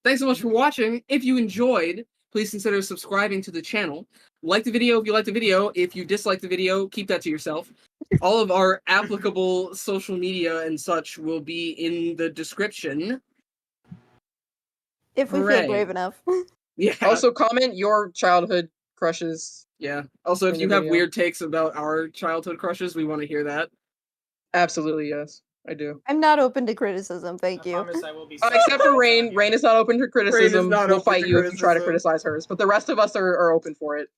Thanks so much for watching. If you enjoyed, please consider subscribing to the channel. Like the video if you like the video. If you dislike the video, keep that to yourself. All of our applicable social media and such will be in the description. If we feel brave enough. Yeah. Also, comment your childhood crushes. Yeah. Also, if you have weird takes about our childhood crushes, we want to hear that. Absolutely, yes. I do. I'm not open to criticism, thank you. I promise I will be Except for Rain. Rain is not open to criticism. not We'll open fight to you if you try to criticism. criticize hers. But the rest of us are open for it.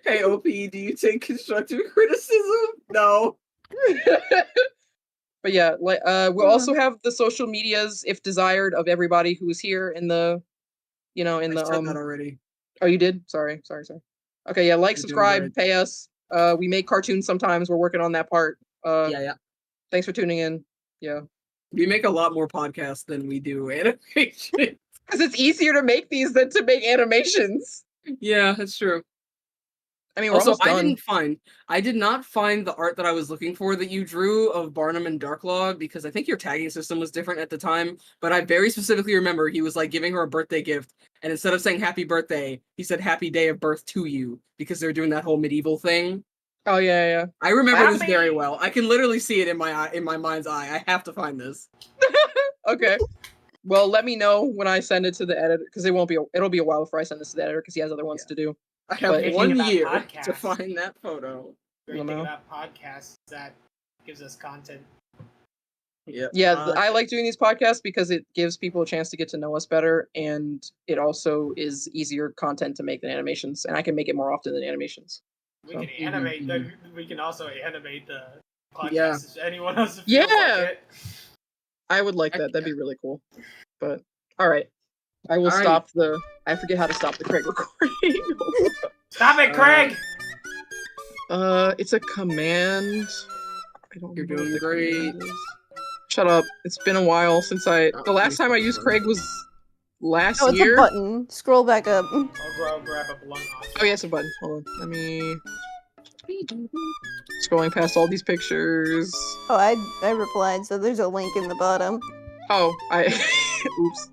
Hey, OP, do you take constructive criticism? No. But yeah, we'll also have the social medias, if desired, of everybody who is here in the, in the said that already. Oh, you did? Sorry. Okay, yeah, like, subscribe, pay us. We make cartoons sometimes. We're working on that part. Yeah. Thanks for tuning in. Yeah. We make a lot more podcasts than we do animation. Because it's easier to make these than to make animations. Yeah, that's true. I mean, we're also, almost done. I did not find the art that I was looking for that you drew of Barnum and Darklaw because I think your tagging system was different at the time. But I very specifically remember he was like giving her a birthday gift, and instead of saying happy birthday, he said happy day of birth to you because they're doing that whole medieval thing. Oh yeah. I remember this very Happy. well. I can literally see it in my mind's eye. I have to find this. Okay. Well, let me know when I send it to the editor because it'll be a while before I send this to the editor because he has other ones to do. I have But if 1 you- year to Podcast. find that photo. Great Well, thing no. about podcasts is that gives us content. Yep. Yeah, I like doing these podcasts because it gives people a chance to get to know us better, and it also is easier content to make than animations, and I can make it more often than animations. We So. can animate. We can also animate the podcast Yeah. if anyone else feels like it. I would like that. That'd be really cool. But all right, I will Alrighty. stop the. I forget how to stop the Craig recording. Stop it, Craig! It's a command. I don't You're remember what doing the great. command is. Shut up. It's been a while since the last time I used Craig was last Oh, it's year. a button. Scroll back up. I'll grab a blunt object. Oh yeah, it's a button. Hold on. Let me. Scrolling past all these pictures. Oh, I replied, so there's a link in the bottom. Oh, I. Oops.